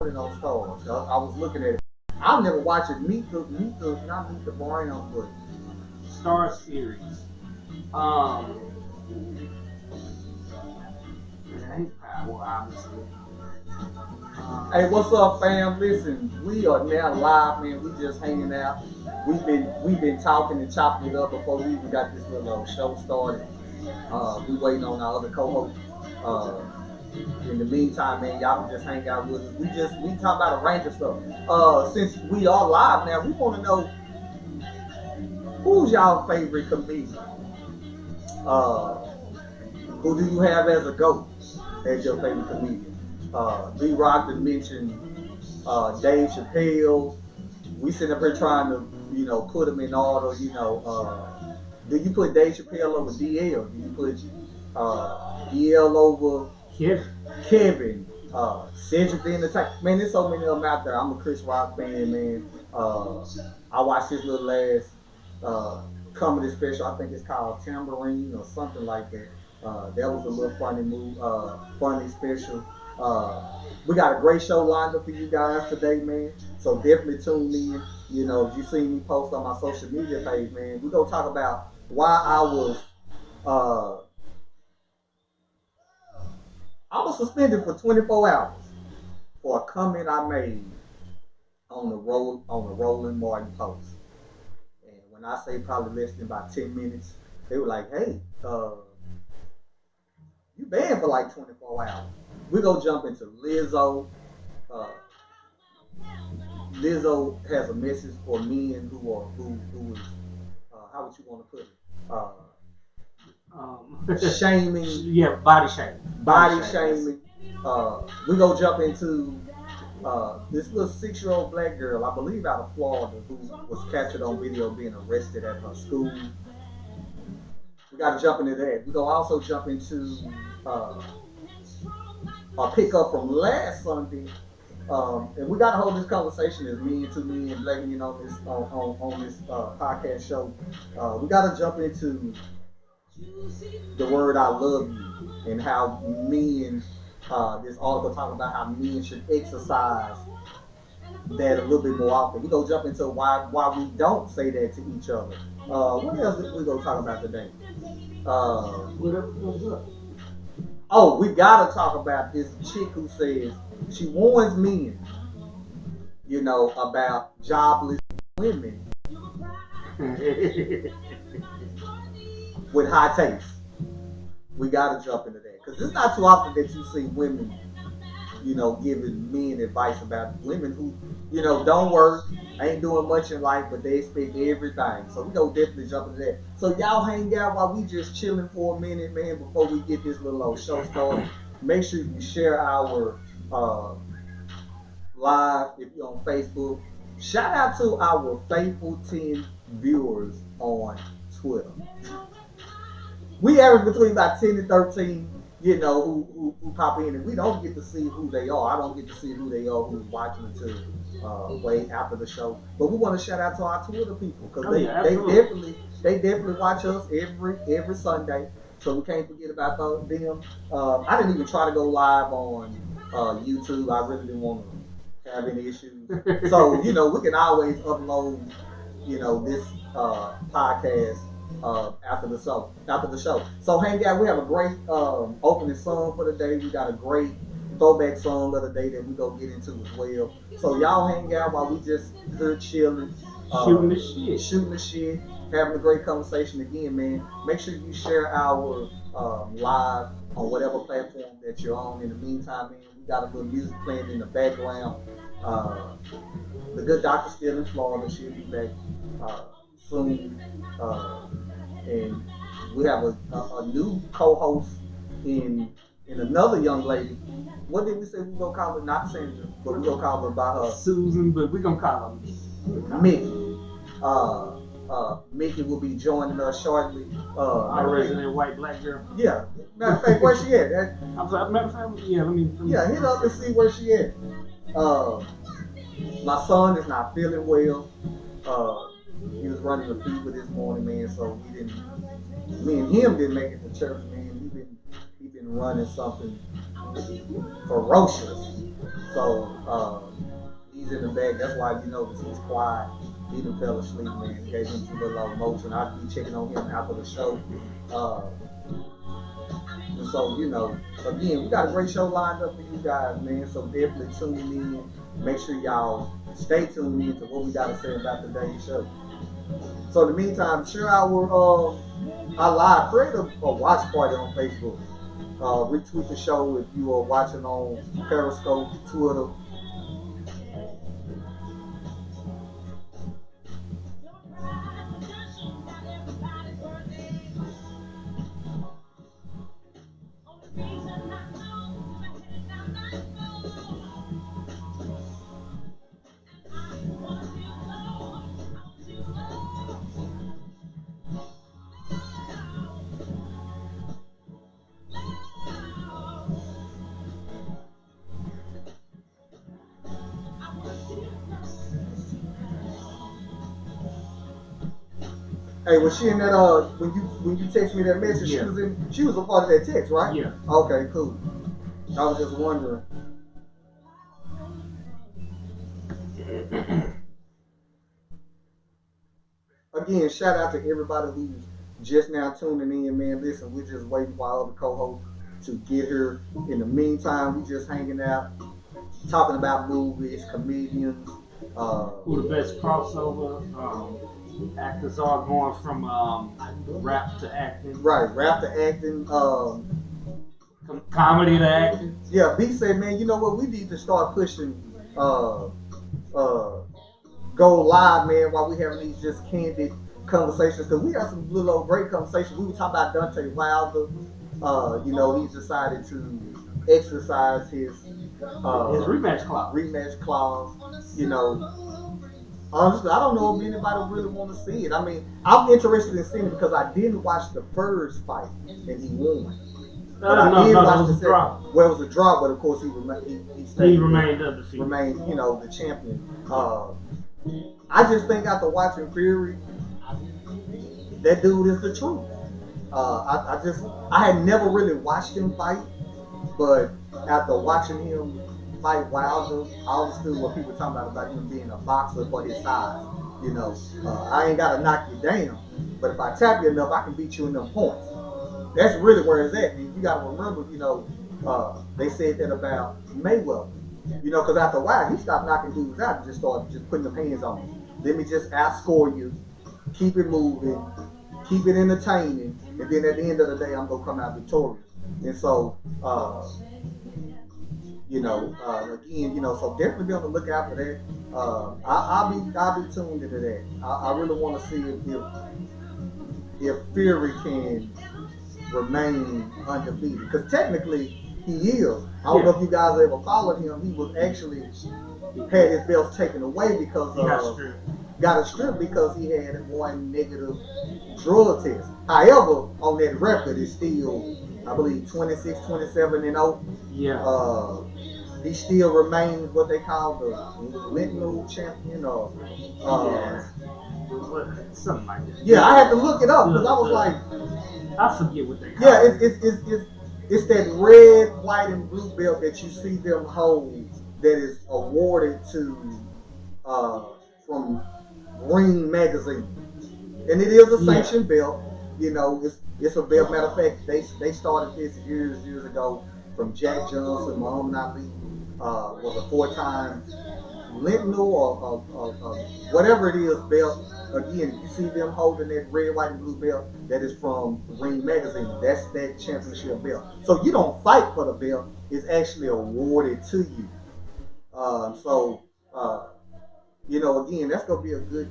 it on Stars. I was looking at it. I've never watched it. Not Meet the Browns, but Star series. Well, obviously. Hey, what's up, fam? Listen, we are now live, man. We just hanging out. We've been talking and chopping it up before we even got this little show started. We waiting on our other co-host. In the meantime, man, y'all can just hang out with us. We talk about a range of stuff. Since we are live now, we want to know who's y'all favorite comedian. Who do you have as a GOAT as your favorite comedian? B Rock mentioned Dave Chappelle. We sitting up here trying to, put them in order. Do you put Dave Chappelle over DL? Do you put DL over Kevin? Cedric the Entertainer? Man, there's so many of them out there. I'm a Chris Rock fan, man. I watched his little last comedy special. I think it's called Tambourine or something like that. That was a little funny special. We got a great show lined up for you guys today, man. So definitely tune in. If you see me post on my social media page, man, we're gonna talk about why I was suspended for 24 hours for a comment I made on the Roland Martin post. And when I say probably less than about 10 minutes, they were like, "Hey, you banned for like 24 hours." We're gonna jump into Lizzo. Lizzo has a message for men who is how would you want to put it? Shaming. Yeah, body shaming. Body shaming. We're gonna jump into this little 6-year-old black girl, I believe out of Florida, who was captured on video being arrested at her school. We got to jump into that. We're gonna also jump into a pickup from last Sunday. And we got to hold this conversation as me to me and black men on this podcast show. We got to jump into the word "I love you" and how men. This article talking about how men should exercise that a little bit more often. We gonna jump into why we don't say that to each other. What else we gonna talk about today? We gotta talk about this chick who says she warns men, about jobless women with high taste. We gotta jump into that because it's not too often that you see women, giving men advice about women who, don't work, ain't doing much in life, but they expect everything. So we gonna definitely jump into that. So y'all hang out while we just chilling for a minute, man, before we get this little old show started. Make sure you share our live if you're on Facebook. Shout out to our faithful 10 viewers on Twitter. We average between about 10 and 13, who pop in, and we don't get to see who they are. I don't get to see who they are who's watching until way after the show. But we want to shout out to our Twitter people because they definitely watch us every Sunday. So we can't forget about them. I didn't even try to go live on YouTube. I really didn't want to have any issues. So we can always upload this podcast. After the show. So hang out. We have a great opening song for the day. We got a great throwback song of the day that we gonna get into as well. So y'all hang out while we just here chilling, shooting the shit, having a great conversation again, man. Make sure you share our live on whatever platform that you're on. In the meantime, man, we got a little music playing in the background. The good doctor's still in Florida. She'll be back soon. And we have a new co-host in another young lady. What did we say we gonna call her? Not Sandra, but we gonna call her by her Susan, but we gonna call her Mickey. Mickey will be joining us shortly. Our resident white black girl. Yeah. Matter of fact, where she at? Matter of fact, yeah. Let me. Yeah, hit up and see where she at. My son is not feeling well. He was running a fever this morning, man. So me and him didn't make it to church, man. He been been running something ferocious. So he's in the back. That's why you notice he's quiet. He done fell asleep, man. Gave him some little old motion. I'd be checking on him after the show. And so, again, we got a great show lined up for you guys, man. So definitely tune in. Make sure y'all stay tuned in to what we got to say about today's show. So in the meantime, share our live. Create a watch party on Facebook. Retweet the show if you are watching on Periscope, Twitter. Hey, was she in that when you text me that message? Yeah. She was a part of that text, right? Yeah. Okay, cool. I was just wondering. Again, shout out to everybody who's just now tuning in, man. Listen, we're just waiting for our other co-hosts to get here. In the meantime, we just hanging out, talking about movies, comedians. Who the best crossover actors are, going from rap to acting. Right, rap to acting. Comedy to acting. Yeah, B said, man, you know what? We need to start pushing go live, man, while we having these just candid conversations. Because we had some little old great conversations. We were talking about Dante Wilder. He's decided to exercise his rematch clause. Honestly, I don't know if anybody really want to see it. I mean, I'm interested in seeing it because I didn't watch the first fight and he won. But I did watch the second. Well, it was a draw, but of course he remained undefeated. Remained, the champion. I just think after watching Fury, that dude is the truth. I had never really watched him fight, but after watching him fight Wilder, I understood what people were talking about him being a boxer for his size. I ain't gotta knock you down, but if I tap you enough, I can beat you in them points. That's really where it's at. And you gotta remember, they said that about Mayweather. Because after a while, he stopped knocking dudes out and just started just putting them hands on them. Let me just outscore you, keep it moving, keep it entertaining, and then at the end of the day, I'm gonna come out victorious. And so, again, so definitely be on the lookout for that. I'll be tuned into that. I really want to see if Fury can remain undefeated, because technically he is. I don't know if you guys ever followed him. He was actually had his belts taken away because got a strip because he had one negative drug test. However, on that record, it's still, I believe, 26, 27-0. Yeah. He still remains what they call the Lentino champion, or something like that. Yeah, I had to look it up because I was like, I forget what they call it. It's that red, white, and blue belt that you see them hold that is awarded to from Ring Magazine, and it is a sanctioned belt. It's a belt. Matter of fact, they started this years ago from Jack Johnson. Muhammad Ali was a 4-time Lentino or whatever it is belt. Again, you see them holding that red, white, and blue belt that is from Ring Magazine. That's that championship belt. So you don't fight for the belt; it's actually awarded to you. Again, that's gonna be a good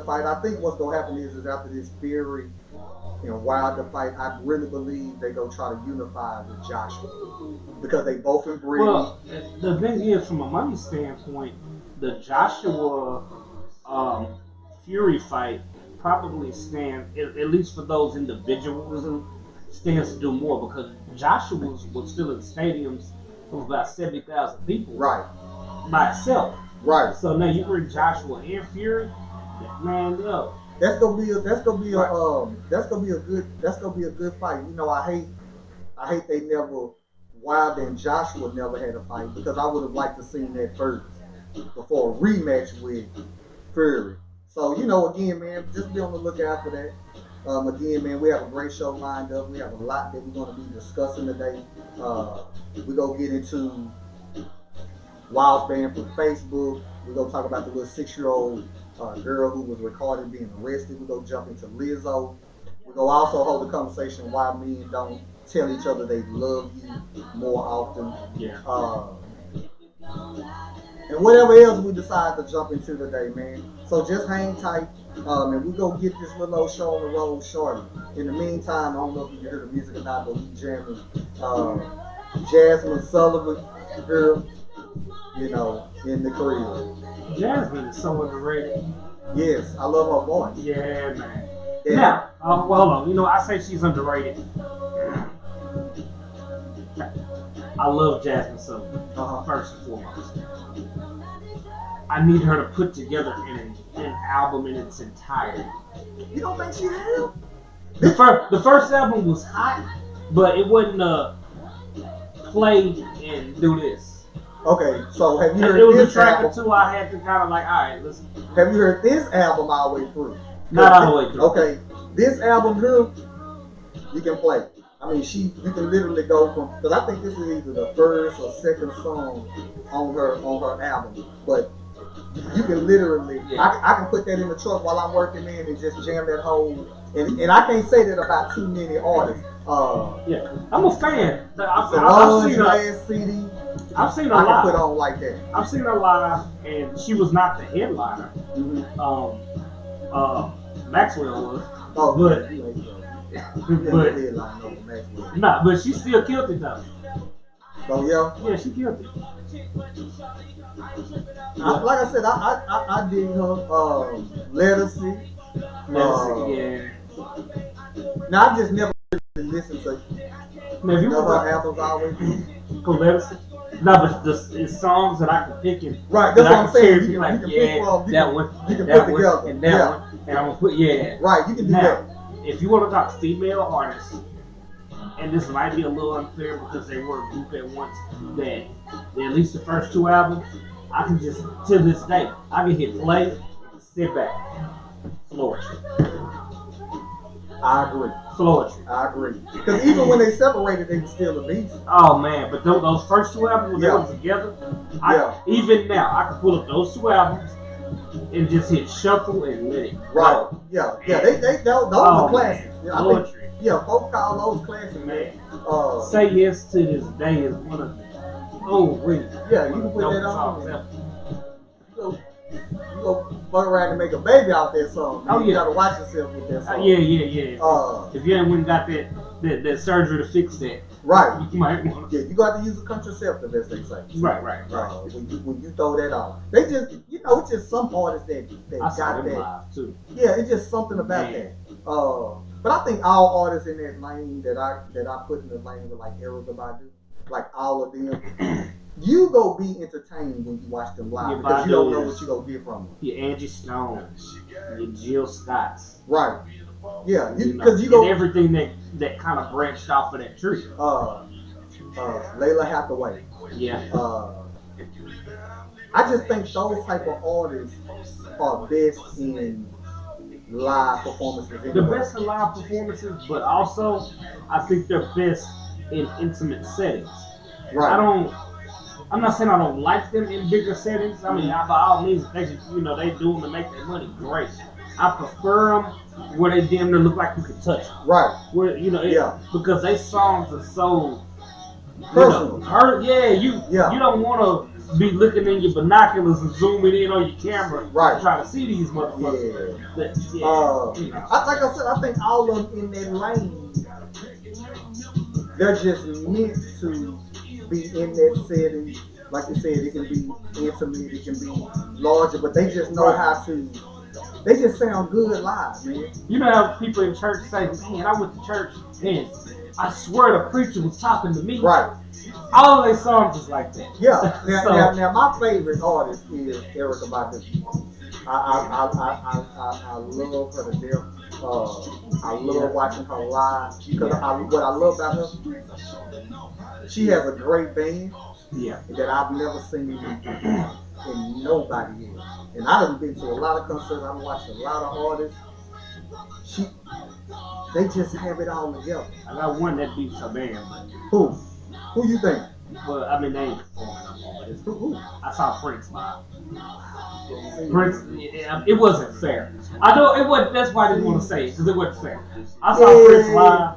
fight. I think what's gonna happen is after this Fury and Wilder fight, I really believe they gonna try to unify with Joshua because they both agree. Well, the thing is, from a money standpoint, the Joshua Fury fight probably stands, at least for those individuals, stands to do more because Joshua was still in stadiums with about 70,000 people, right, by itself. Right. So now you bring Joshua and Fury, man, yo. That's gonna be a good fight. I I hate they never, Wilder and Joshua never had a fight because I would have liked to seen that first before a rematch with Fury. So, again, man, just be on the lookout for that. Again, man, we have a great show lined up. We have a lot that we're going to be discussing today. We're going to get into Wild's ban from Facebook. We're going to talk about the little 6-year-old girl who was recorded being arrested. We're going to jump into Lizzo. We're going to also hold a conversation why men don't tell each other they love you more often. Yeah. And whatever else we decide to jump into today, man. So just hang tight, and we go get this little old show on the road shortly. In the meantime, I don't know if you can hear the music or not, but we jamming Jasmine Sullivan, girl, in the crib. Jasmine is so underrated. Yes, I love her voice. Yeah, man. Yeah. Now, well, hold on. I say she's underrated. I love Jasmine Sullivan, first and foremost. I need her to put together an album in its entirety. You don't think she has? The first album was hot, but it wasn't play and do this. Okay, so have you heard it was this a track album? or two I had to kind of like, all right, listen. Have you heard this album all the way through? Not all the way through. Okay, this album here, you can play. I mean, you can literally go from, because I think this is either the first or second song on her album, but you can literally, I can put that in the truck while I'm working, man, and just jam that whole, and I can't say that about too many artists. Yeah, I'm a fan. I've seen her last CD. I've seen her live. I live. can put on like that. I've seen her live, and she was not the headliner. Mm-hmm. Maxwell was. Oh, but but she still killed it though. Oh yeah. Yeah, she killed it. Like I said, I did her Lettucey. Yeah. Now I just never really listened to her albums always. Lettucey. No, but it's songs that I can pick and right. That's what I'm saying. You can pick from that one. You can put together and that one, and I'm gonna put right. You can do that. If you want to talk female artists, and this might be a little unfair because they were a group at once, that at least the first two albums, I can just, to this day, I can hit play, sit back, flourish. I agree. Flourish. I agree. Because even when they separated, they were still a beast. Oh man, but those first two albums when they were together, even now, I can pull up those two albums and just hit shuffle and let it right. Go. Yeah. Those are classics. Poetry. Folks call those classics, man. Say Yes to This Day is one of the yeah, you can put that on. You go fuck around and make a baby out that song. You gotta watch yourself with that song. Yeah. If you ain't went and got that surgery to fix that. Right. You might want to. Yeah, you got to use a contraceptive, as they say. Right. When you throw that on, they just, it's just some artists that got that. Live too. Yeah, it's just something about that. But I think all artists in that lane that I put in the lane with like Erykah Badu, like all of them, you go be entertained when you watch them live because you don't know what you gonna get from them. Your Angie Stone, your Jill Scotts. Right. Yeah, because you go everything that kind of branched off of that tree. Layla Hathaway. Yeah. I just think those type of artists are best in live performances. The best in live performances, but also I think they're best in intimate settings. Right. I'm not saying I don't like them in bigger settings. I mean, by all means, they do them to make their money. Great. I prefer them where they damn near look like you can touch them. Right. Where because they songs are so personal. You don't want to be looking in your binoculars and zooming in on your camera, right? Trying to see these motherfuckers. Like I said, I think all of them in that lane, they're just meant to be in that setting. Like you said, it can be intimate, it can be larger, but they just know how to. They just sound good live, man. You know how people in church say, "Man, I went to church and I swear the preacher was talking to me." Right. All of their songs is like that. Yeah. Now, my favorite artist is Erykah Badu. I love her to death. I love watching her live because what I love about her, she has a great band that I've never seen in nobody else. And I've been to a lot of concerts. I've watched a lot of artists. They just have it all together. I got one that beats her band. Who? Who you think? Well, I mean, they ain't performing no more. Who? I saw Prince live. Prince, it wasn't fair. I know it wasn't. That's why I didn't want to say it because it wasn't fair. I saw Prince live,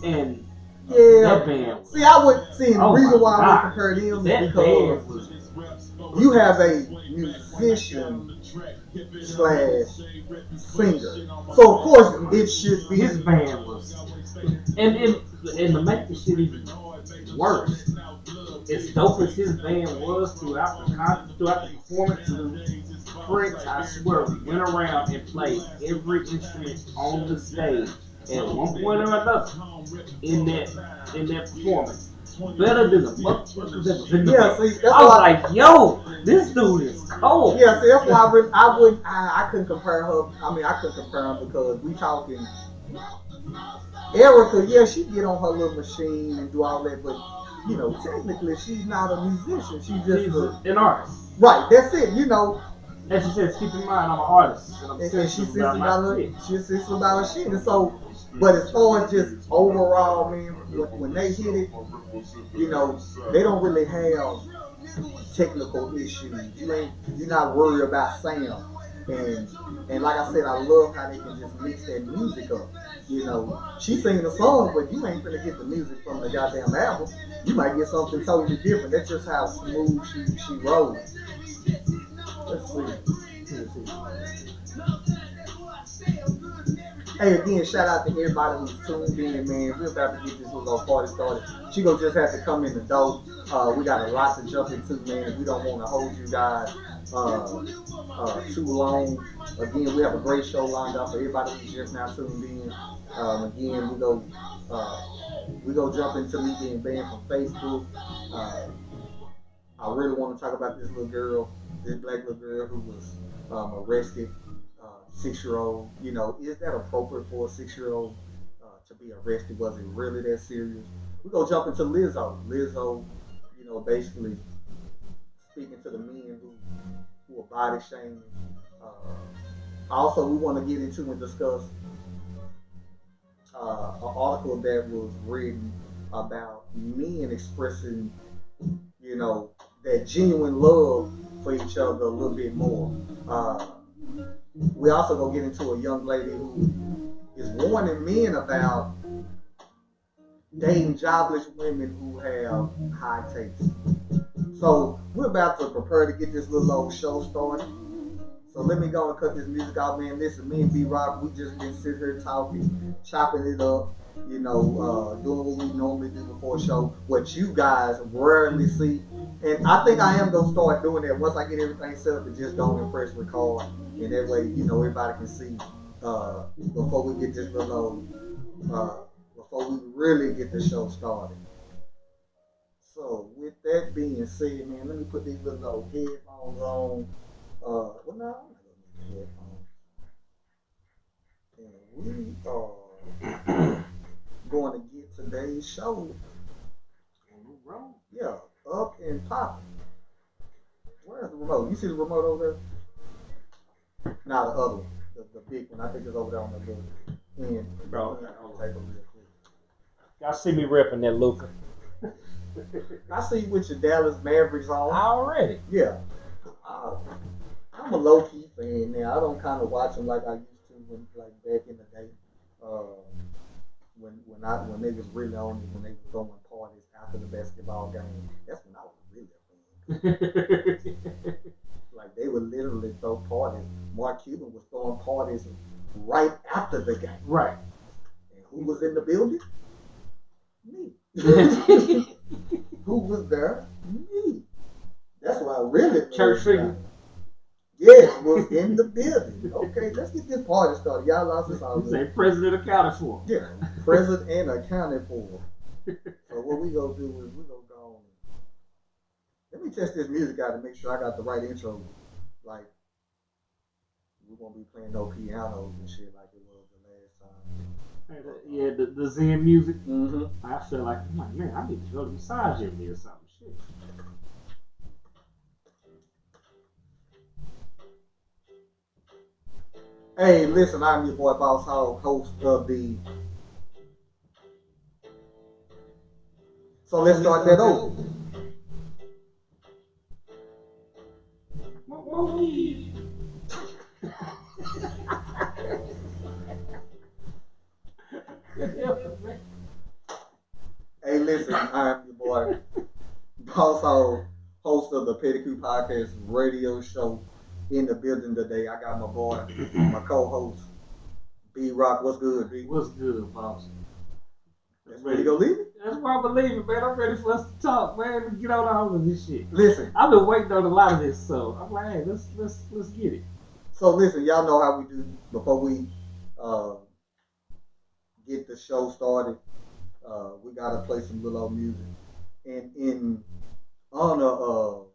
and that band. See, I would see the reason why I would compare them is because you have a musician slash singer, so of course it should be his band was, and to make the shit even worse. As dope as his band was throughout the performance, Prince, I swear, went around and played every instrument on the stage at one point or another in that performance. Better than the motherfuckers that was in the band. See, I was like, yo, this dude is cold. Yeah, see, that's why I couldn't compare her. I mean, I couldn't compare her because we talking Erica. Yeah, she get on her little machine and do all that, but you know, technically she's not a musician. She's just an artist. Right, that's it. You know. And she says, keep in mind, I'm an artist. And she says about her shit. And so, but as far as just overall, man, when they hit it, you know, they don't really have technical issues. You're not worried about sound. And like I said, I love how they can just mix that music up. You know, she singing a song, but you ain't gonna get the music from the goddamn album. You might get something totally different. That's just how smooth she rolls. Let's see. Hey, again, shout out to everybody who's tuned in, man. We're about to get this little party started. She gonna just have to come in the door. We got a lot to jump into, man. We don't want to hold you guys too long. Again, we have a great show lined up for everybody who's just now tuned in. Again, we go jump into me being banned from Facebook. I really want to talk about this little girl, this black little girl who was arrested, 6-year-old. You know, is that appropriate for a 6-year-old to be arrested? Was it really that serious? We go jump into Lizzo. Lizzo, you know, basically speaking to the men who are body shaming. Also, we want to get into and discuss an article that was written about men expressing, you know, that genuine love for each other a little bit more. We also gonna get into a young lady who is warning men about dating jobless women who have high taste. So we're about to prepare to get this little old show started. So let me go and cut this music out, man. Listen, me and B-Rock, we just been sitting here talking, chopping it up, you know, doing what we normally do before a show, what you guys rarely see. And I think I am going to start doing that once I get everything set up and just go and press record. And that way, you know, everybody can see before we get this little, before we really get the show started. So with that being said, man, let me put these little old headphones on. Well, no, I'm not going to need headphones. And we are going to get today's show. Yeah, up and popping. Where's the remote? You see the remote over there? Nah, the other one. The big one. I think it's over there on the little end. Bro, I'll take a real quick. Y'all see me ripping that Luka. I see you with your Dallas Mavericks on. Already? Yeah. I'm a low-key fan now. I don't kind of watch them like I used to when, like back in the day. When they was really on it, when they were throwing parties after the basketball game. That's when I was really a fan. Like they would literally throw parties. Mark Cuban was throwing parties right after the game. Right. And who was in the building? Me. Who was there? Me. That's why I really church figure. Yes, was in the building. Okay, let's get this party started. Y'all lost us all. You say president accounted for. Yeah, president and accounted for. So what we gonna do is we gonna go on. Let me test this music out to make sure I got the right intro. Like we won't be playing no pianos and shit like it was the last time. Yeah, the Zen music. Mm-hmm. I feel like, I'm like, man, I need to go to massage every or something. Shit. Hey, listen, I'm your boy Boss Hog, host of the. So let's start that over. Hey, listen, I'm your boy Boss Hog, host of the Pedicure Podcast radio show. In the building today, I got my boy, my co-host, B Rock. What's good, B? What's good, boss? That's ready to go leave it? That's why I believe it, man. I'm ready for us to talk, man. Let's get on all of this shit. Listen, I've been waiting on a lot of this, so I'm like, hey, let's get it. so listen, y'all know how we do before we get the show started. We gotta play some little old music, and in honor of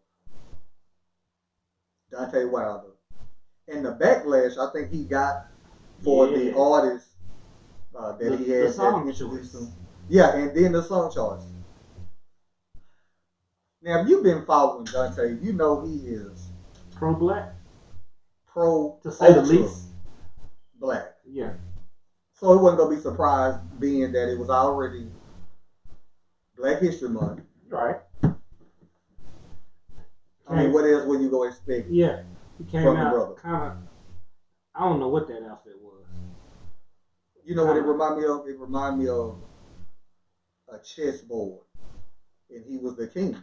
Dante Wilder and the backlash I think he got for the artist that he had that introduced him. Yeah, and then the song charts. Now, if you've been following Dante, you know he is pro-black, to say the least. Black. Yeah. So it wasn't gonna be surprised being that it was already Black History Month. Right. I mean, what else would you go expect? Yeah, he came from out kind of. I don't know what that outfit was. You know what it reminded me of? It reminded me of a chessboard, and he was the king,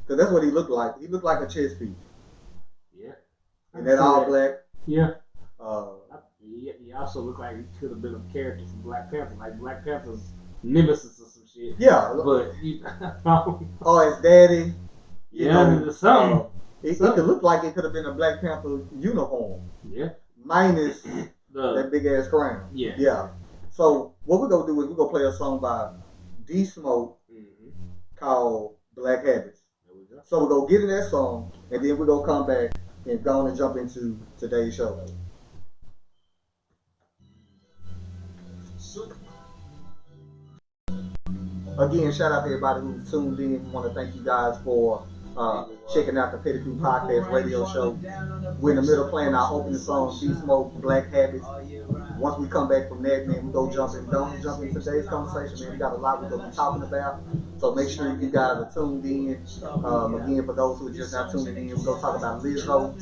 because that's what he looked like. He looked like a chess piece. Yeah. And that all black. Yeah. He also looked like he could have been a character from Black Panther, like Black Panther's nemesis or some shit. Yeah. But his daddy. Something. It could look like it could have been a Black Panther uniform. Yeah. Minus that big ass crown. Yeah. Yeah. So what we're gonna do is we're gonna play a song by D Smoke called Black Habits. There we go. So we're gonna get in that song and then we're gonna come back and go on and jump into today's show. Again, shout out to everybody who tuned in. Want to thank you guys for checking out the Pedicure Podcast radio show. We're in the middle of playing our opening song, D Smoke, Black Habits. Once we come back from that, man, we go jump in today's conversation, man. We got a lot we're gonna be talking about. So make sure you guys are tuned in. Again, for those who are just now tuning in, we're gonna talk about Lizzo.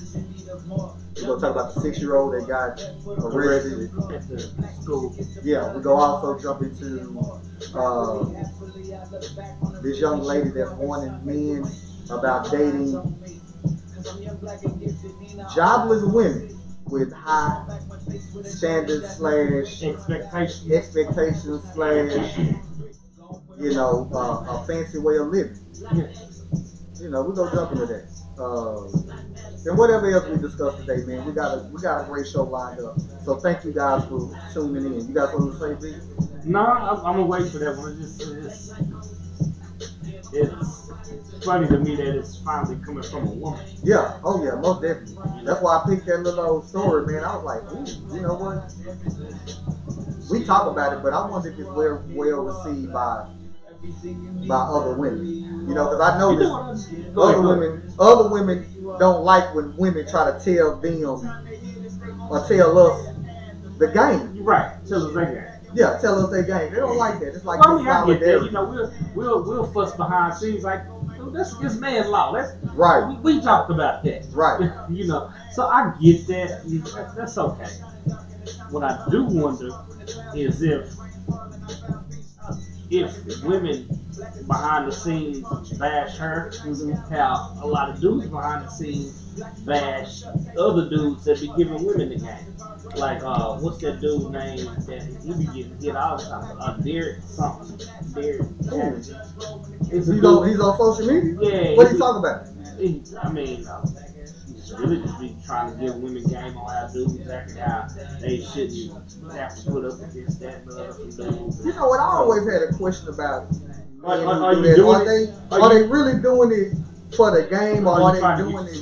We're gonna talk about the 6-year-old that got arrested at the school. Yeah, we're gonna also jump into this young lady that's warning men about dating jobless women with high standards / expectations / a fancy way of living. We're gonna jump into that. And whatever else we discussed today, man, we got a great show lined up. So thank you guys for tuning in. You guys want to say, B? No, I'm gonna wait for that one. It's funny to me that it's finally coming from a woman. Yeah, oh yeah, most definitely. That's why I picked that little old story, man. I was like, ooh, you know what? We talk about it, but I wonder if it's well received by other women. You know, because I noticed other women don't like when women try to tell them or tell us the game. Right, tell us their game. Yeah, tell us their game. They don't like that. It's like I get that. You know, we'll fuss behind scenes like it's man law. Right. We talked about that. Right. You know, so I get that. That's okay. What I do wonder is if women behind the scenes bash her, how a lot of dudes behind the scenes bash other dudes that be giving women the game. Like, what's that dude's name that he be getting hit all the time? Derek something. Derek. He's on social media? Yeah. What are you talking about? He's really just be trying to give women game on how dudes act, how they shouldn't have to put up against that and other dudes. You know what? I always had a question about are they really doing it for the game, or are they doing it?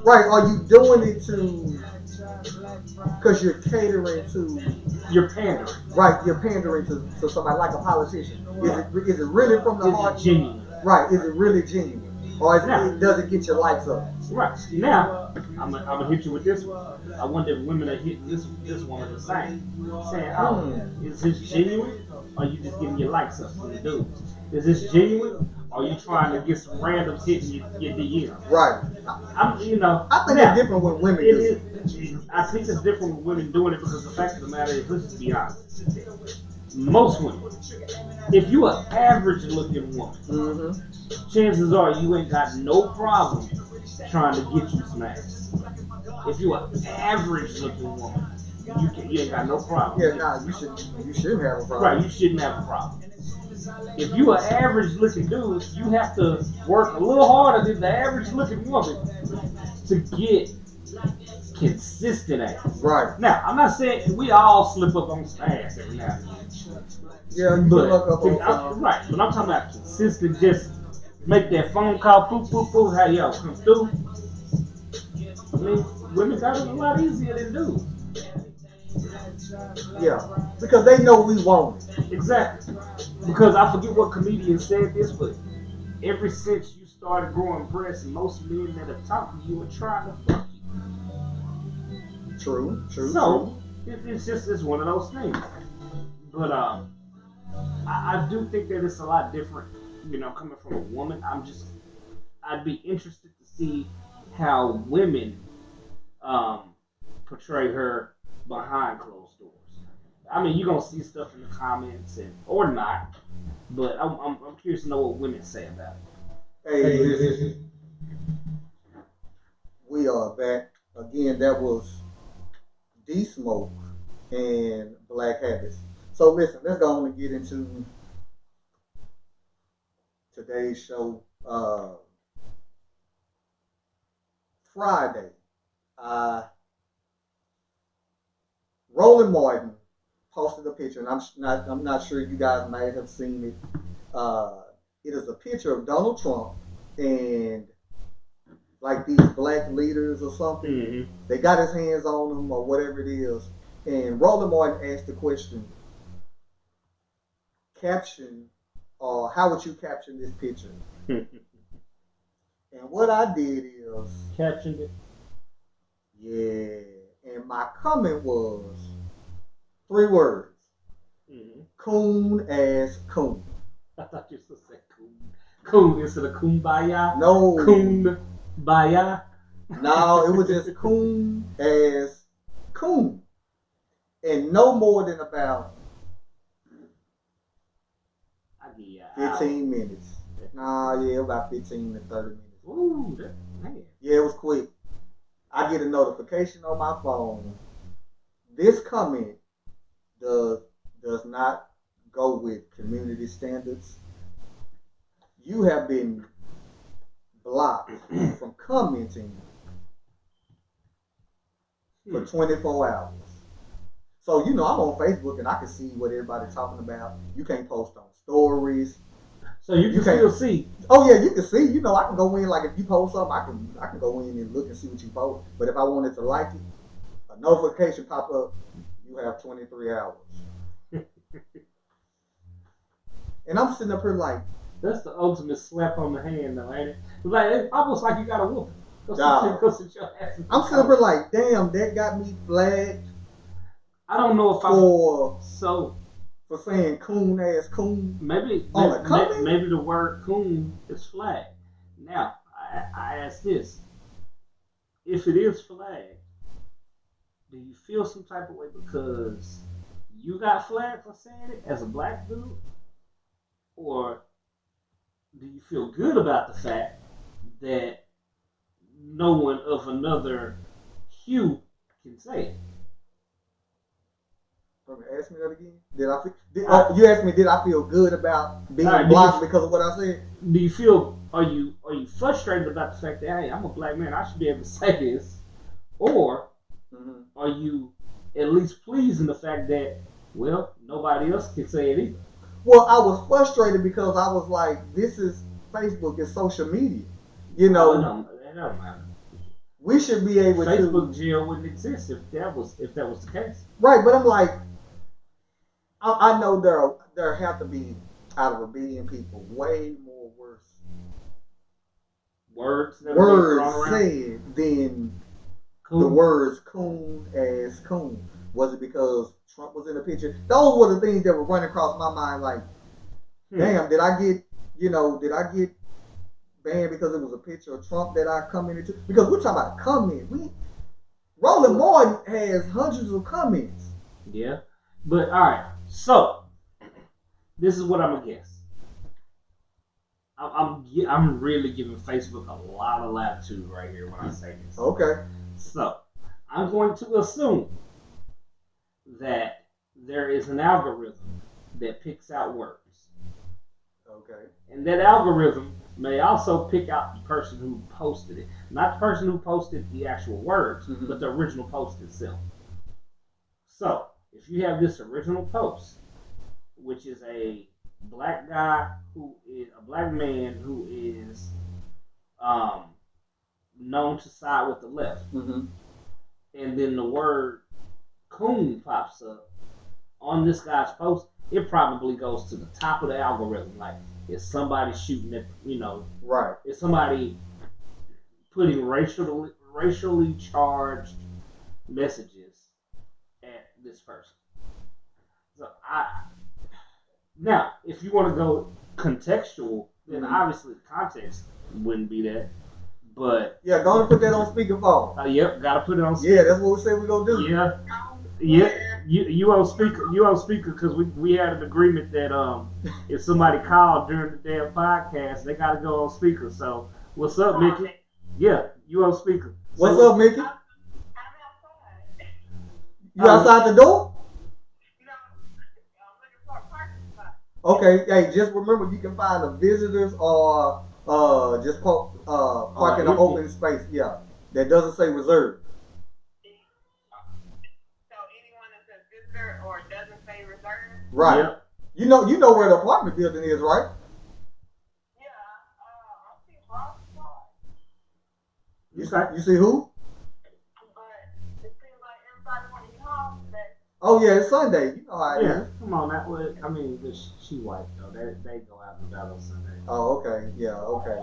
Right? Are you doing it to because you're catering to? You're pandering. Right, you're pandering to somebody like a politician. Is it really from the heart? Is it genuine? Right, is it really genuine? Or Now, does it get your likes up? Right. Now, I'm gonna hit you with this one. I wonder if women are hitting this woman the same. Saying, oh, is this genuine? Or are you just getting your likes up from the dudes? Is this genuine? Or are you trying to get some randoms hitting your DM? Right. I think it's different when women do it. I think it's different when women doing it because the fact of the matter is, let's just be honest. Most women, if you an average looking woman, chances are you ain't got no problem trying to get you some ass. If you an average looking woman, you ain't got no problem. Yeah, nah, you shouldn't have a problem. Right, you shouldn't have a problem. If you an average looking dude, you have to work a little harder than the average looking woman to get consistent ass. Right. Now, I'm not saying we all slip up on some ass every now and then. Yeah, you but, can look up on right, but I'm talking about consistent, just make that phone call, boop, boop, boop, how y'all come through. I mean, women got it a lot easier than dudes. Yeah, because they know we want it. Exactly. Because I forget what comedian said this, but ever since you started growing breasts, most men that have talked to you are trying to fuck you. True. So, it's one of those things. But I do think that it's a lot different, coming from a woman. I'd be interested to see how women portray her behind closed doors. I mean, you're gonna see stuff in the comments or not, but I'm curious to know what women say about it. Hey, we are back again. That was D-Smoke and Black Habits. So listen, let's go on and get into today's show. Friday, Roland Martin posted a picture, and I'm not sure you guys may have seen it. It is a picture of Donald Trump and like these black leaders or something. Mm-hmm. They got his hands on them or whatever it is. And Roland Martin asked the question, how would you caption this picture? And what I did is captioned it. Yeah. And my comment was 3 words. Mm-hmm. Coon ass coon. I thought you were supposed to say coon. Coon instead of kumbaya? No. Kumbaya? No, it was just coon ass coon. And no more than about 15 minutes. About 15 to 30 minutes. Ooh, man. Yeah, it was quick. I get a notification on my phone. This comment does not go with community standards. You have been blocked from commenting for 24 hours. So, I'm on Facebook and I can see what everybody's talking about. You can't post on stories. So you can still see. Oh yeah, you can see. I can go in, like if you post something, I can go in and look and see what you post. But if I wanted to like it, a notification pop up, you have 23 hours. And I'm sitting up here like, that's the ultimate slap on the hand, though, ain't it? It's almost like you got a whooping. I'm sitting up here like, damn, that got me flagged. I don't know if for saying coon ass coon. Maybe the word coon is flagged. Now, I ask this. If it is flagged, do you feel some type of way because you got flagged for saying it as a black dude? Or do you feel good about the fact that no one of another hue can say it? Ask me that again. You asked me, did I feel good about being blocked because of what I said? Do you feel? Are you frustrated about the fact that, hey, I'm a black man, I should be able to say this, or are you at least pleased in the fact that, well, nobody else can say it either? Well, I was frustrated because I was like, this is Facebook, it's social media. It don't matter. we should be able Facebook to. jail wouldn't exist if that was the case. Right, but I'm like, I know there have to be out of 1 billion people way more Words that are being words thrown around. said than Cool. the words coon as coon. Was it because Trump was in the picture? Those were the things that were running across my mind. Like, damn, did I get banned because it was a picture of Trump that I commented to? Because we're talking about a comment. Roland Martin has hundreds of comments. Yeah, but all right. So this is what I'm gonna guess. I'm really giving Facebook a lot of latitude right here when I say this. Okay. So I'm going to assume that there is an algorithm that picks out words. Okay. And that algorithm may also pick out the person who posted it. Not the person who posted the actual words, but the original post itself. So, if you have this original post, which is a black guy a black man who is known to side with the left, and then the word coon pops up on this guy's post, it probably goes to the top of the algorithm. Like, is somebody shooting at, right? Is somebody putting racially charged messages at this person? So now, if you want to go contextual, then obviously the context wouldn't be that. But yeah, go and put that on speakerphone. Yep, gotta put it on speaker. Yeah, that's what we said we're gonna do. Yeah. You on speaker because we had an agreement that if somebody called during the damn podcast, they gotta go on speaker. So what's up, Mickey? Yeah, you on speaker. What's up, Mickey? You outside the door? Okay, hey, just remember you can find the visitors or just park in an open space. Yeah, that doesn't say reserved. So anyone that says visitor or doesn't say reserved. Right. Yep. You know where the apartment building is, right? Yeah. I see Ross. You see who? But it seems like everybody want to be home today. Oh yeah, it's Sunday. You know how it is. Come on, that would. I mean, she white though. They go out and about on Sunday. Oh, okay. Yeah, okay.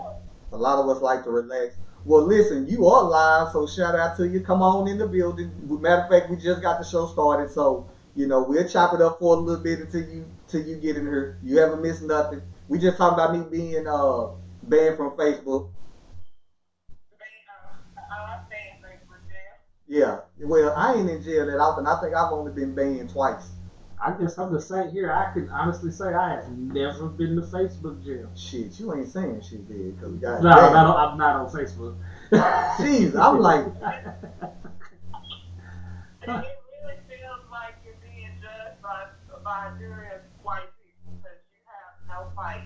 A lot of us like to relax. Well, listen, you are live, so shout out to you. Come on in the building. Matter of fact, we just got the show started, so we'll chop it up for a little bit until you get in here. You haven't missed nothing. We just talking about me being banned from Facebook. Yeah. Well, I ain't in jail that often. I think I've only been banned twice. I guess I'm the same here. I can honestly say I have never been to Facebook jail. Shit, you ain't saying shit, dude. Cause no, I'm not on Facebook. Jeez, I'm like. It really feels like you're being judged by a jury of white people because you have no fight.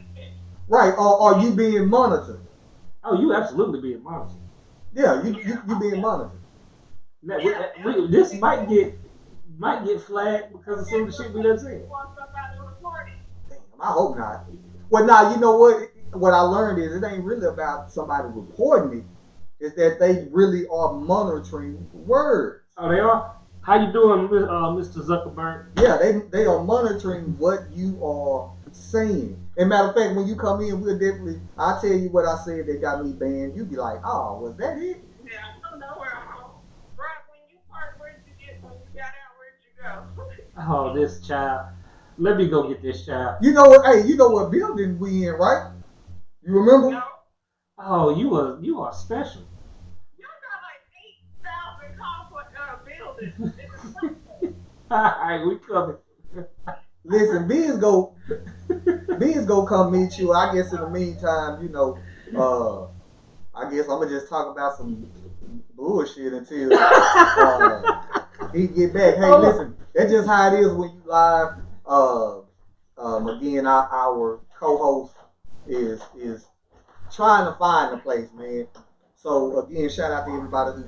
Right, or are you being monitored? Oh, you absolutely being monitored. Yeah, you being monitored. Now, this might get flagged because of some of the shit we done said. Damn, I hope not. Well, now, you know what? What I learned is it ain't really about somebody reporting it. It's that they really are monitoring words. Oh, they are? How you doing, Mr. Zuckerberg? Yeah, they are monitoring what you are saying. And matter of fact, when you come in, I'll tell you what I said that got me banned. You be like, oh, was that it? Yeah, I don't know where I'm going. Right, when you got out, where'd you go? Oh, this child. Let me go get this child. You know what? Hey, you know what building we in, right? You remember? No. Oh, you are special. Y'all got like 8,000 calls for buildings. All right, we coming. Listen, Biz go come meet you. I guess in the meantime, I guess I'm gonna just talk about some bullshit until he get back. Hey, listen, that's just how it is when you live. Again, our co-host is trying to find a place, man. So again, shout out to everybody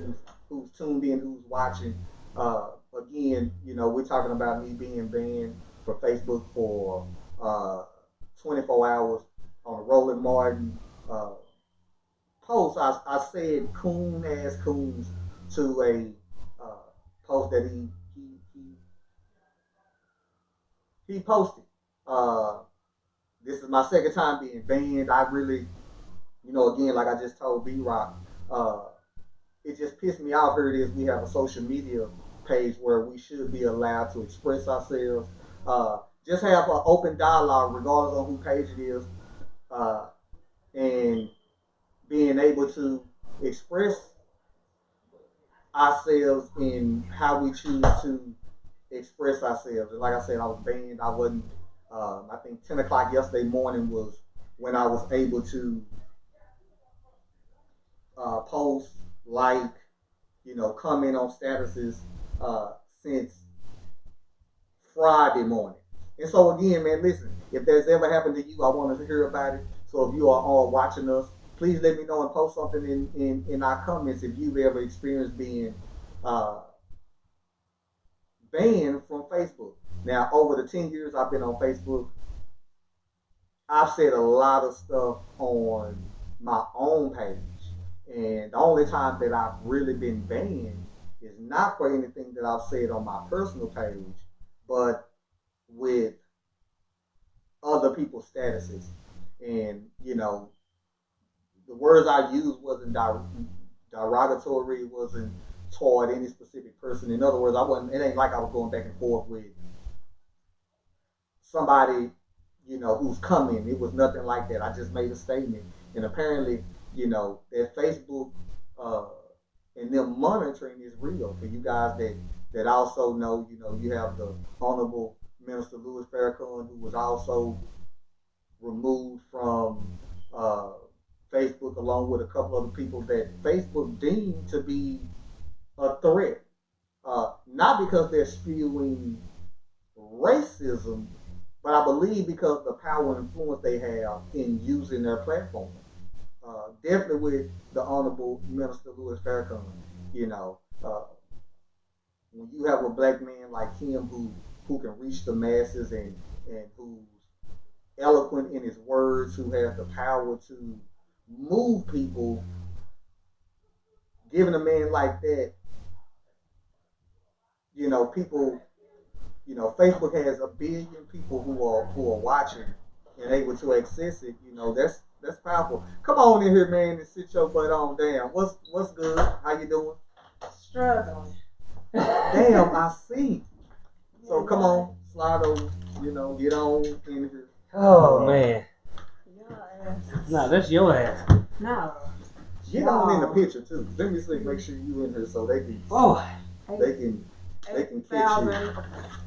who's tuned in, who's watching. Again, we're talking about me being banned for Facebook for 24 hours on a Roland Martin post, I said coon ass coons to a post that he posted. Uh, this is my second time being banned. I really, again, like I just told B Rock, uh, it just pissed me off. Here it is. We have a social media page where we should be allowed to express ourselves. Just have an open dialogue, regardless of who page it is, uh, and being able to express ourselves in how we choose to express ourselves. And like I said, I was banned. I wasn't. I think 10 o'clock yesterday morning was when I was able to post, like, comment on statuses since Friday morning. And so again, man, listen, if there's ever happened to you, I want to hear about it. So if you are all watching us, please let me know and post something in our comments if you've ever experienced being uh, banned from Facebook. Now, over the 10 years I've been on Facebook, I've said a lot of stuff on my own page. And the only time that I've really been banned is not for anything that I've said on my personal page, but with other people's statuses. And, the words I used wasn't derogatory, it wasn't toward any specific person. In other words, it ain't like I was going back and forth with somebody, who's coming. It was nothing like that. I just made a statement. And apparently, that Facebook and them monitoring is real. For you guys that also know, you have the Honorable Minister Louis Farrakhan, who was also removed from Facebook, along with a couple other people that Facebook deemed to be a threat. Not because they're spewing racism, but I believe because of the power and influence they have in using their platform. Definitely with the Honorable Minister Louis Farrakhan, when you have a black man like him who can reach the masses and who's eloquent in his words, who has the power to move people, giving a man like that, people, Facebook has 1 billion people who are watching and able to access it. That's powerful. Come on in here, man, and sit your butt on down. What's good? How you doing? Struggling. Damn, I see. So come on, slide over. Get on in here. Oh man. Your ass. No, that's your ass. No. Get on in the picture too. Let me see. Make sure you in here so they can. Oh. They can catch you. 8,000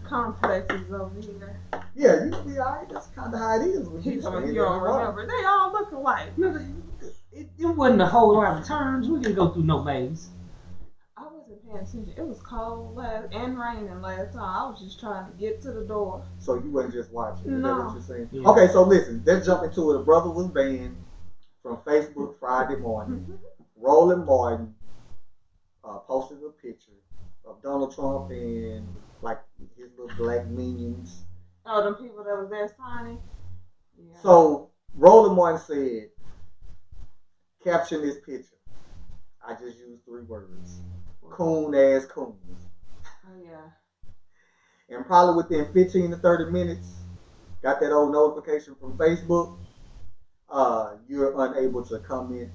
complexes over here. Yeah, you be alright. That's kind of how it is. When You stand don't in the row. remember. They all look alike. It wasn't a whole lot of turns. We didn't go through no maze. I wasn't paying attention. It was cold and raining last time. I was just trying to get to the door. So you wasn't just watching. Is that No. what you're saying? Yeah. Okay, so listen. Let's jump into it. A brother was banned from Facebook Friday morning. Roland Martin posted a picture of Donald Trump and like his little black minions. Oh, them people that was there signing? Yeah. So Roland Martin said, caption this picture. I just used 3 words. Coon ass coons. Oh, yeah. And probably within 15 to 30 minutes, got that old notification from Facebook. You're unable to comment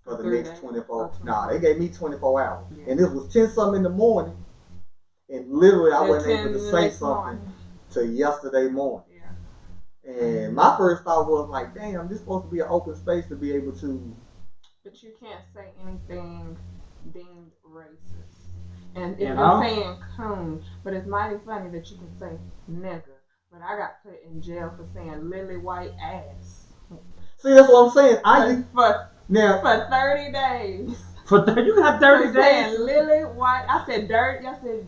for the 3 next days? 24. Oh, Nah, they gave me 24 hours. Yeah. And this was 10 something in the morning. And literally I At wasn't 10 able to the say next something morning. till yesterday morning. Yeah. And my first thought was like, damn, this is supposed to be an open space to be able to. But you can't say anything deemed racist. And if And you're I'm- saying coon, but it's mighty funny that you can say nigger. But I got put in jail for saying lily white ass. See, that's what I'm saying. For Now 30 days. You got 30 For days. saying lily white. I said dirty. I said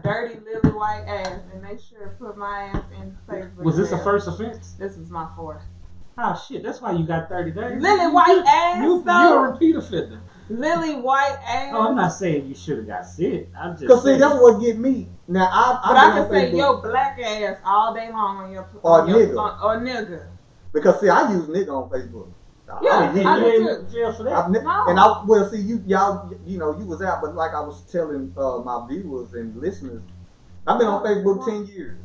dirty lily white ass. And they sure put my ass in Facebook. Was this a jail. first offense? This is my 4th. Oh shit, that's why you got 30 days. Lily white ass, You're though. a repeat offender. Lily white ass. Oh, I'm not saying you should have got sick. I'm just because see, saying. that's what get me. Now But I I've can been say on Facebook yo black ass all day long on your Or on your, nigga. or nigga. because see, I use nigga on Facebook. Yeah, You I do ain't too. in jail for that. No. And I well see y'all you know you was out, but like I was telling my viewers and listeners, I've been on Facebook 10 years,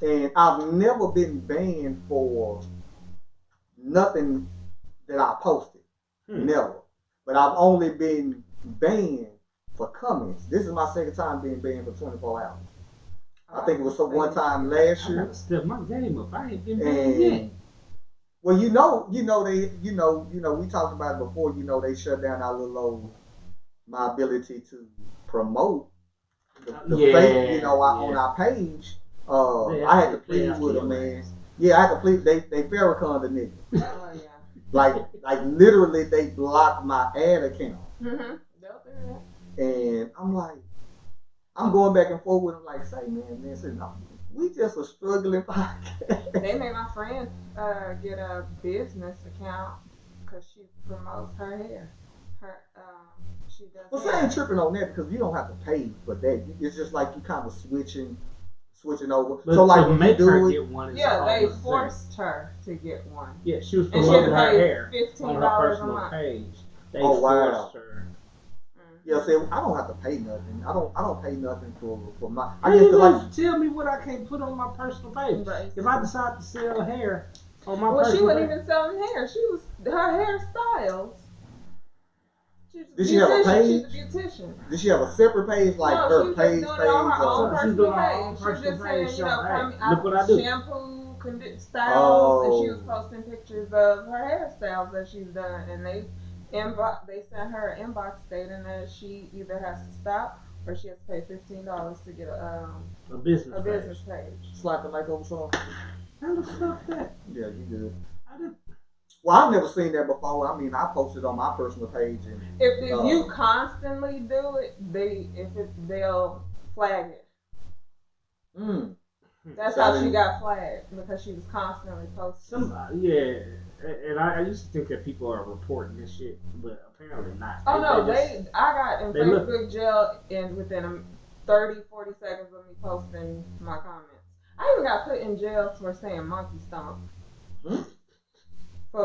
and I've never been banned for nothing that I posted. Never. But I've only been banned for comments. This is my second time being banned for 24 hours. I think it was one time last I year. gotta step my game up. I ain't been banned yet. And well, we talked about it before. They shut down our little old my ability to promote the fake, on our page. I had to plead with them, man. Yeah, I had to plead. They Farrakhan the nigga. Oh yeah. Like literally, they blocked my ad account. Mhm. They'll do that. And I'm like, I'm going back and forth with them, like, say, man, listen, we just a struggling podcast. They made my friend get a business account because she promotes her hair. She does. Well, I ain't tripping on that because you don't have to pay for that. It's just like you kind of switching over. But so like to when make you her do get it, one is Yeah, they almost forced her to get one. Yeah, she was And she promoting had her to hair pay on her $15 a personal month. page. They Oh, wow. forced her. yeah, see, I don't have to pay nothing. I don't pay nothing for my. How I guess you 'cause gonna like tell me what I can't put on my personal page? Right. If I decide to sell hair on my Well, she personal wasn't page, even selling hair. She was her hairstyles. Did she have a page? She's a beautician. Did she have a separate page like No, her she was page just doing it on her own She's personal doing her own page. She was personal just page, saying, showing, come hey, look what I do. shampoo, styles, and she was posting pictures of her hairstyles that she's done, and they sent her an inbox stating that she either has to stop or she has to pay $15 to get a business page. slap the mic over something? How the fuck that? Yeah, you did. I did. Well, I've never seen that before. I mean, I posted on my personal page, and If you constantly do it, they'll flag it. That's how she got flagged, because she was constantly posting. And I used to think that people are reporting this shit, but apparently not. Oh no, I got in Facebook jail within 30, 40 seconds of me posting my comments. I even got put in jail for saying monkey stomp. For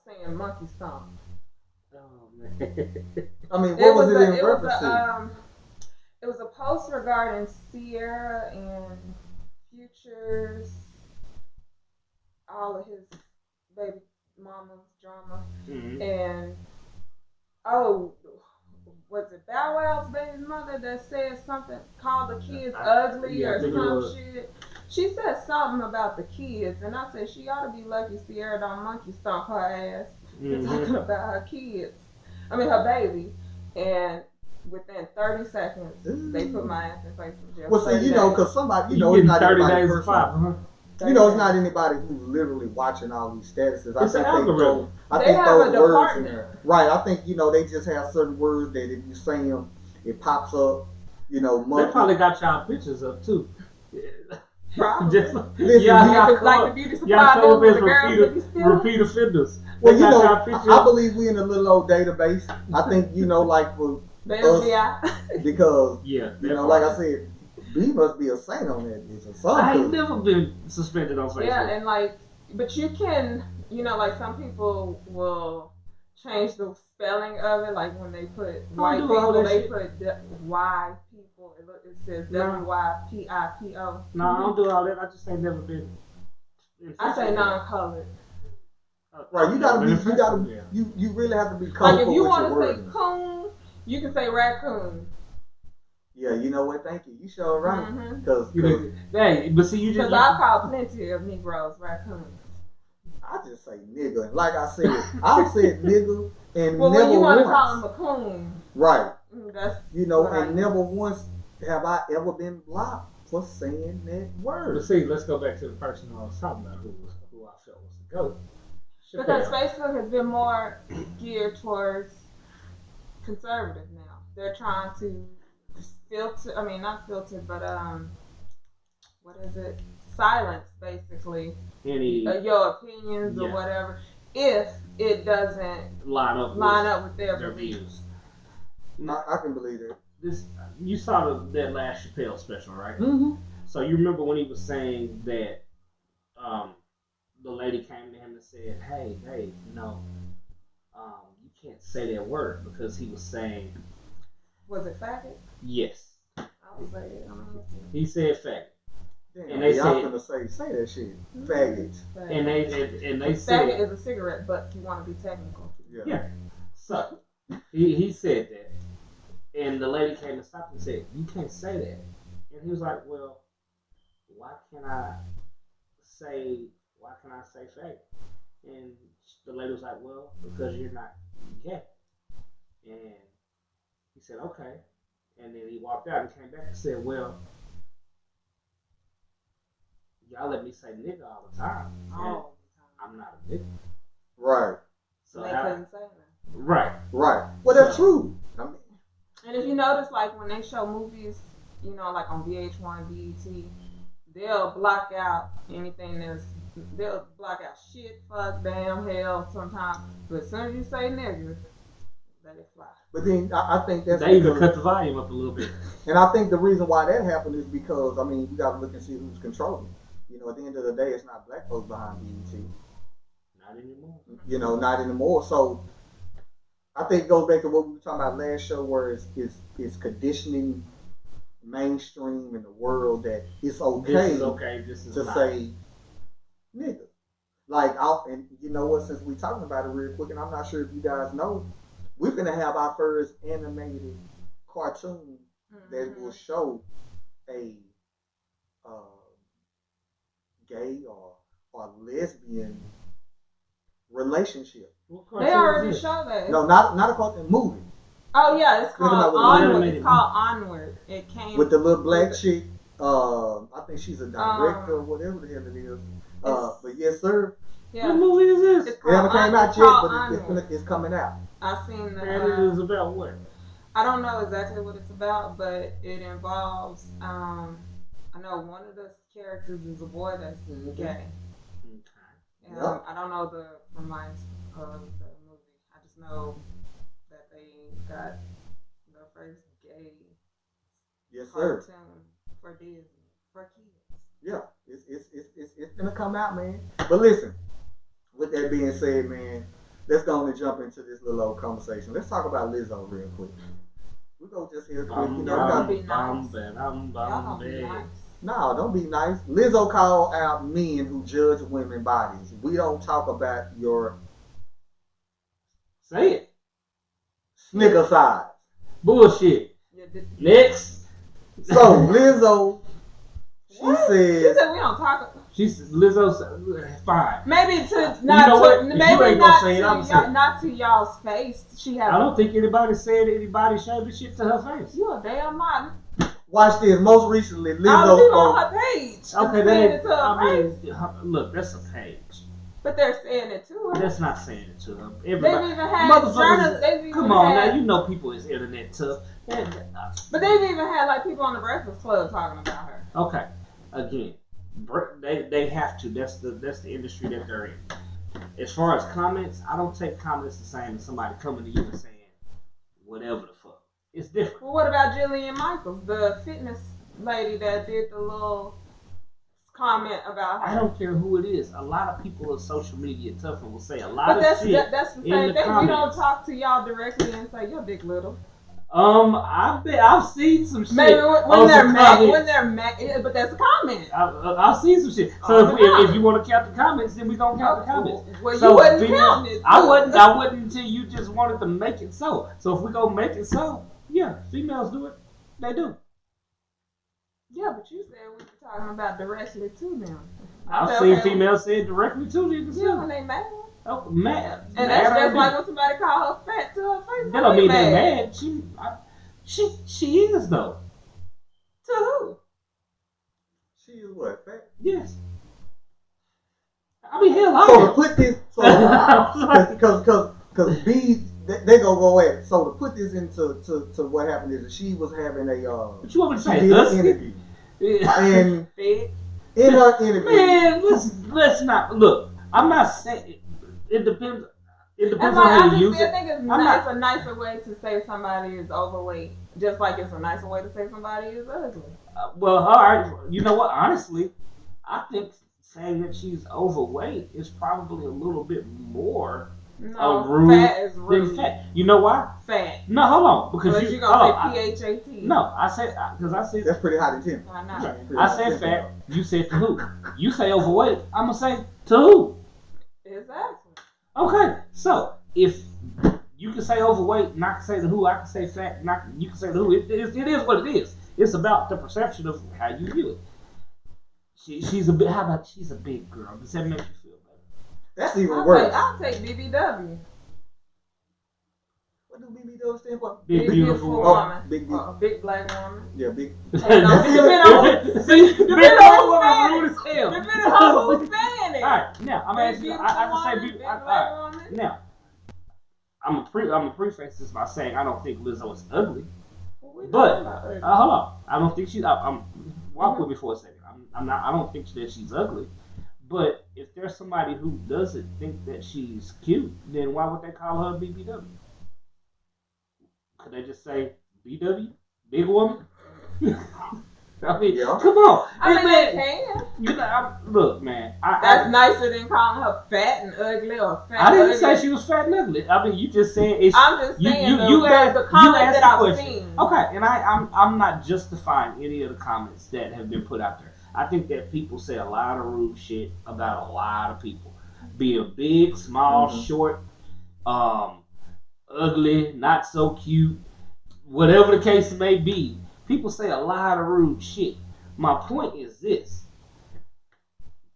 saying monkey stomp. Oh man. I mean, what was it in reference to? It was a post regarding Sierra and Future's, all of his baby mama's drama, and was it Bow Wow's baby mother that said something, called the kids ugly or some shit? She said something about the kids, and I said she ought to be lucky Sierra don't monkey stomp her ass for talking about her kids. I mean her baby. And within 30 seconds, they put my ass in Facebook jail. Well, see, because somebody, it's not 30 everybody days personal. of huh? It's not anybody who's literally watching all these statuses. It's an algorithm. I think those words in there. Right. I think, they just have certain words that if you say them, it pops up, They probably got y'all pictures up, too. Probably. Just, it's like the beauty supply movie, the girls repeat offenders. Well, I believe we in a little old database. I think, like for us, because, like I said, B must be a saint on that bitch or something. I ain't never been suspended on Facebook. Yeah, and but you can, some people will change the spelling of it. Like when they put white people, they put Y people. It says WYPIPO. No, I don't do all that. I just ain't never been. I say non-colored. Right, you really have to be colorful. Like if you want to say coon, you can say raccoon. Yeah, you know what? Thank you. You sure right. Because I call plenty of Negroes raccoons. I just say nigga. And like I said, I've said nigga and well, never when you want to once. call him a coon. Right. That's and never once have I ever been blocked for saying that word. But see, let's go back to the person I was talking about who I felt was the GOAT. Because Facebook has been more geared towards conservative now. They're trying to silence basically your opinions or whatever if it doesn't line up with their views. I can believe that. You saw that last Chappelle special, right? Mm-hmm. So you remember when he was saying that the lady came to him and said, "Hey, you can't say that word," because he was saying, Was it faggot? yes. I was like, I don't know. He said faggot. Damn, And they y'all said, finna say that shit. Faggot. and they Faggot said, is a cigarette, but you want to be technical. yeah. So he said that, and the lady came and stopped and said, "You can't say that." And he was like, "Well, why can't I say faggot?" And the lady was like, "Well, because you're not gay." And he said, "Okay." And then he walked out and came back and said, "Well, y'all let me say nigga all the time. And I'm not a nigga." Right. So they couldn't say that. Right. Right. Well, that's true. I mean, and if you notice, like when they show movies, like on VH1, BET, they'll block out anything they'll block out shit, fuck, damn, hell sometimes. But as soon as you say nigga, let it fly. but then I think that's they even cut the volume up a little bit. And I think the reason why that happened is because, I mean, we got to look and see who's controlling. At the end of the day, it's not black folks behind BET. Not Not anymore. anymore. So I think it goes back to what we were talking about last show, where it's conditioning mainstream in the world that it's okay, This is to not. say nigga. Like, and you know what? Since we talking about it real quick, and I'm not sure if you guys know, we're gonna have our first animated cartoon that will show a gay or lesbian relationship. They already show that. No, not a cartoon, movie. Oh yeah, it's called Onward. It's called Onward. It came with the little black chick. I think she's a director or whatever the hell it is. But yes, sir. Yeah. What movie is this? It haven't came out yet, but it's coming out. I've seen the. And it is about what? I don't know exactly what it's about, but it involves. I know one of the characters is a boy that's gay. Okay. Yep. I don't know the premise of the movie. I just know that they got the first gay cartoon for Disney for kids. Yeah, it's gonna come out, man. But listen, with that being said, man, let's go on and jump into this little old conversation. Let's talk about Lizzo real quick. We go just here quick, Y'all be nice. No, don't be nice. Lizzo called out men who judge women bodies. We don't talk about your Say it. snicker size. Bullshit. Next. So Lizzo, she said we don't talk. Lizzo said, fine. Maybe to You know what? If you ain't gonna say it, I'm to gonna say it. not to y'all's face. She has. I don't think anybody said anybody shaving shit to her face. You a damn lie. watch this. Most recently, I'll Lizzo be spoke. on her page. Okay, saying that it to her face. look, that's a page. But they're saying it to her. That's not saying it to her. They've Everybody, even had journalists. come on now, you know people is internet tough. But they've even had like people on the Breakfast Club talking about her. Okay, again, they have to. That's the industry that they're in. As far as comments, I don't take comments the same as somebody coming to you and saying whatever the fuck. It's different. Well, what about Jillian Michaels, the fitness lady that did the little comment about her? I don't care who it is. A lot of people on social media tough and will say a lot But of shit. that's the in same the thing. We don't comments. talk to y'all directly and say your dick little. I've seen some shit. Maybe when they're mad, comments. but that's a comment. I've seen some shit. So if you want to count the comments, then we gonna count the comments. Well, So you wasn't female- counting it. I wasn't until you just wanted to make it so. So if we gonna make it so, yeah, females do it. They do. Yeah, but you said we were talking about directly to them. I've seen females say it directly to niggas. Yeah, when they mad. Oh, mad. And Mad that's I just do. like when somebody call her fat to her face. That don't mean they mad. She is though. To who? She is what? Fat? Yes. I mean, hell, I So am. to put this, because B, they gonna go at it. So to put this into to what happened is that she was having a What you want me to she say? did an Husky? interview, Yeah. and Fat. in her interview, Man, let's not look. I'm not saying it depends. It That's depends why on how I you just use it. think it's a nicer way to say somebody is overweight, just like it's a nicer way to say somebody is ugly. Well, all right. You know what? Honestly, I think saying that she's overweight is probably a little bit more No, rude fat is than rude. fat. You know why? Fat. No, hold on, because You're gonna say PHAT. No, I said because I said That's pretty hot in temp. I know. I said fat. You said to who? You say overweight. I'm gonna say to who? Exactly. Okay, so if you can say overweight, and I can say to who, I can say fat, and you can say to who. It is what it is. It's about the perception of how you view it. She's a bit. How about she's a big girl? Does that make you feel better? That's even worse. I'll take BBW. What do BBW stand for? Big beautiful woman. Big Big black woman. Yeah, big. Depending on Big black woman rude as hell. Depending on who's saying it. All right, now I'm asking. Big I can say beautiful big. woman, All big right, black woman. now I'm gonna preface this by saying I don't think Lizzo is ugly. But hold on, I don't think she's. I'm walk with me for a second. I'm not. I don't think that she's ugly. But if there's somebody who doesn't think that she's cute, then why would they call her BBW? Could they just say BW, big woman? I mean, Yeah. come on. I mean, man, they can. you know, look, man. That's nicer than calling her fat and ugly or fat. I didn't ugly. say she was fat and ugly. I mean, you just said it's. I'm just saying the comments you asked that the I've question. seen. Okay, and I'm not justifying any of the comments that have been put out there. I think that people say a lot of rude shit about a lot of people, being big, small, short, ugly, not so cute, whatever the case may be. People say a lot of rude shit. My point is this.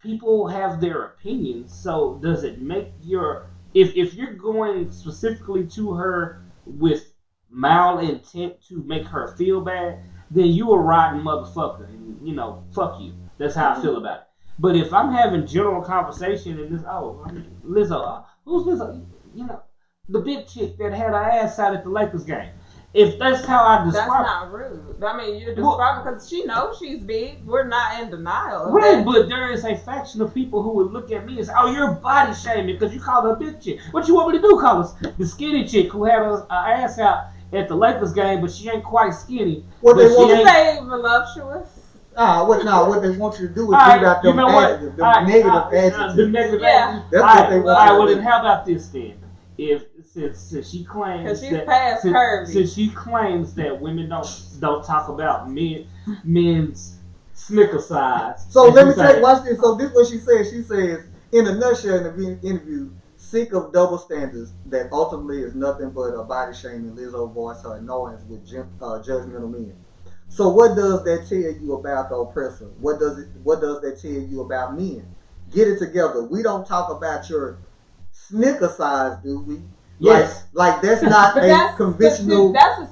People have their opinions, so does it make your... If you're going specifically to her with mild intent to make her feel bad, then you a rotten motherfucker. And, you know, fuck you. That's how I feel about it. But if I'm having general conversation and this... Lizzo. Who's Lizzo? You know, the big chick that had her ass out at the Lakers game. If that's how I describe That's not rude. I mean, you're describing because she knows she's big. We're not in denial. Of right, that. but there is a faction of people who would look at me and say, "Oh, you're body shaming because you call her a big chick." What you want me to do? Call us the skinny chick who had her ass out at the Lakers game, but she ain't quite skinny. What they but want she to ain't- say voluptuous. What they want you to do is All right, figure out you them know what? adjectives, them All right, negative the adjectives. negative Yeah. adjectives. That's All what right, they want all right, you well to then do. how about this then? If since she claims Because she's that past curvy. since she claims that women don't talk about men's Snicker size. So and let she me say- watch this. So this is what she says. She says, in a nutshell, in the interview, sick of double standards that ultimately is nothing but a body shaming. Lizzo voiced her annoyance with judgmental men. So what does that tell you about the oppressor? What does that tell you about men? Get it together. We don't talk about your Snicker size, do we? Yes. Like that's not But a that's conventional. That's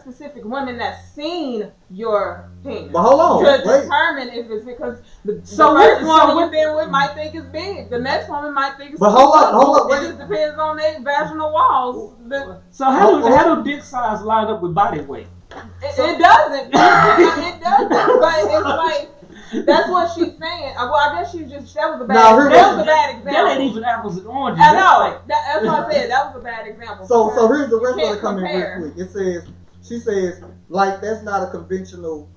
specific women that's seen your penis. But hold on, To wait. determine if it's because the So first what- woman you've been with might think it's big. The next woman might think it's But too hold up, small. wait. It just depends on their vaginal walls. So how do dick size line up with body weight? It doesn't. It doesn't. But it's like that's what she's saying. Well, I guess that was a bad. Now, That was a bad example. That ain't even apples and oranges. I That's know. like- That's what I said. That was a bad example. So here's the You rest of can't the comment compare. real quick. It says, she says, like that's not a conventional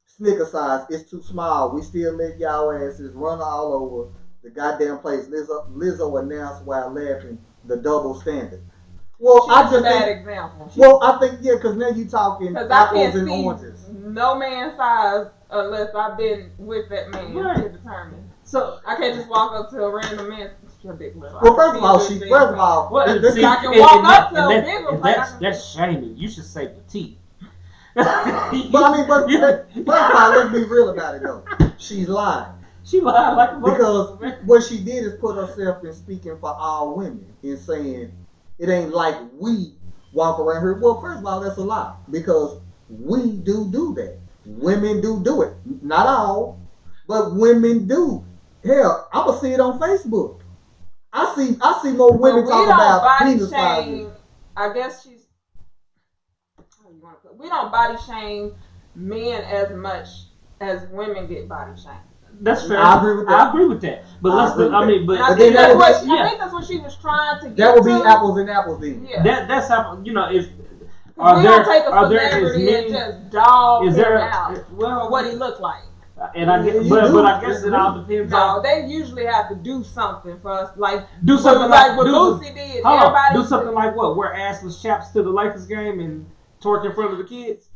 Snicker size. It's too small. We still let y'all asses run all over the goddamn place. Lizzo announced while laughing the double standard. Well, She's I just a bad think, example. well, I think because now you talking Because I apples can't and see oranges. no man's size unless I've been with that man Right. to determine. So I can't just walk up to a random man. It's your big little. Well, first of all, well, this see, I can and- walk and up that- to and a that- bigger and place. that's shaming. You should say petite. but I mean, first of all, let's be real about it though. She's lying. She lied like a Because motherfucker. what she did is put herself in speaking for all women in saying it ain't like we walk around here. Well, first of all, that's a lie because we do that. Women do it. Not all, but women do. Hell, I'm gonna see it on Facebook. I see more women we talk don't about body penis sizes. shame. I guess she's. How you wanna put- We don't body shame men as much as women get body shamed. That's fair. I agree with that. I agree with that. But I let's. agree with I that. mean, but And I But think then that's that what would she, yeah. I think that's what she was trying to get That would be to. apples and apples then. Yeah. that's how you know if we don't take a are there as celebrity and many just dog is him there out well for what he looked like. And I get, You but do. I guess it all depends No, on they usually have to do something for us. Like do something like what do Lucy did. hold on, Everybody do something like what? Wear assless chaps to the Lakers game and twerk in front of the kids.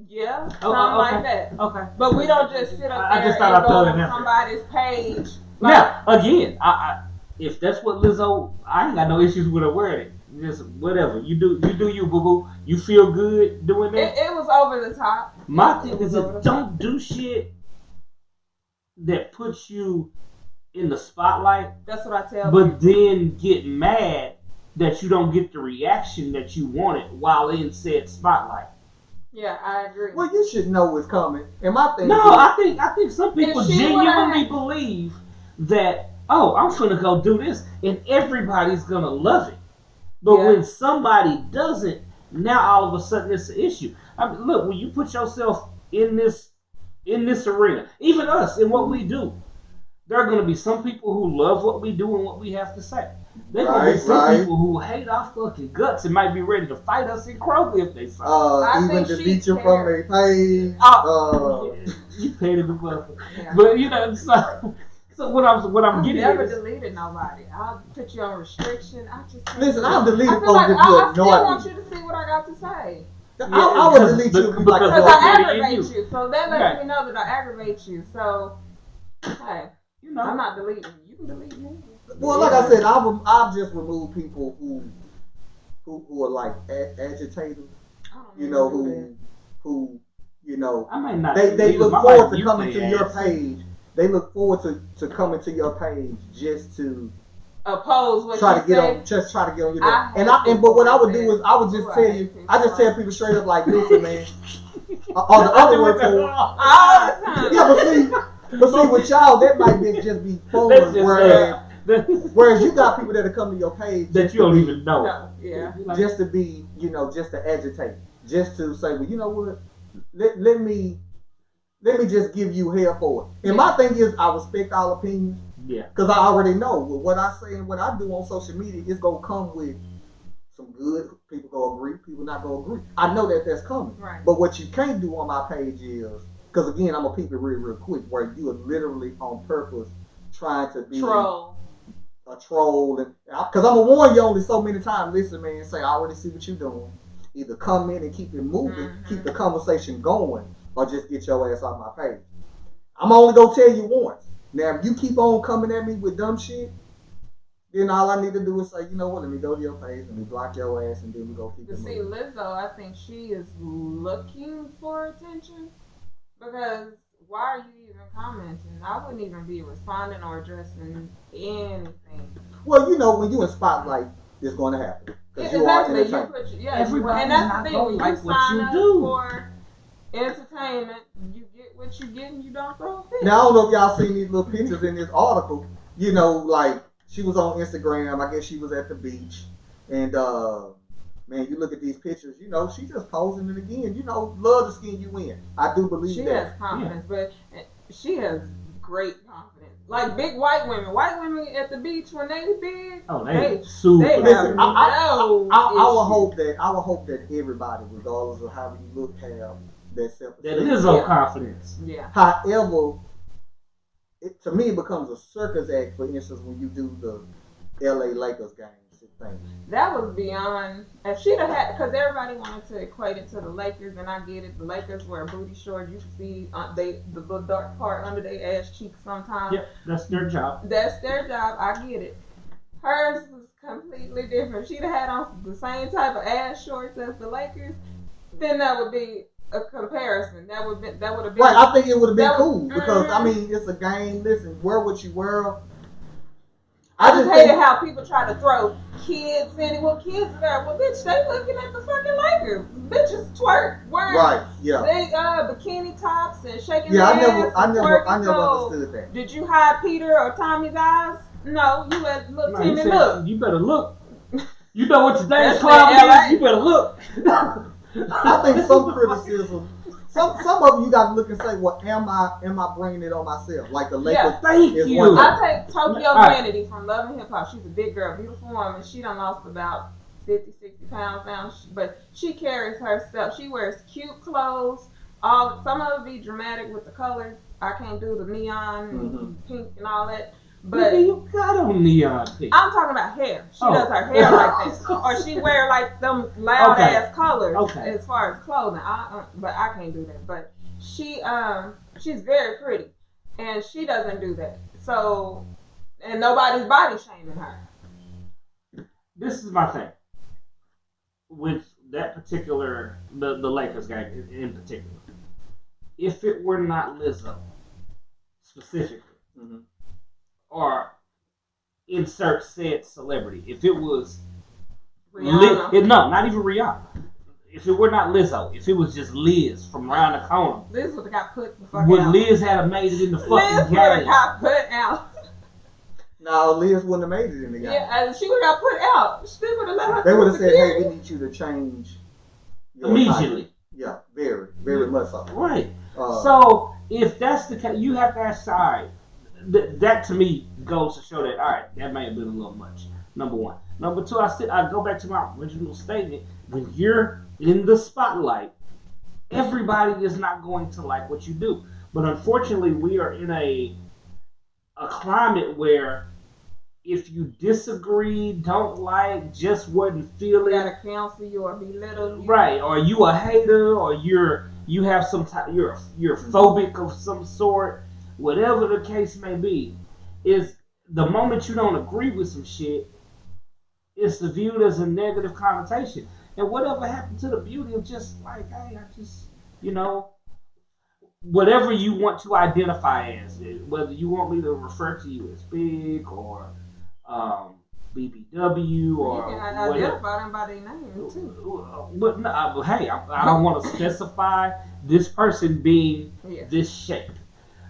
Yeah, something okay. like that. Okay. But we don't just sit up I there just thought and I'd go throw it on in there. somebody's page. Like, Now, again, I if that's what Lizzo, I ain't got no issues with her wearing it. Just whatever you do, you boo boo. You feel good doing that. it was over the top. My thing is, don't do shit that puts you in the spotlight, That's what I tell but people. then get mad that you don't get the reaction that you wanted while in said spotlight. Yeah, I agree. Well, you should know it's coming. And my thing No, is, I think some people If she genuinely would've- believe that, oh, I'm gonna go do this and everybody's gonna love it. But Yeah. when somebody doesn't, now all of a sudden it's an issue. I mean, look, when you put yourself in this arena, even us in what we do, there are gonna be some people who love what we do and what we have to say. There are gonna be some people who hate our fucking guts and might be ready to fight us in Kroger if they saw. I even think delete she you from their page. You petty the motherfucker. Yeah. But you know, so what I'm I've getting never at is, deleted nobody. I'll put you on restriction. I just Listen, I've deleted I feel folks like if I you still ignore want me. you to see what I got to say. I would delete you if you like because Because to I Well, aggravate you. you. So that lets Right. me know that I aggravate you. So, hey, you know, I'm not deleting you. You can delete me. Well, like I said, I've just removed people who are like agitators. I don't You even know, do that. who you know, I might not. they delete look them. I forward might to mute coming their to your ass. page. They look forward to coming to your page just to Oppose what try you to get say. on, just try to get on your. I But what I would hate do is I would just people tell like you, that. I just tell people straight up like, listen, man. Or the I other do word it for it. all. All the time. Yeah, but see, with y'all, that might just be fun. That's just, Whereas you got people that come to your page that just you don't to be, even know. No, yeah. You're like, just to be, just to agitate, just to say, well, you know what? Let me just give you hell for it. And my thing is, I respect all opinions yeah. because I already know what I say and what I do on social media is gonna come with some good. People gonna agree, people not gonna agree. I know that that's coming. Right. But what you can't do on my page is, because again, I'm gonna peep it real quick, where you are literally on purpose trying to be Troll. a troll, and because I'm gonna warn you only so many times. Listen, man, say I already see what you're doing. Either come in and keep it moving, keep the conversation going, or just get your ass off my page. I'm only gonna tell you once. Now, if you keep on coming at me with dumb shit, then all I need to do is say, you know what? Let me go to your page, let me block your ass, and then we go keep But it see, moving. Lizzo, I think she is looking for attention because why are you even commenting? I wouldn't even be responding or addressing anything. Well, when you in spotlight, it's going to happen. Because you are entertainment. Everybody's and that's not the thing. When gonna you like what sign you up do. for entertainment, you get what you get and you don't throw a fit. Now, I don't know if y'all seen these little pictures in this article. Like she was on Instagram. I guess she was at the beach. And, man, you look at these pictures, she just posing it again. Love the skin you in. I do believe She that. has confidence, but she has great confidence. Like big white women at the beach when they big, Oh, they they super. have Listen, no I would issue. hope that everybody, regardless of how you look, have that self-esteem. That Lizzo confidence. Yeah. However, to me, it becomes a circus act. For instance, when you do the LA Lakers games thing. That was beyond. If she'd have had, because everybody wanted to equate it to the Lakers, and I get it. The Lakers wear booty shorts. You can see the little dark part under their ass cheeks sometimes. Yep, that's their job. That's their job. I get it. Hers was completely different. If she'd have had on the same type of ass shorts as the Lakers, then that would be a comparison. That would have been Right, I think it would have been that cool was- because I mean it's a game. Listen, wear what you wear. I just hated think how people try to throw kids in it. Well, kids there. Well, bitch, they looking at the fucking Lakers. Bitches twerk. Wearing right, yeah, they bikini tops and shaking yeah. their I ass. never and twerking. So, understood that. did you hide Peter or Tommy's eyes? No, you let little No, he Timmy said, look. you better look. You know what your day's That's club LA. is? You better look. I think some criticism. Some of you got to look and say, well, am I bringing it on myself? Like the Lakers. Yeah. Thank is you. one thing. I take Tokyo All right. Vanity from Love and Hip Hop. She's a big girl, beautiful woman. She done lost about 50, 60 pounds now. But she carries herself. She wears cute clothes. Some of it be dramatic with the colors. I can't do the neon and pink and all that. But But you got on neon pink. I'm talking about hair. She Oh. does her hair like this, or she wear like them loud Okay. ass colors Okay. as far as clothing. But I can't do that. But she's very pretty, and she doesn't do that. So, and nobody's body shaming her. This is my thing with that particular the Lakers game in particular. If it were not Lizzo specifically, or insert said celebrity, if it was Rihanna. no, not even Rihanna. If it were not Lizzo, if it was just Liz from around the corner, Liz would have got put the fuck would out. Liz have made it in the Liz fucking would have game? got put out. No, Liz wouldn't have made it in the game. Yeah, and she would have got put out. She would have let her. They would have through said, "Hey, security. we need you to change your Immediately. title." Yeah, very much so. Right. Uh, So if that's the case, you have to ask side. That to me goes to show that all right, that may have been a little much. Number one. Number two, I go back to my original statement. When you're in the spotlight, everybody is not going to like what you do. But unfortunately, we are in a climate where if you disagree, don't like, just wasn't feeling Gotta counsel you or belittle you. right, or you a hater, or you have some type, you're phobic of some sort, whatever the case may be, is the moment you don't agree with some shit, it's viewed as a negative connotation. And whatever happened to the beauty of just like, hey, I just, whatever you want to identify as, whether you want me to refer to you as big or BBW or You can whatever. identify them by their name too. But no, hey, I don't want to specify this person being Yeah. this shape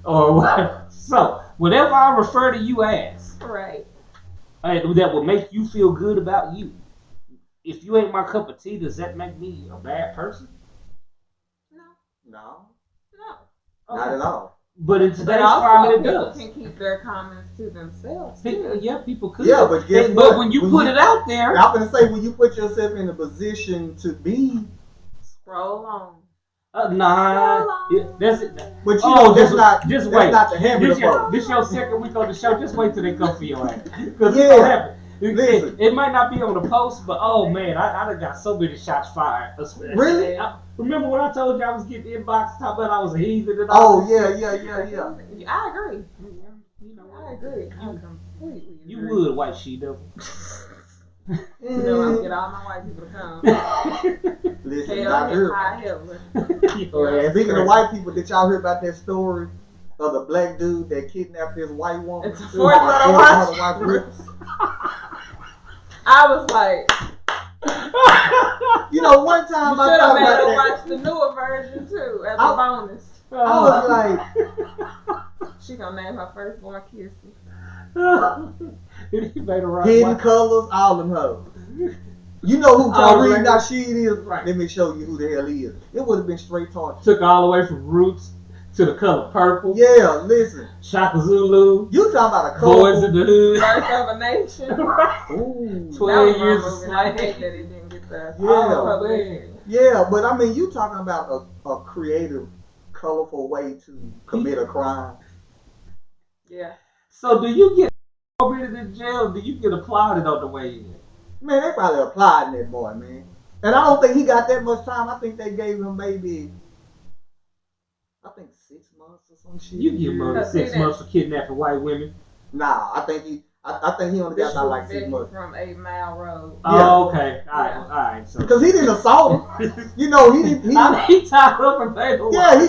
or what. So whatever I refer to you as, Right. that will make you feel good about you. If you ain't my cup of tea, does that make me a bad person? No. no, No. not at all. But in But today's also, climate, it people does. can keep their comments to themselves. People could. Yeah, but guess But what? when you put it out there, I'm gonna say when you put yourself in a position to be, Scroll on. nah, that's it. but you know that's not Just that's wait. not the habit This of your, folks. this your second week on the show. Just wait till they come for your ass. Because Yeah. it's gonna happen. Listen. It might not be on the post, but oh man, I done got so many shots fired. Really? Remember when I told you I was getting inbox talking about I was a heathen and all? Oh yeah. I agree. You know, I agree. I completely agree. you would, white she devil. You know, I'm get all my white people to come. Listen, Hell, not her. high Hitler. And speaking of white people, did y'all hear about that story of the black dude that kidnapped this white woman? It's a fourth of the All the white. white roots. I was like, You know, one time you I should have thought made her about that. watch the newer version too as a I- bonus. I was like, She gonna name her firstborn Kissy. He made a right hidden white- colors, all them hoes. You know who Oh, Tariq right. Nasheed is? Right. Let me show you who the hell he is. It would have been straight torture. Took all the way from roots to the color purple. Yeah, listen. Shaka Zulu. You talking about a Boys in couple. the Hood. Birth of a Nation. Ooh. 12 That was years my of movie, and I hate slave. that it didn't get the Yeah. publicity. Yeah, but I mean, you talking about a creative, colorful way to commit a crime. Yeah. So do you get admitted in jail? Do you get applauded on the way in? Man, they probably applauding that boy, man. And I don't think he got that much time. I think they gave him maybe, 6 months or some shit. You get more than Cause 6 he months for kidnapping white women. Nah, I think he only got about like 6 months. From 8 Mile Road. Oh, okay. All right. Yeah. All right. So Cause he didn't assault him. You know, he didn't. I mean, he tied up and paid the Yeah, white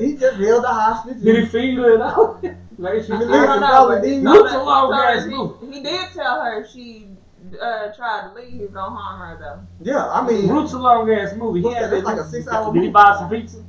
he just held the hostage. Did he feed her out? Like she I I Listen, don't know, brother, but these- he What's told a long her- ass movie? he did tell her if she tried to leave, don't harm her though. Yeah, I mean, Roots a long ass movie. What's that? It's like a 6 hour Did he movie. buy some pizza?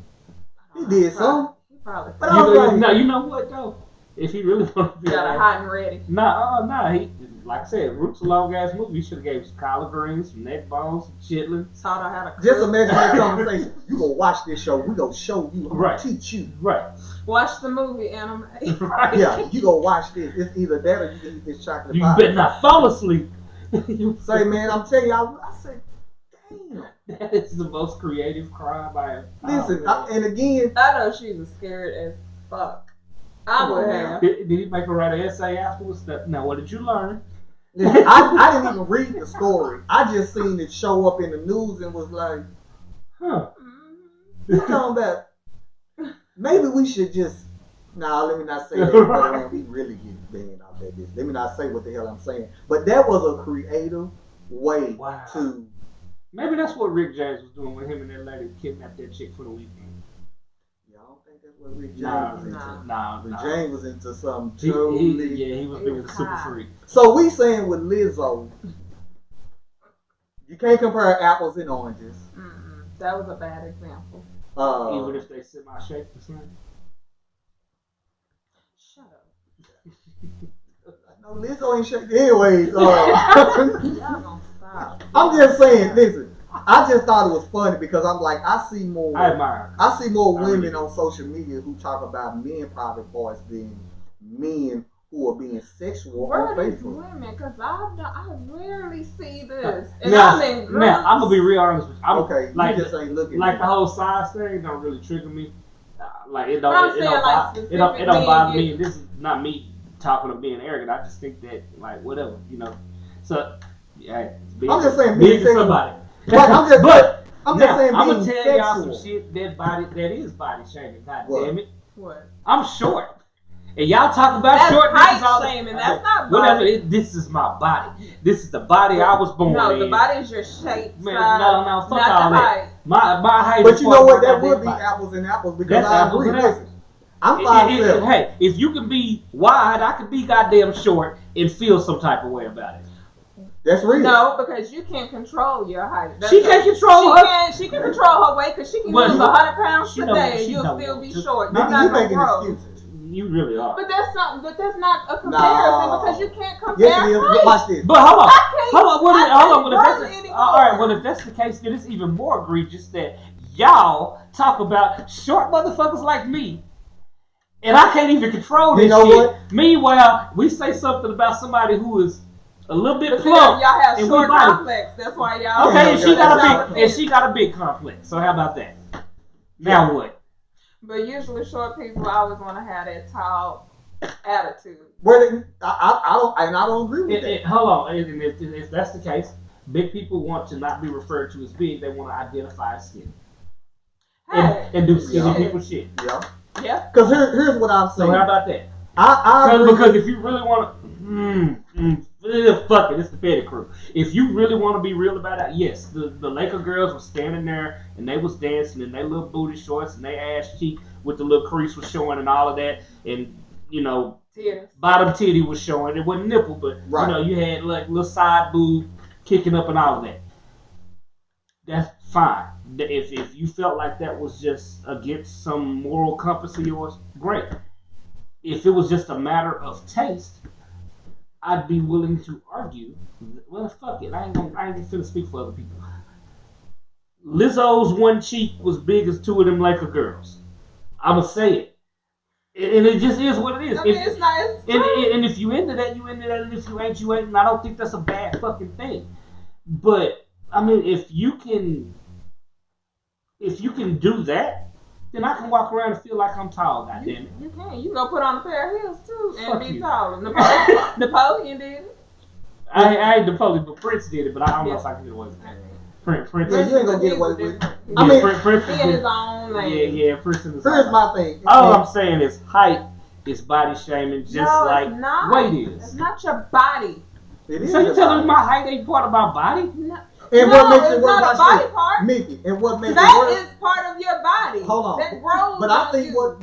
he did some. He probably But I was like, No, you know what though? If he really wanted to be got like, her hot and ready. nah. He, like I said, Roots a long ass movie. He should have gave us collard greens, some neck bones, some chitlins. Taught her how to cook. Just imagine that conversation. You gonna watch this show. We gonna show you. I'm Right. gonna teach you. Right. Watch the movie anime. Right. Yeah, you gonna watch this. It's either that or you can eat this chocolate You pie. better not fall asleep. You Say, man, I'm telling you, I said, damn. that is the most creative crime I have. Listen, and again, I know she was scared as fuck. I would have. Did he make her write an essay afterwards? Now, what did you learn? Listen, I didn't even read the story. I just seen it show up in the news and was like, Huh. you talking about, maybe we should just, let me not say that, but we really get banned out that bitch. Let me not say what the hell I'm saying. But that was a creative way to. Maybe that's what Rick James was doing with him and that lady kidnapped that chick for the weekend. I don't think that's what Rick James was into. Nah. Rick James was into something He totally. was being a super freak. So we saying with Lizzo, you can't compare apples and oranges. That was a bad example. Even if they semi-shaped the same. Shut up. No, Lizzo ain't shaped. Anyways, Y'all gonna stop. I'm just saying, listen. I just thought it was funny because I'm like, I see more women on social media who talk about men private parts than men who are being sexual on Facebook. Women, because I rarely see this. And now, I'm gonna be real honest with you. Okay, like, you just ain't looking. Like the whole size thing don't really trigger me. Like it don't bother me. This is not me talking of being arrogant. I just think that whatever, So I'm just saying, being somebody. But I'm just saying, I'm gonna tell y'all some shit that is body shaming. God damn it! What? I'm short, and y'all talk about that's short. Height shaming. That's not whatever. This is my body. This is the body I was born in. No, the body is your shape. Man, no, fuck all that. My height. But you know what? That would be apples and apples because I agree. Listen, I'm 5'7". Hey, if you can be wide, I can be goddamn short and feel some type of way about it. That's real. No, because you can't control your height. She can't control her. She can control her weight because she can lose 100 pounds today. You'll still be short. Maybe you making excuses. You really are. But that's not a comparison because you can't compare. Yes, it is. Watch this. But hold on. Well, if that's the case, then it's even more egregious that y'all talk about short motherfuckers like me. And I can't even control this shit. What? Meanwhile, we say something about somebody who is a little bit plump. Y'all have short complex. That's why y'all. Okay, and she got a big complex. So how about that? Now what? But usually short people always want to have that tall attitude. I don't agree with that. Hold on, and if that's the case, big people want to not be referred to as big. They want to identify as skinny. Hey, and do skinny people shit. Yeah. Because here's what I'm saying. So how about that? Because if you really want to, fuck it, it's the petty crew. If you really want to be real about it, yes, the Laker girls were standing there and they was dancing in their little booty shorts and they ass cheek with the little crease was showing and all of that, and bottom titty was showing. It wasn't nipple, but you had like little side boob kicking up and all of that. That's fine. If you felt like that was just against some moral compass of yours, great. If it was just a matter of taste, I'd be willing to argue. Well, fuck it. I ain't finna speak for other people. Lizzo's one cheek was big as two of them Laker girls. I'ma say it. And it just is what it is. I mean, it's not. And if you into that, you into that. And if you ain't, you ain't. And I don't think that's a bad fucking thing. But I mean, if you can do that, then I can walk around and feel like I'm tall. Goddamn it. You can. You go put on a pair of heels too and Fuck be you. taller. Napoleon did it. I ain't Napoleon, but Prince did it. But I don't know if I can get away with that. Prince. Yeah, you ain't gonna get away with it. I mean, Prince he in his own lane. Yeah, Prince in his Here's my thing. All I'm saying is height is body shaming, just like weight is. It's not your body. So you telling me my height ain't part of my body? No. And no, what makes it's it work? not a body part. Mickey, and what makes that it work? is part of your body. Hold on. That grows. But I think what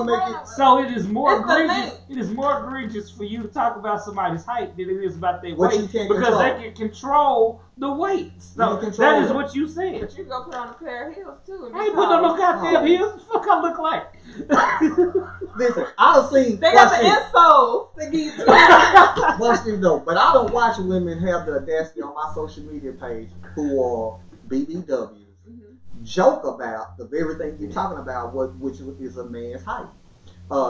makes it. So it is more egregious. It is more egregious for you to talk about somebody's height than it is about their weight, because they can control the weights. So that is what you said. But you go put on a pair of heels too. I ain't putting on no goddamn heels. What the fuck I look like? Listen, I done seen. They got the insoles. They give you watch this though, but I don't watch women have the audacity on my social media page who are BBWs joke about the very thing you're talking about, which is a man's height.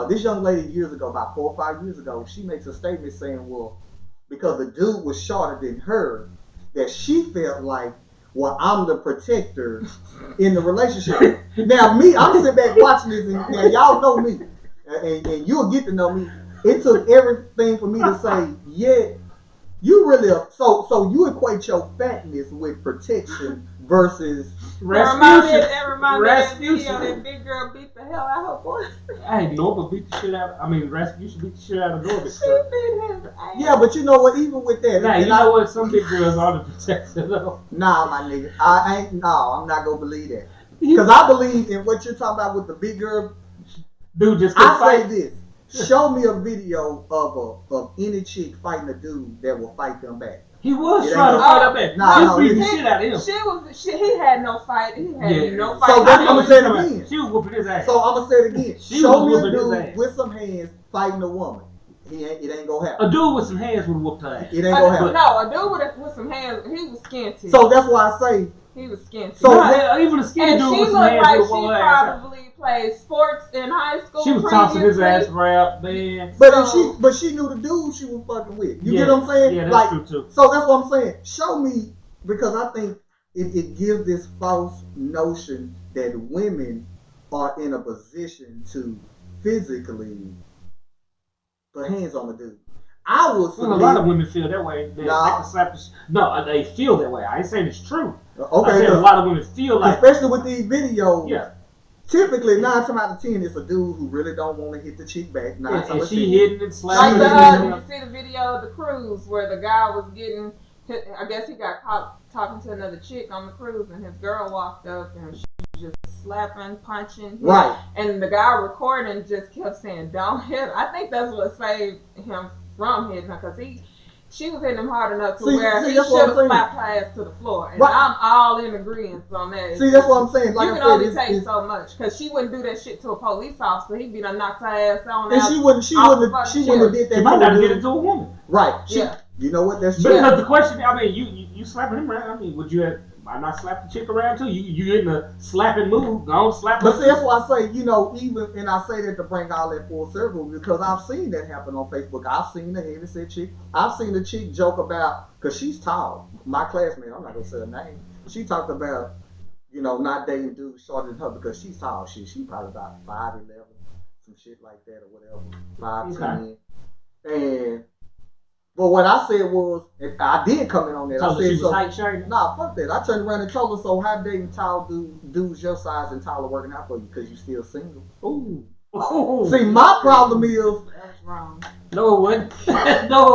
This young lady years ago, about 4 or 5 years ago, she makes a statement saying, well, because the dude was shorter than her, that she felt like, well, I'm the protector in the relationship. Now, me, I'm sitting back watching this, and now y'all know me. and you'll get to know me. It took everything for me to say, yeah, you really so you equate your fatness with protection versus It reminded me of that video that big girl beat the hell out of her boy. Hey, Norbert beat the shit out. Rasputin beat the shit out of Norbert. She beat his ass. Yeah, but you know what? Even with that, Nah, you know what? Some big girls are the protector though. Nah, my nigga, I'm not gonna believe that because I believe in what you're talking about with the big girl. Dude, just I fight. say this. Show me a video of any chick fighting a dude that will fight them back. He was trying to fight up at. Nah, He beat the shit out of him. He had no fight. He had no fight. So I'm gonna say it again. She was whooping his ass. So I'm gonna say it again. She Show me was a whooping his dude ass. with some hands fighting a woman. It ain't gonna happen. A dude with some hands would have whooped her ass. It ain't gonna happen. No, a dude with some hands. He was skinty. So that's why I say. He was skinty. So even a skinny and dude she with looked some hands like would she have whooped her ass. probably played sports in high school. She was tossing his ass around, man. But she knew the dude she was fucking with. You get what I'm saying? Yeah, that's true too. So that's what I'm saying. Show me, because I think it gives this false notion that women are in a position to physically put hands on the dude. I would Well, a lot of women feel that way. They can slap the no, they feel that way. I ain't saying it's true. Okay, I said a lot of women feel like, especially with these videos. Yeah. Typically, 9 times out of 10, it's a dude who really don't want to hit the chick back. And she hitting and slapping. Like you see the video of the cruise where the guy was getting, I guess he got caught talking to another chick on the cruise, and his girl walked up and she was just slapping, punching. Right. And the guy recording just kept saying, "Don't hit her." I think that's what saved him from hitting her, because she was hitting him hard enough to where he should have slapped her ass to the floor. And I'm all in agreement on that. See, that's what I'm saying. Like you can only take so much, because she wouldn't do that shit to a police officer. He'd be done knocked her ass on. And she wouldn't have did that. She might not get it to a woman. Right. Yeah. You know what? That's true. But because the question, I mean, you slapping him around. I mean, would you have? I not slap the chick around too? You in the slapping move? Don't slap. But see, that's why I say, even, and I say that to bring all that full circle, because I've seen that happen on Facebook. I've seen the heavy-set chick. I've seen the chick joke about, because she's tall. My classmate, I'm not gonna say her name. She talked about, not dating dudes shorter than her because she's tall. She probably about 5'11", some shit like that or whatever, 5'10", and. But what I said was, I did comment on that. So I said, she was height shaming? Nah, fuck that. I turned around and told her, so how dating tall dudes your size and taller working out for you because you still single? Ooh. See, my problem is... That's wrong. No, it wasn't. No.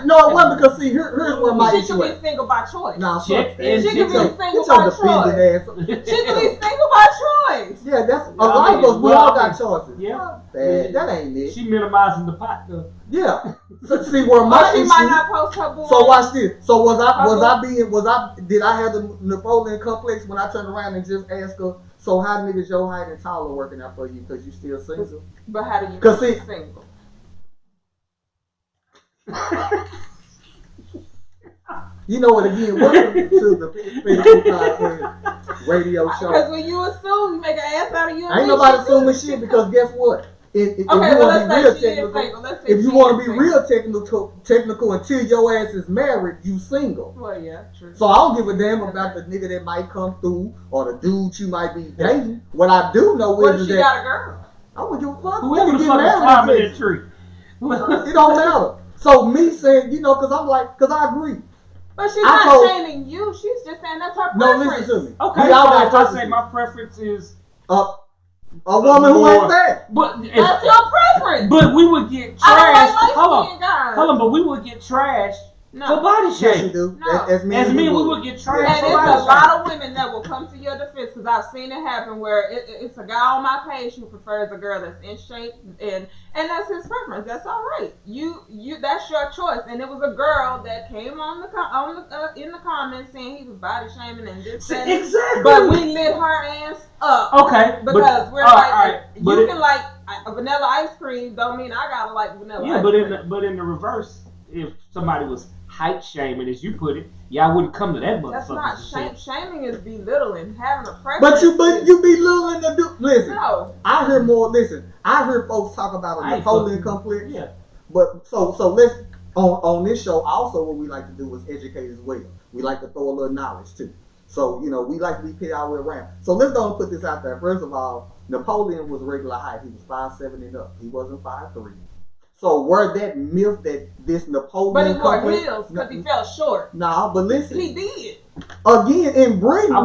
No, it wasn't, because see, here's where my issue is. She could be single by choice. Nah, fuck that. She could be single by choice. She could be single by choice. Yeah, that's a lot of us. We all got choices. Yeah. That ain't it. She minimizing the pot though. Yeah. So, see where my she issue. might not post her boy. So watch this. So did I have the Napoleon complex when I turned around and just asked her, so how niggas your height and taller working out for you because you still single? But how do you be single? You know what? Again, welcome to the Facebook Podcast radio show. Because when you assume, you make an ass out of you. Ain't nobody assuming shit, because guess what? If you want to be real technical until your ass is married, you single. Well, yeah, true. So I don't give a damn about the nigga that might come through or the dude you might be dating. What I do know what is if she that got a girl? I wouldn't give a fuck. Whoever the fuck is climbing that tree. It don't matter. So me saying, because I agree. But she's not shaming you. She's just saying that's her preference. No, listen to me. Okay, so if I say my preference is a woman who ain't that. But that's your preference. But we would get trashed. Hold on, but we would get trashed for body shape. Yes, you do. No. As men, we would get trashed. And there's a lot of women that will come to your defense, because I've seen it happen where it's a guy on my page who prefers a girl that's in shape, and that's his preference. That's all right. You that's your choice. And it was a girl that came on in the comments saying he was body shaming and this. Exactly. But we lit her ass up. Okay. Because we're like, you can like a vanilla ice cream, don't mean I gotta like vanilla. Yeah, ice cream. but in the reverse, if somebody was height shaming, as you put it, y'all wouldn't come to that motherfucker. That's not shaming is belittling, having a preference. But you belittling the dude. Listen, no. I hear more. Listen, I hear folks talk about a Napoleon complex. Yeah. But so let's on this show also what we like to do is educate as well. We like to throw a little knowledge too. So, you know, we like to be pitted our way around. So let's go and put this out there. First of all, Napoleon was regular height. He was 5'7" and up. He wasn't 5'3". So where that myth that this Napoleon... But he wore heels because he felt short. Nah, but listen. He did. Again, in Britain,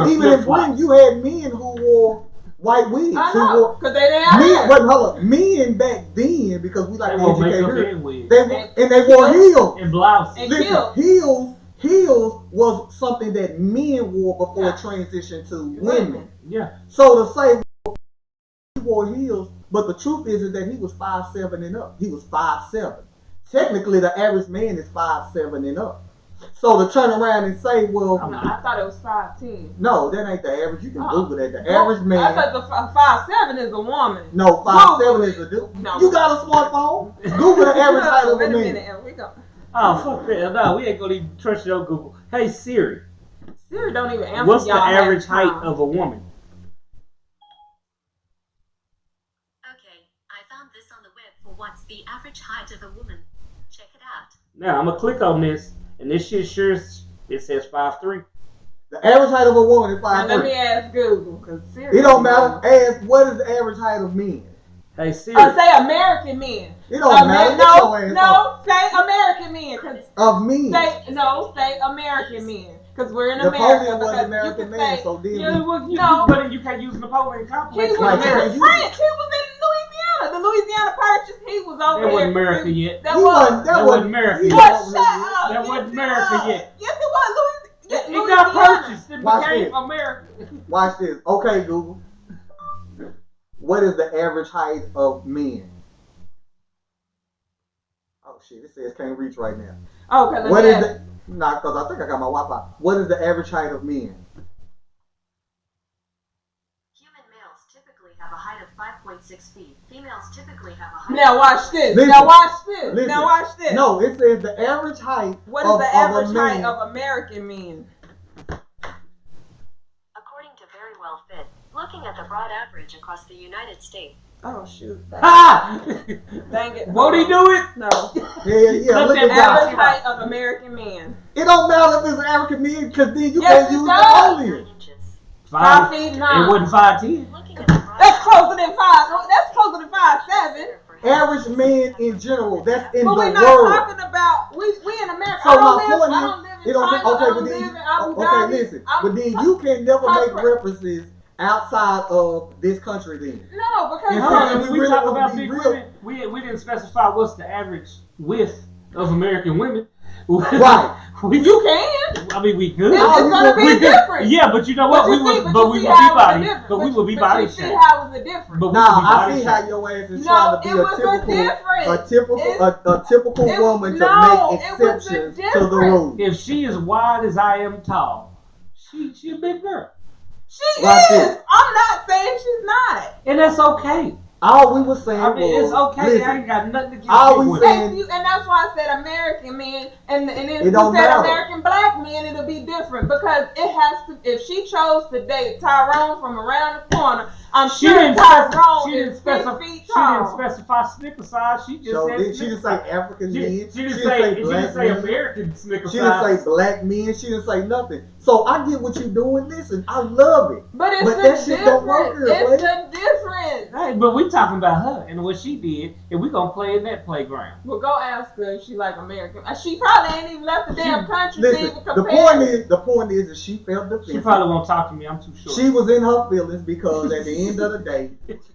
even in Britain, you had men who wore white wigs. I know, because they didn't have men, but hold up, men back then, because we like to educate here, they wore wore heels. And blouses. Listen, heels was something that men wore before it transitioned to women. Yeah. So to say he wore heels, but the truth is that he was 5'7" and up. He was 5'7". Technically, the average man is 5'7" and up. So to turn around and say, well, I thought it was 5'10". No, that ain't the average. You can Google that. The average man. I thought the 5'7" is a woman. No, 5'7" is a dude. No. You got a smartphone? Google the average height of a man. Wait a minute, we go. Oh, fuck that. No, we ain't gonna even trust your Google. Hey, Siri. Siri don't even answer. What's the average height of a woman? Okay, I found this on the web for what's the average height of a woman. Check it out. Now, I'm gonna click on this, and this shit sure it says 5'3". The average height of a woman is 5'3". Let me ask Google, because Siri. It don't matter. Ask what is the average height of men. Hey, Siri. Say American men. It don't matter. No, say American men. Of men. Say American men. Because we're in America. Napoleon was American man, so then but you can't use Napoleon complex. He was in France. He was in Louisiana. The Louisiana Purchase. He was over there. That wasn't America yet. That wasn't America yet. Shut up. That wasn't America yet. Yes, it was. It got purchased. It became America. Watch this. Okay, Google. What is the average height of men? Oh shit! It says can't reach right now. Oh, because what is the? Nah, because I think I got my Wi-Fi. What is the average height of men? Human males typically have a height of 5.6 feet. Females typically have a height. Now watch this. Listen, now watch this. Listen. Now watch this. No, it says the average height. What is the average height of American men? According to Very Well Fit, looking at the broad average across the United States. Oh shoot! Ah! Dang it! Won't he do it? No. Yeah. Look at the average height of American men. It don't matter if it's an African man, because then you can't use Napoleon. 5 feet 9. It wasn't 5'10". That's closer than 5. That's closer than 5'7". Average man in general. That's in the world. But we're not talking about we in America. So I don't live in China. Okay, listen. But then you can never make references outside of this country then. No, because we talk about big women. We didn't specify what's the average width of American women. Right. You can. I mean, we could. It's gonna be different. Yeah, but you know what? We would be body shamed. See how was it different? I see how your ass is trying to be a typical woman to make exceptions to the rule. If she is wide as I am tall, she a big girl. She is. I'm not saying she's not. And that's okay. All we were saying was, it's okay. Listen, I ain't got nothing against and that's why I said American men, and if you said American black men, it'll be different because it has to. If she chose to date Tyrone from around the corner, I'm sure Tyrone is 6 feet tall. She didn't specify snicker size. She just said. She didn't say African men. She didn't say American snicker size. She didn't say black men. She didn't say nothing. So I get what you're doing. Listen, I love it. But that shit don't work here. It's the difference. Right, but we talking about her and what she did, and we gonna play in that playground. Well, go ask her if she like American. She probably ain't even left the damn country. Listen, the point is that she felt defensive. She probably won't talk to me. I'm too short. She was in her feelings because at the end of the day,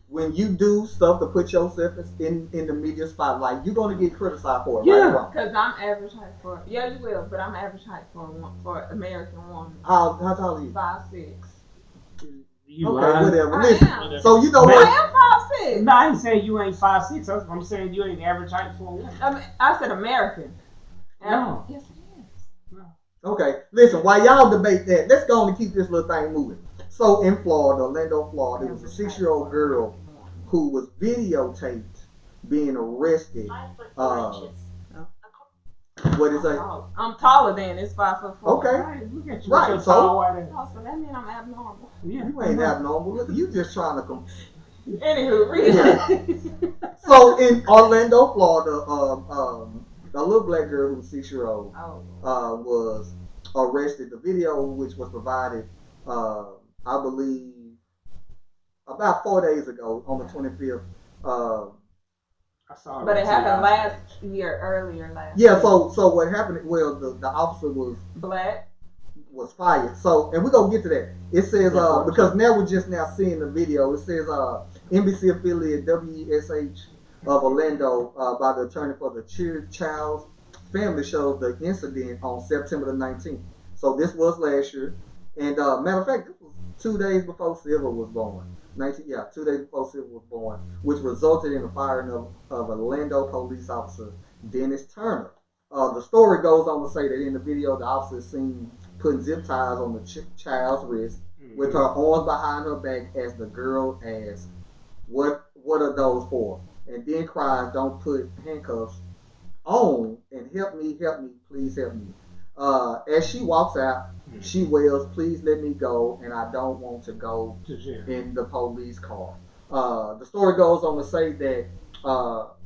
when you do stuff to put yourself in the media spotlight, you're gonna get criticized for it. Yeah, right? Because I'm average height for. Yeah, you will, but I'm average height for American woman. How tall are you? 5'6". You okay, lying. whatever. Listen, so you know what? I am 5'6". No, I ain't saying you ain't 5'6". I'm saying you ain't average height for a woman. I said American. No. Yes, it is. No. Okay, listen. While y'all debate that, let's go on and keep this little thing moving. So in Florida, Orlando, Florida, there was a 6-year-old girl who was videotaped being arrested. What is that? I'm taller than it's 5'4". Okay. Look at you. Right. So that means I'm abnormal. Yeah. You ain't abnormal. Look, you just trying to come. Anywho, read it. So in Orlando, Florida, a little black girl who was 6-year-old was arrested. The video, which was provided, I believe, about 4 days ago on the 25th. I saw it. But it happened last Yeah. year. So what happened? Well, the officer was fired. So, and we're gonna get to that. It says because now we're just now seeing the video. It says NBC affiliate WSH of Orlando by the attorney for the child's family shows the incident on September the 19th. So this was last year, and matter of fact, this was 2 days before Silver was born. 2 days before Silver was born, which resulted in the firing of Orlando police officer Dennis Turner. The story goes on to say that in the video, the officer is seen putting zip ties on the child's wrist with her arms behind her back as the girl asks, "What are those for?" And then cries, "Don't put handcuffs on, and help me, please help me." As she walks out, she wails, "Please let me go, and I don't want to go in the police car." The story goes on to say that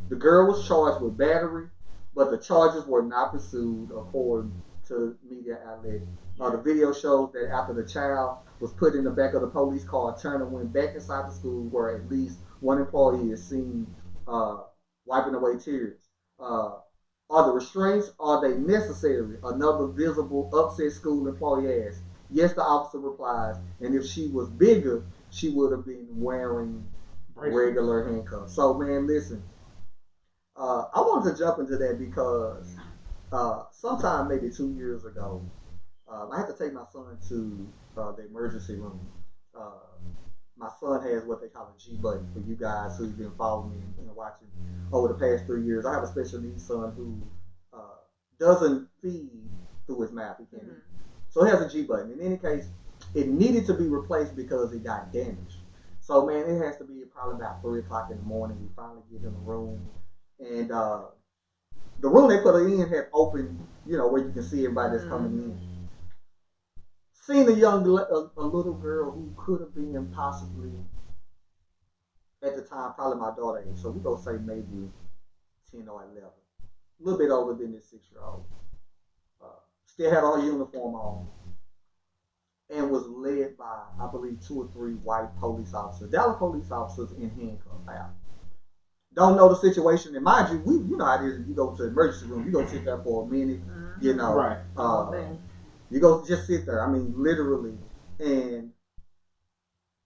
the girl was charged with battery, but the charges were not pursued according to media outlet. The video shows that after the child was put in the back of the police car, Turner went back inside the school where at least one employee is seen wiping away tears. Are the restraints, are they necessary? Another visible upset school employee asks. Yes, the officer replies, and if she was bigger, she would have been wearing regular handcuffs. So, man, listen, I wanted to jump into that because sometime maybe 2 years ago, I had to take my son to the emergency room. My son has what they call a G button. For you guys who've been following me and watching over the past 3 years, I have a special needs son who doesn't feed through his mouth. He can't eat. So he has a G button. In any case, it needed to be replaced because it got damaged. So, man, it has to be probably about 3 o'clock in the morning. We finally get in the room. And the room they put her in had opened, where you can see everybody that's coming in. Seen a little girl who could have been possibly, at the time, probably my daughter age. So we're going to say maybe 10 or 11. A little bit older than this 6-year-old. Still had her uniform on. And was led by, I believe, 2 or 3 white police officers. Dallas police officers in handcuffs out. Don't know the situation. And mind you, you know how it is if you go to the emergency room. You go sit there for a minute, Right. You go just sit there. I mean, literally. And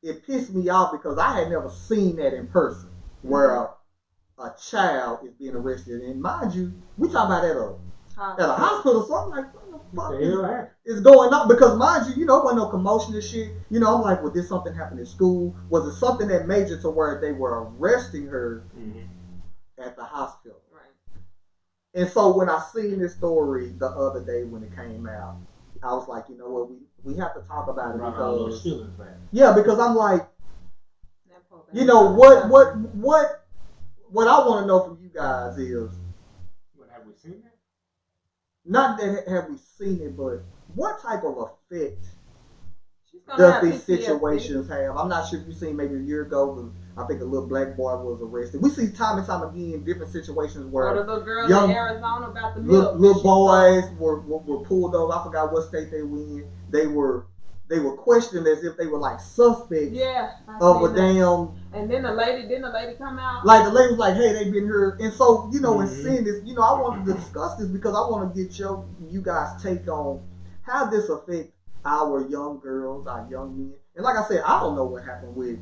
it pissed me off because I had never seen that in person, where a child is being arrested. And mind you, we talking about at a hospital. So I'm like, what the fuck is going on? Because mind you, it wasn't no commotion and shit. I'm like, well, did something happen in school? Was it something that major to where they were arresting her at the hospital? Right. And so when I seen this story the other day when it came out, I was like, you know what, we have to talk about it because I'm like, what I want to know from you guys is, have we seen it? Not that have we seen it, but what type of effect does these situations have? I'm not sure if you've seen maybe a year ago, I think a little black boy was arrested. We see time and time again different situations where the little girl in Arizona about the milk. Little boys were pulled over. I forgot what state they were in. They were questioned as if they were like suspects of a damn. And then the lady come out. Like the lady was like, "Hey, they've been here." And so in seeing this, I wanted to discuss this because I want to get you guys' take on how this affects our young girls, our young men. And like I said, I don't know what happened with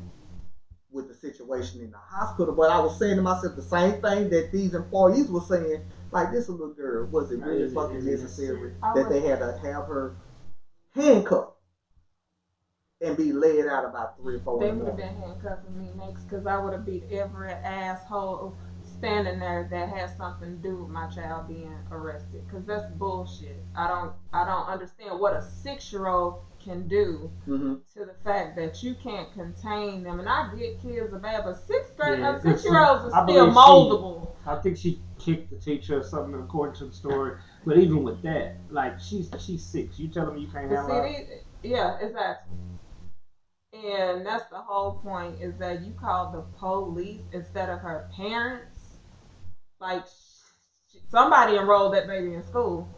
the situation in the hospital, but I was saying to myself the same thing that these employees were saying. Like, this little girl, was it really fucking necessary that they had to have her handcuffed and be led out about 3 or 4 They in the would have morning? been handcuffing me next because I would have beat every asshole standing there that has something to do with my child being arrested, because that's bullshit. I don't understand what a 6-year-old can do to the fact that you can't contain them. And I get kids are bad, but 6-year-olds are still moldable. I think she kicked the teacher or something according to the story. But even with that, like, she's 6. You telling me you can't have her? Yeah, exactly. And that's the whole point, is that you call the police instead of her parents. Like, somebody enrolled that baby in school.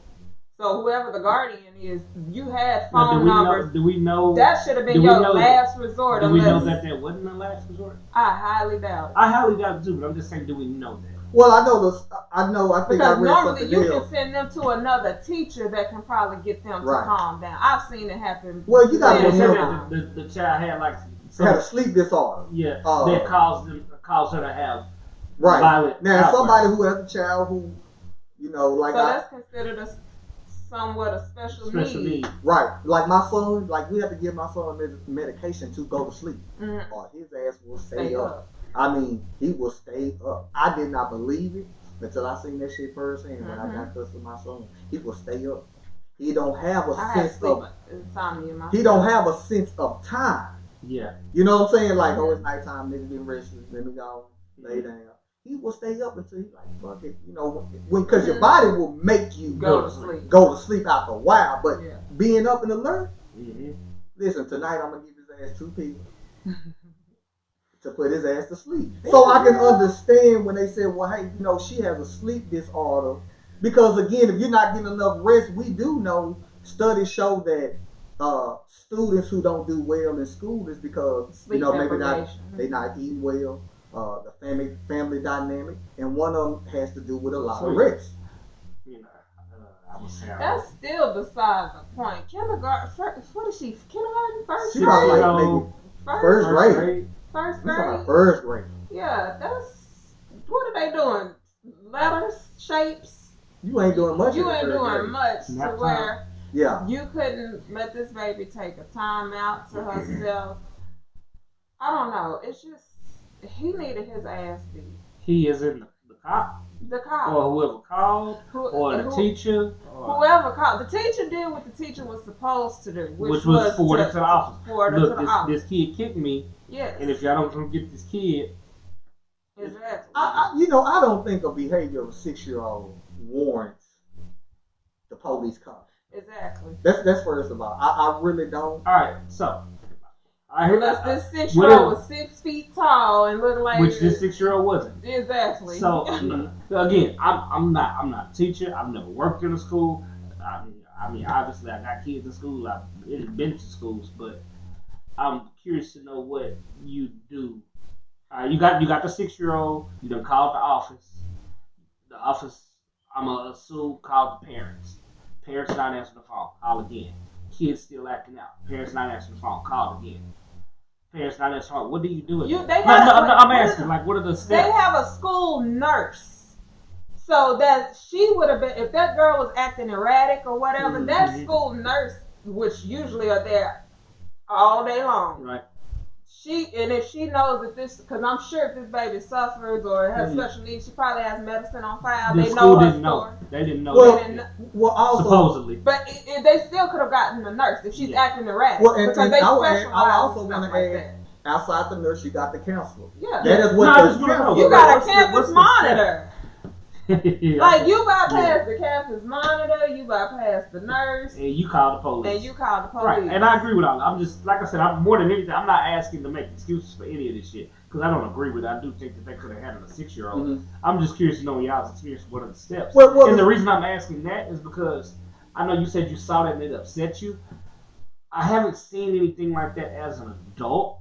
So whoever the guardian is, you had Now, phone numbers. Do we know? That should have do been we your know- last resort. Do we know unless- that wasn't the last resort? I highly doubt it. I highly doubt it too, but I'm just saying, do we know that? Well, I know this. I know. I think I Because read normally something you else. can send them to another teacher that can probably get them Right. to calm down. I've seen it happen. Well, you gotta They said remember- that the child had like Had a sleep disorder. yeah, Oh. that caused her to have Right. violent Now, outbursts. somebody who has a child who, like So I, that's considered somewhat a special need. right, like my son, like we have to give my son medication to go to sleep, Mhm. or his ass will stay Stay up. up. I mean, he will stay up. I did not believe it until I seen that shit firsthand when I Mhm. got custody of my son. He will stay up. He don't have a I had sense sleep of. insomnia myself. He don't have a sense of time. Yeah. You know what I'm saying? Like, oh, it's nighttime, nigga getting restless, let me go lay down. He will stay up until he like, fuck it, because your body will make you Go to sleep. go to sleep after a while. But Yeah. being up and alert, Mm-hmm. listen, tonight I'm gonna give his ass 2 people to put his ass to sleep. So I can understand when they say, well, hey, she has a sleep disorder. Because again, if you're not getting enough rest, we do know studies show that students who don't do well in school is because Sleep maybe deprivation. they not eating well, the family dynamic, and one of them has to do with a lot of rest. I would say That's still beside the point. Kindergarten, what is she? Kindergarten, first She grade? probably like maybe first grade. First We talking grade? about first grade. Yeah, what are they doing? Letters, shapes? You ain't doing much. You in ain't first doing grade. much Nap to time. where Yeah. you couldn't let this baby take a time out to herself. I don't know. It's just, he needed his ass beat. he is in the cop The cop. or whoever called or the Who- teacher or Whoever called. The teacher did what the teacher was supposed to do, which was forwarded to the office. Forwarded Look, to the office. this kid kicked me, Yes. and if y'all don't come get this kid, Exactly. I don't think a behavior of a 6-year-old warrants the police coming. Exactly. That's first of all. I really don't. all right. So I heard Unless this 6-year-old was 6 feet tall and looked like which this 6-year-old wasn't. Exactly. So again, I'm not a teacher. I've never worked in a school. I mean, obviously I got kids in school. I've been to schools, but I'm curious to know what you do. You got the 6-year-old. You done called the office. The office, I'm gonna assume, called the parents. Parents not answering the phone. Call again. Kids still acting out. Parents not answering the phone. Call again. Parents not answering the phone. What do you do? I'm asking. Like, what are the steps? They have a school nurse. So that she would have been, if that girl was acting erratic or whatever, Mhm. that school nurse, which usually are there all day long, Right. if she knows that this, because I'm sure if this baby suffers or has Mhm. special needs, she probably has medicine on file. The They school know her didn't know. story. They didn't know. Well, that. They didn't- Well, also, Supposedly. But they still could have gotten the nurse if she's Yeah. acting erratic. Well, and because they I would- specialize I also in wanna stuff like add- that. outside the nurse, you got the counselor. Yeah. That is No, what I the just wanna know. counselor. You got a What's the- campus what's the monitor. Yeah. Like, you bypass the campus monitor, you bypass the nurse, And you call the police. and you call the police. Right, and I agree with all that. I'm just, like I said, I'm more than anything, I'm not asking to make excuses for any of this shit. Because I don't agree with it. I do think that they could have handled a 6-year-old. Mhm. I'm just curious to know y'all's experience. What are the steps? Well, And the reason I'm asking that is because I know you said you saw that and it upset you. I haven't seen anything like that as an adult.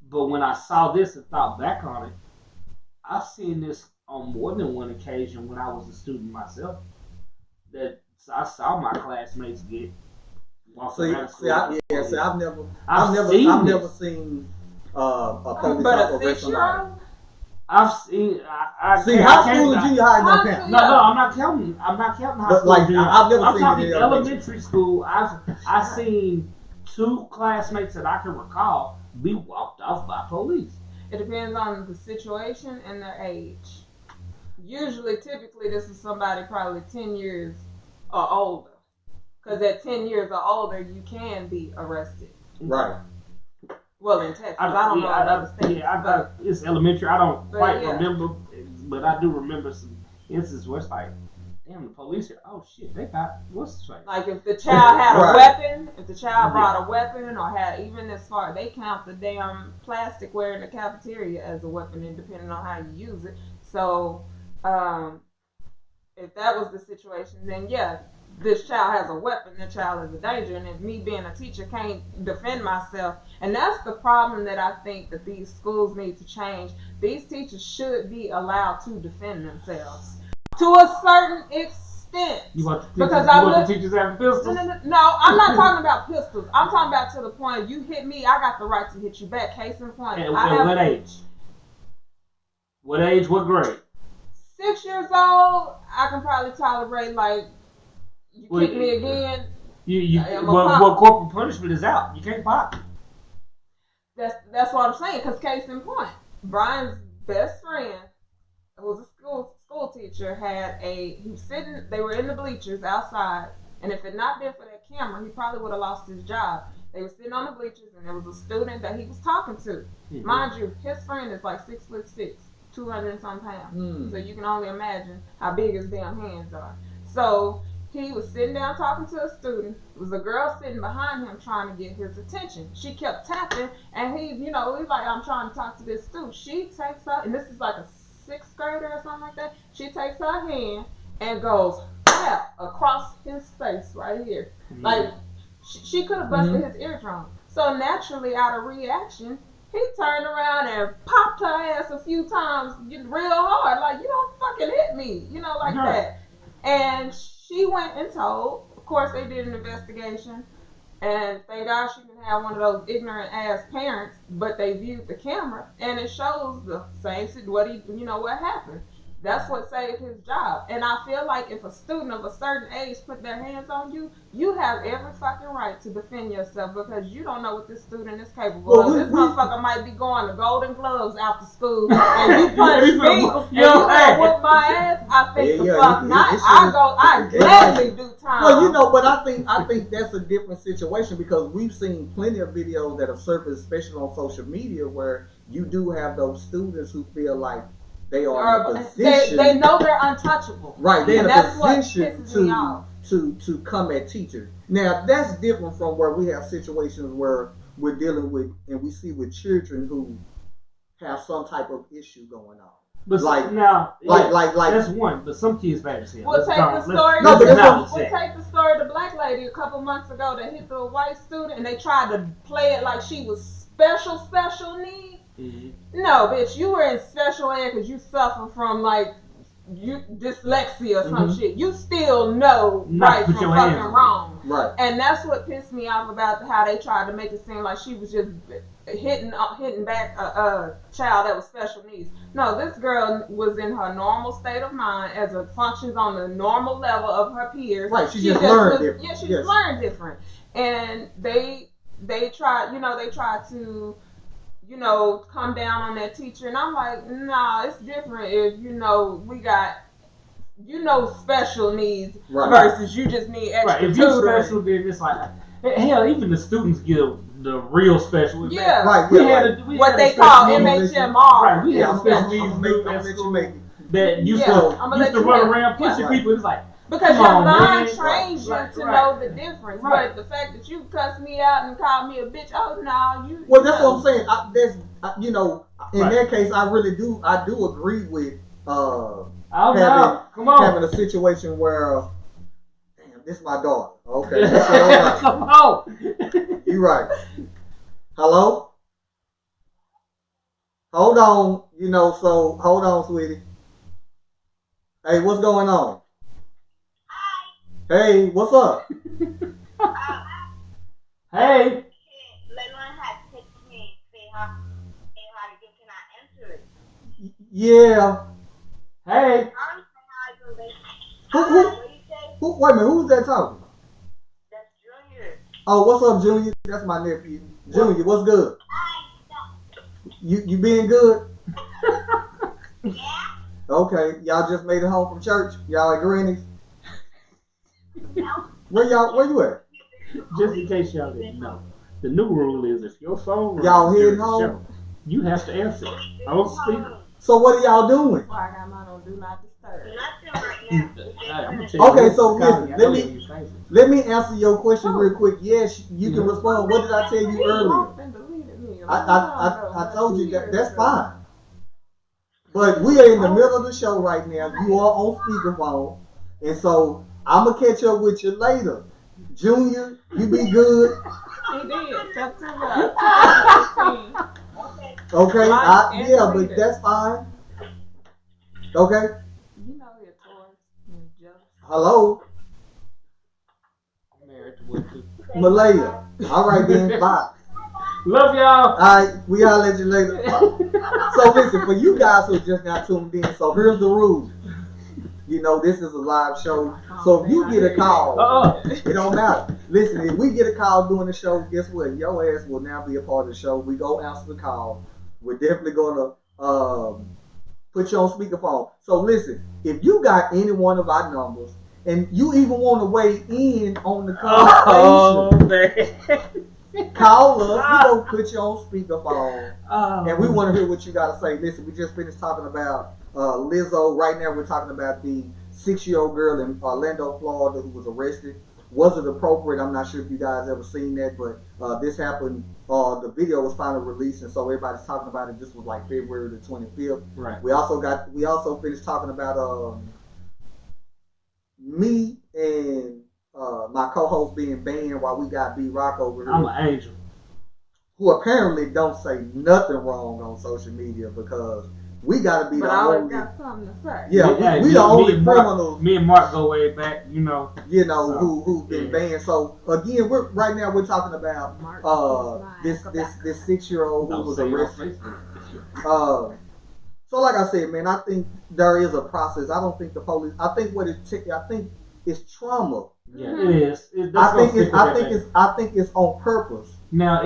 But when I saw this and thought back on it, I've seen this on more than one occasion when I was a student myself. That I saw my classmates get walked around school. I've never I've seen a police But a officer arrest somebody. 6-year-old? I've seen. I See, can't- high I can't- school and junior high High don't school, count. No, I'm not counting. I'm not counting high But, school. like, junior. I've never I'm seen it talking in elementary school. I've seen 2 classmates that I can recall be walked off by police. It depends on the situation and their age. Usually, typically, this is somebody probably 10 years or older. Because at 10 years or older, you can be arrested. Right. Well, in Texas. I don't know in other states. but It's elementary. I don't But, quite yeah. remember, but I do remember some instances where it's like, damn, the police here. Oh shit, they got what's the face? like if the child had a Right. weapon, if the child brought a weapon or had even as far, they count the damn plasticware in the cafeteria as a weapon, and depending on how you use it. So, if that was the situation, then yeah, this child has a weapon, the child is a danger, and if me being a teacher can't defend myself, and that's the problem that I think that these schools need to change. These teachers should be allowed to defend themselves to a certain extent. You want the teachers, Because the teachers having pistols? No, I'm not talking about pistols. I'm talking about to the point you hit me, I got the right to hit you back. Case in point. At what age? What age? What grade? 6 years old, I can probably tolerate like you kick me again. Well, corporal punishment is out. You can't pop. That's what I'm saying. Cause case in point, Brian's best friend, who was a school teacher, he was sitting. They were in the bleachers outside, and if it had not been for that camera, he probably would have lost his job. They were sitting on the bleachers, and there was a student that he was talking to. Mm-hmm. Mind you, his friend is like 6'6", 200 and some pounds. So you can only imagine how big his damn hands are. So he was sitting down talking to a student. It was a girl sitting behind him trying to get his attention. She kept tapping, and he's like, I'm trying to talk to this student. She takes her, and this is like a 6th grader or something like that. She takes her hand and goes across his face right here. Mm-hmm. Like, she could have busted his eardrum. So naturally, out of reaction, he turned around and popped her ass a few times real hard. Like, you don't fucking hit me. Like that. And she went and told. Of course, they did an investigation. And thank God she didn't have one of those ignorant ass parents. But they viewed the camera. And it shows the same what happened. That's what saved his job. And I feel like if a student of a certain age put their hands on you, you have every fucking right to defend yourself because you don't know what this student is capable of. This motherfucker might be going to Golden Gloves after school and you punch me and you gonna whoop my ass. I think the fuck not. I gladly do time. Well, but I think that's a different situation because we've seen plenty of videos that have surfaced, especially on social media, where you do have those students who feel like they are in a position. They know they're untouchable. Right, they're in a position to come at teachers. Now, that's different from where we have situations where we're dealing with, and we see with children who have some type of issue going on. But like that's one. But some kids bad as hell. We'll take the story. We'll take the story of the black lady a couple months ago that hit the white student, and they tried to play it like she was special needs. Mm-hmm. No, bitch, you were in special ed because you suffer from dyslexia or some shit. You still know right from fucking wrong. Right. And that's what pissed me off about how they tried to make it seem like she was just hitting back a child that was special needs. No, this girl was in her normal state of mind as it functions on the normal level of her peers. Right, she just learned different. Yeah, she just learned different. And they tried to come down on that teacher. And I'm like, nah, it's different if, we got, special needs versus you just need extra Right, if you're special, then it's like, hell, even the students give the real special. Yeah. Right, we what they call MHMR. Right, we have special needs that used to run around pushing people. It's like, because your mind trains you to know the difference. Right. But the fact that you cuss me out and call me a bitch, you. Well, that's what I'm saying. In that case, I do agree with having a situation where, damn, this is my daughter. Okay, come on. You right. Hello. Hold on. Hold on, sweetie. Hey, what's going on? Hey, what's up? Hey. Yeah. Hey. Wait a minute, who's that talking? That's Junior. Oh, what's up, Junior? That's my nephew. Junior, what's good? You being good? Yeah. Okay, y'all just made it home from church. Y'all at Granny's? Where you at? Just in case y'all didn't know, the new rule is if your phone rings y'all heading during the home, show, you have to answer it. I don't speak. So what are y'all doing? Well, I got mine on Do Not Disturb. Nothing right now. Okay, so listen, let me answer your question real quick. Yes, you can respond. What did I tell you earlier? I told you that's fine. But we are in the middle of the show right now. You are on speakerphone, and so I'ma catch up with you later. Junior, you be good. He did. September 2018. Okay, Like and yeah, but deleted. that's fine. Okay, You know you're Taurus. You're jealous. hello, I'm married to one too. Malaya. All right then, bye. Love y'all. All right, we all let you later. So listen, for you guys who just got tuned in, so here's the rule. You know, this is a live show, so if you get a call, it don't matter. Listen, if we get a call during the show, guess what? Your ass will now be a part of the show. We go answer the call. We're definitely gonna put you on speakerphone. So listen, if you got any one of our numbers, and you even want to weigh in on the conversation, man. call us. We gonna put you on speakerphone. Oh. And we want to hear what you got to say. Listen, we just finished talking about Lizzo. Right now, we're talking about the 6-year-old girl in Orlando, Florida, who was arrested. Was it appropriate? I'm not sure if you guys ever seen that, but this happened. The video was finally released, and so everybody's talking about it. This was like February the 25th. Right. We also finished talking about me and my co-host being banned while we got B-Rock over here. I'm an angel. Who apparently don't say nothing wrong on social media because we gotta be But the I always only. got something to say. Yeah, we the only criminals. Me and Mark go way back, you know. You know So, who've been banned. So again, right now we're talking about this 6-year-old who was arrested. So like I said, man, I think there is a process. I don't think the police. I think it's trauma. Yeah, it is. I think it's on purpose. Now,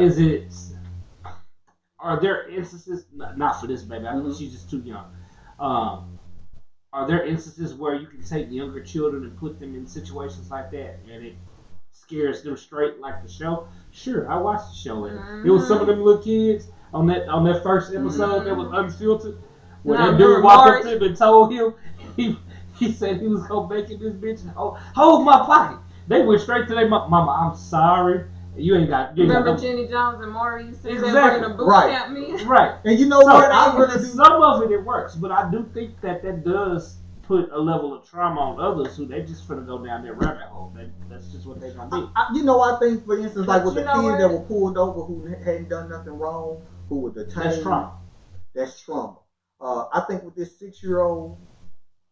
are there instances, not for this baby, she's just too young. Are there instances where you can take younger children and put them in situations like that and it scares them straight like the show? Sure, I watched the show and it was some of them little kids on that first episode that was unfiltered where that dude walked up to him and told him he said he was gonna make it this bitch and hold my pocket. They went straight to their mama. I'm sorry. You ain't got. Remember Jenny Jones and Maury? You said exactly. they were in a boot camp meeting? Right. And you know what? I really do. Some of it works, but I do think that does put a level of trauma on others who they just finna go down that rabbit hole. That's just what they're gonna be. I think, for instance, like with the kids what? that were pulled over who hadn't done nothing wrong, who were detained. That's trauma. That's trauma. I think with this 6-year-old,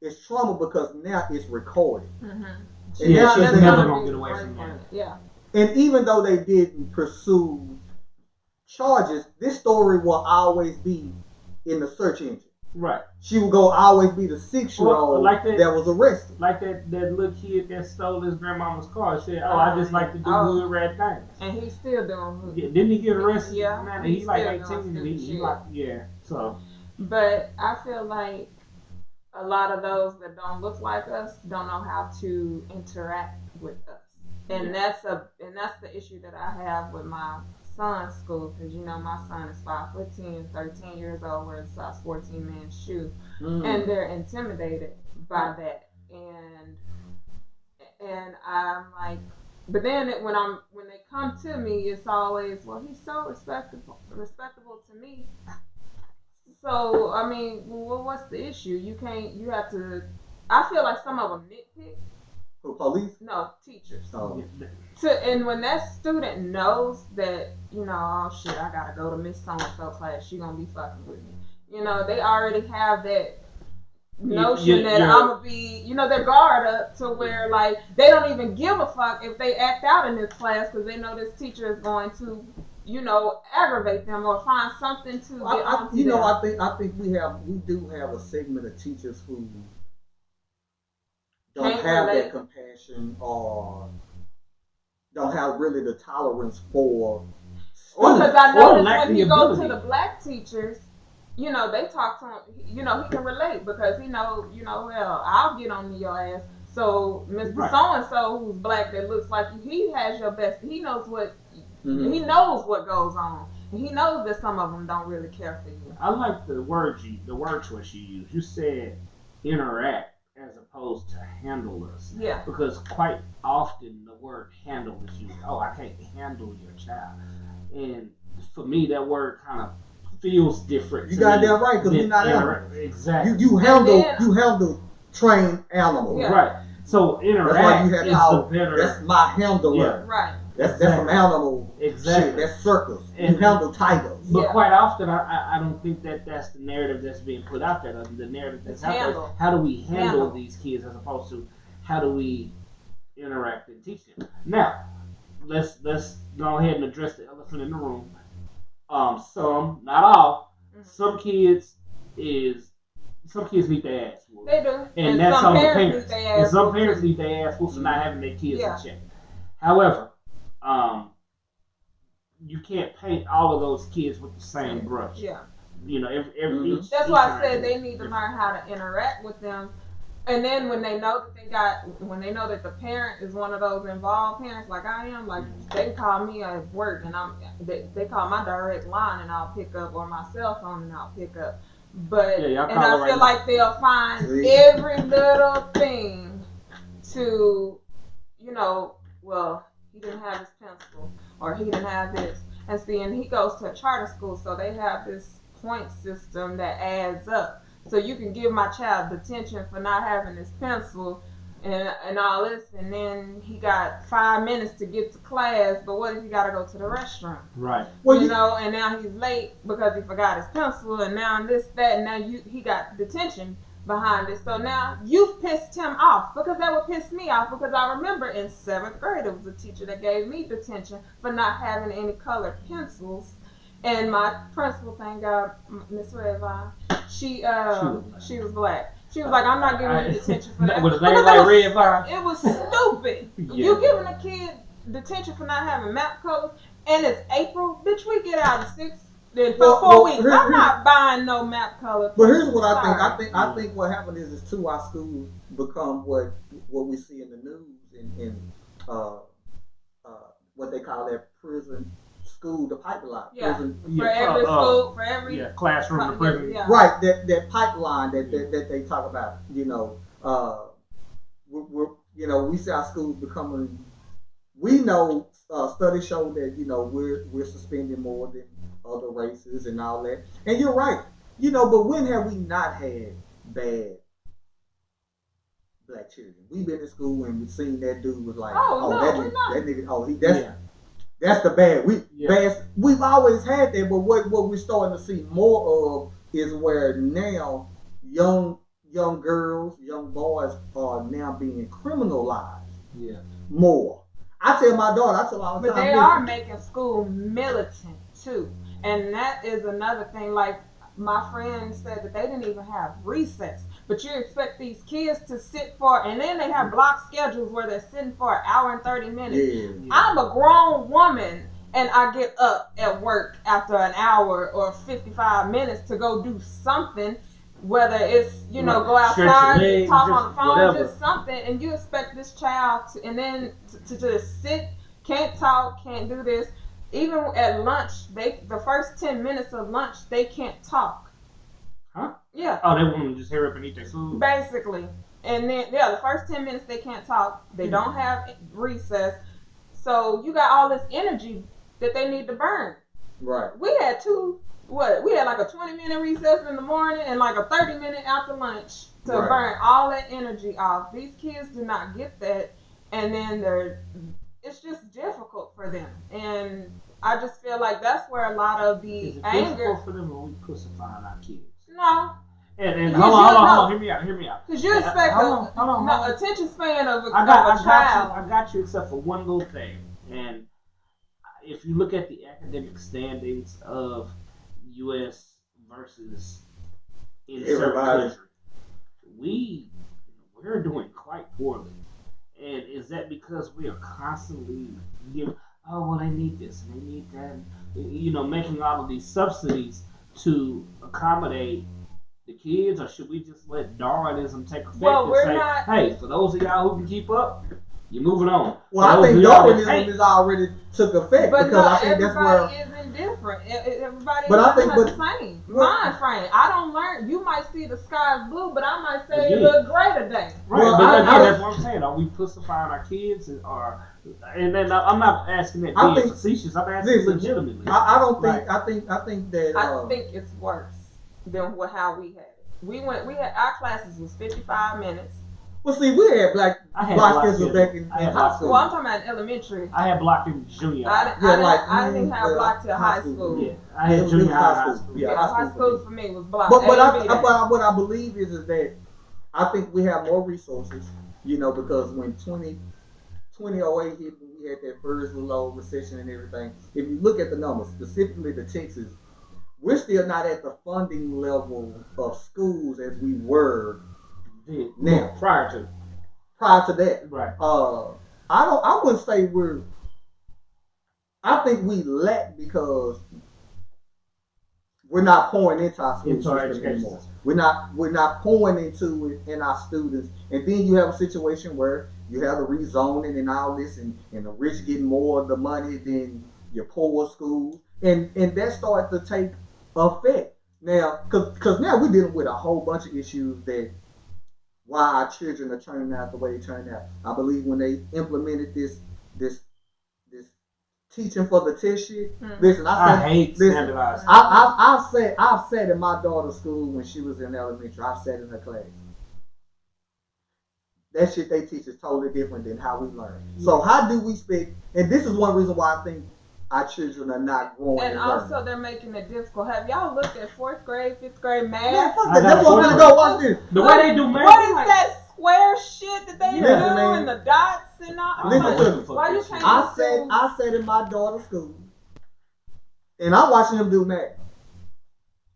it's trauma because now it's recorded. Mm-hmm. And yeah, now she's it's never gonna get away from that. Yeah. And even though they didn't pursue charges, this story will always be in the search engine. Right. She will always be the 6-year-old like that was arrested. Like that little kid that stole his grandmama's car. Said, I just like to do hood rat things. And he's still doing hood. Yeah, didn't he get arrested? Yeah. Man, he's like 18 and he like, yeah. So. But I feel like a lot of those that don't look like us don't know how to interact with us. And that's the issue that I have with my son's school, because you know my son is 5'10", 13 years old, wears a size 14 man's shoe, and they're intimidated by that. And I'm like, but then when they come to me, it's always, well, he's so respectable to me. So I mean, well, what's the issue? You have to. I feel like some of them nitpick. Police? No, teachers. Oh. And when that student knows that, you know, oh shit, I gotta go to Miss So-and-so class, she gonna be fucking with me. You know, they already have that notion that I'm gonna be, you know, their guard up to where, like, they don't even give a fuck if they act out in this class because they know this teacher is going to, you know, aggravate them or find something to get onto them. I think we do have a segment of teachers who don't have that compassion or don't have really the tolerance for students. Well, because I noticed when you go to the black teachers, you know, they talk to him, you know, he can relate because he know, well, I'll get on your ass. So Mr. So-and-so who's black that looks like you, he has your best. He knows what he knows what goes on. And he knows that some of them don't really care for you. I like the word choice you used. You said interact as opposed to handle us. Yeah. Because quite often the word handle is used. Oh, I can't handle your child. And for me, that word kind of feels different. You got that right, because we're not animals. Exactly. You handle trained animals. Yeah. Right. So That's why interact you have is the called, better. that's my handler. Right. That's some animal Exactly. shit. That's circus. You And- handle tigers. But Yeah. quite often, I don't think that that's the narrative that's being put out there. The narrative that's It's out there handle. is how do we handle Handle. these kids as opposed to how do we interact and teach them. Now, let's go ahead and address the elephant in the room. Some, not all, some kids need their ass whooped. They do. And that's some on the parents parents. need their And ass some whooped, parents too. need their ass whooped for not having their kids Yeah. in check. However, you can't paint all of those kids with the same brush. Yeah. You know, every each, That's each why I interaction said they is need to different. learn how to interact with them. And then when they know that the parent is one of those involved parents like I am, like they call me at work and they call my direct line and I'll pick up, or my cell phone and I'll pick up. But Yeah, y'all and call I her feel right like they'll find See? every little thing to, well, he didn't have his pencil or he didn't have this. And see, and he goes to a charter school, so they have this point system that adds up. So you can give my child detention for not having his pencil and all this, and then he got 5 minutes to get to class, but what if he got to go to the restroom? Right. Well, And now he's late because he forgot his pencil, and now this, that, and now he got detention behind it. So now you've pissed him off, because that would piss me off, because I remember in 7th grade, it was a teacher that gave me detention for not having any colored pencils. And my principal, thank God, Miss Redvine, she was black. She was like, I'm not giving you detention for that. With a name Because like it was- Redvine. It was stupid. Yeah. You giving a kid detention for not having map colors, and it's April, bitch. We get out in 4 weeks. I'm not buying no map color. But here's what I think. Sorry. I think what happened is too, our schools become what we see in the news in what they call that prison school, the pipeline. Yeah. Prison, For every school, for every classroom to prison. Yeah. right, that pipeline that they talk about. We see our schools becoming. We know studies show that we're suspending more than other races and all that. And you're right. But when have we not had bad black children? We've been in school and we've seen that dude was like, that nigga, that's the bad. We've always had that, but what we're starting to see more of is where now young girls, young boys are now being criminalized. Yeah. More. I tell my daughter, I tell her all the But time. they are making school militant too, and that is another thing. Like my friend said that they didn't even have recess, but you expect these kids to sit for, and then they have block schedules where they're sitting for an hour and 30 minutes. Yeah. I'm a grown woman, and I get up at work after an hour or 55 minutes to go do something. Whether it's, go outside, legs, talk on the phone, whatever. just something, and you expect this child to, and then to just sit, can't talk, can't do this. Even at lunch, the first 10 minutes of lunch, they can't talk. Huh? Yeah. Oh, they want them to just hurry up and eat their food? Basically. And then, the first 10 minutes, they can't talk. They don't have recess. So you got all this energy that they need to burn. Right. We had we had like a 20-minute recess in the morning and like a 30-minute after lunch to burn all that energy off. These kids do not get that, and then it's just difficult for them. And I just feel like that's where a lot of the Is it anger. difficult for them when we crucifying our kids? No, And Because hold you on, hear me out. because you expect Hold on. attention span of a I child. got you, except for one little thing. And if you look at the academic standings of U.S. versus in certain countries, we're doing quite poorly. And is that because we are constantly giving, they need this and they need that, making all of these subsidies to accommodate the kids, or should we just let Darwinism take effect and say, hey, for those of y'all who can keep up, you're moving on. Well, I think Darwinism has already took effect, but because I think that's where. Everybody isn't different. Everybody But I isn't think- the same. Mind frame. I don't learn. You might see the sky is blue, but I might say it look gray today. Right, Well, but I- that's what I'm saying. Are we pussifying our kids, and then I'm not asking that I being think- facetious. I'm asking listen, legitimately. I don't think. Right. I think that. I think it's worse than how we had it. We had our classes was 55 minutes, Well, see, we had block schedule back in high school. Well, I'm talking about elementary. I had block in junior. I didn't have block till high school. Yeah, I had junior high school. Yeah, high school for me was block. But what I believe is that I think we have more resources, because when 2008 hit, we had that first low recession and everything. If you look at the numbers, specifically the Texas, we're still not at the funding level of schools as we were now. Prior to that. Right. I wouldn't say I think we lack because we're not pouring into our school system anymore. We're not pouring into it in our students. And then you have a situation where you have the rezoning and all this, and the rich getting more of the money than your poor schools. And that starts to take effect. Now, because now we're dealing with a whole bunch of issues that why our children are turning out the way they turn out. I believe when they implemented this teaching for the test shit. Listen, I hate standardized. I've sat in my daughter's school when she was in elementary. I've sat in her class. That shit they teach is totally different than how we learn. So how do we speak? And this is one reason why I think our children are not growing. And also they're making it difficult. Have y'all looked at 4th grade, 5th grade math? Man, fuck that. That's what we're gonna go watch this. The way they do math. What is that square shit that they do and the dots and all? Why you can't I sat in my daughter's school and I'm watching them do math.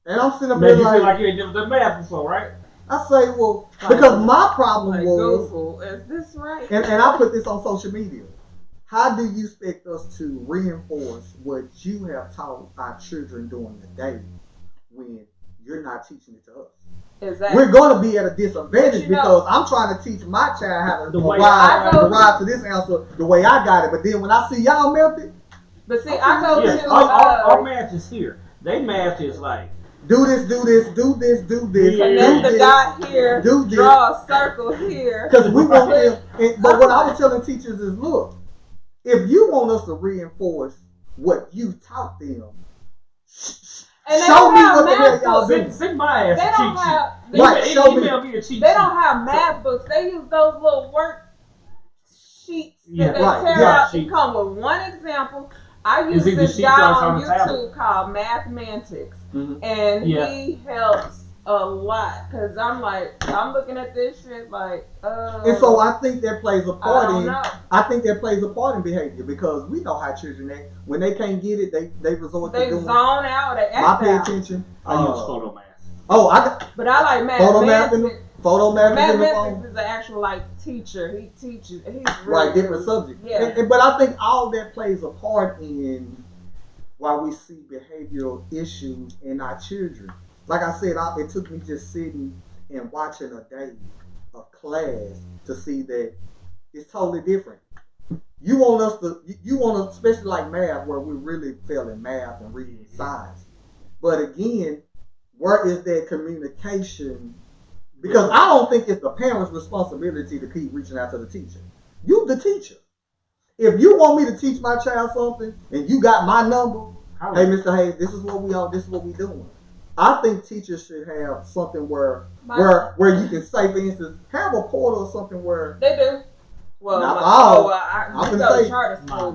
And I'm sitting up there you feel like you ain't never done math before, right? I say, well, because my problem was, Google, is this right? And I put this on social media. How do you expect us to reinforce what you have taught our children during the day when you're not teaching it to us? Exactly. We're going to be at a disadvantage because I'm trying to teach my child how to arrive to this answer the way I got it. But then when I see y'all melt it. But see, I go to... Our math is here. They math is like... Do this. Connect the dot here. Draw a circle here. Because we want them. But what I was telling teachers is, look, if you want us to reinforce what you taught them, show me what the hell y'all do. Send my ass a cheat sheet. Email me a cheat sheet. They don't have math books. They use those little work sheets that they tear out to come with one example. I use this guy on YouTube called Mathmantics, and he helps a lot because I'm looking at this shit like. And so I think that plays a part in behavior because we know how children act. When they can't get it, they resort to doing. They zone out. They act pay attention. I use photo math. But I like Mathmantics. Photo math is an actual teacher. He teaches. He's really, different subjects. Yeah. But I think all that plays a part in why we see behavioral issues in our children. Like I said, it took me just sitting and watching a day of class to see that it's totally different. You want us, especially like math, where we really fail in math and reading science. But again, where is that communication? Because I don't think it's the parent's responsibility to keep reaching out to the teacher. You the teacher. If you want me to teach my child something and you got my number, hey Mr. Hayes, this is what we doing. I think teachers should have something where you can say, for instance, have a portal or something where they do. Well, I can say. Charter school,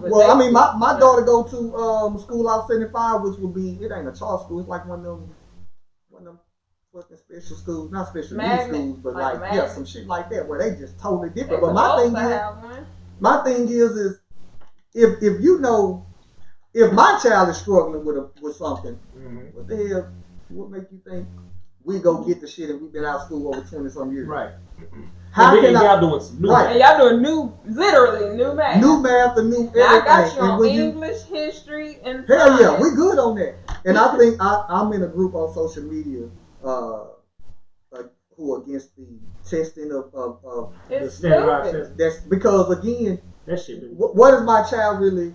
my daughter go to school out 75, which would be, it ain't a charter school. It's like one of them fucking special schools, not special needs schools, but some shit like that where they just totally different. But my thing is if you know, if my child is struggling with something, what the hell? What make you think we go get the shit and we've been out of school over 20-some years? Right. How can y'all doing some new math? And y'all doing literally new math. New math and new everything. I got you on English, history, and hell yeah, we good on that. And I think I'm in a group on social media who are against the testing of the standardized test. That's because again, that shit. What is my child really?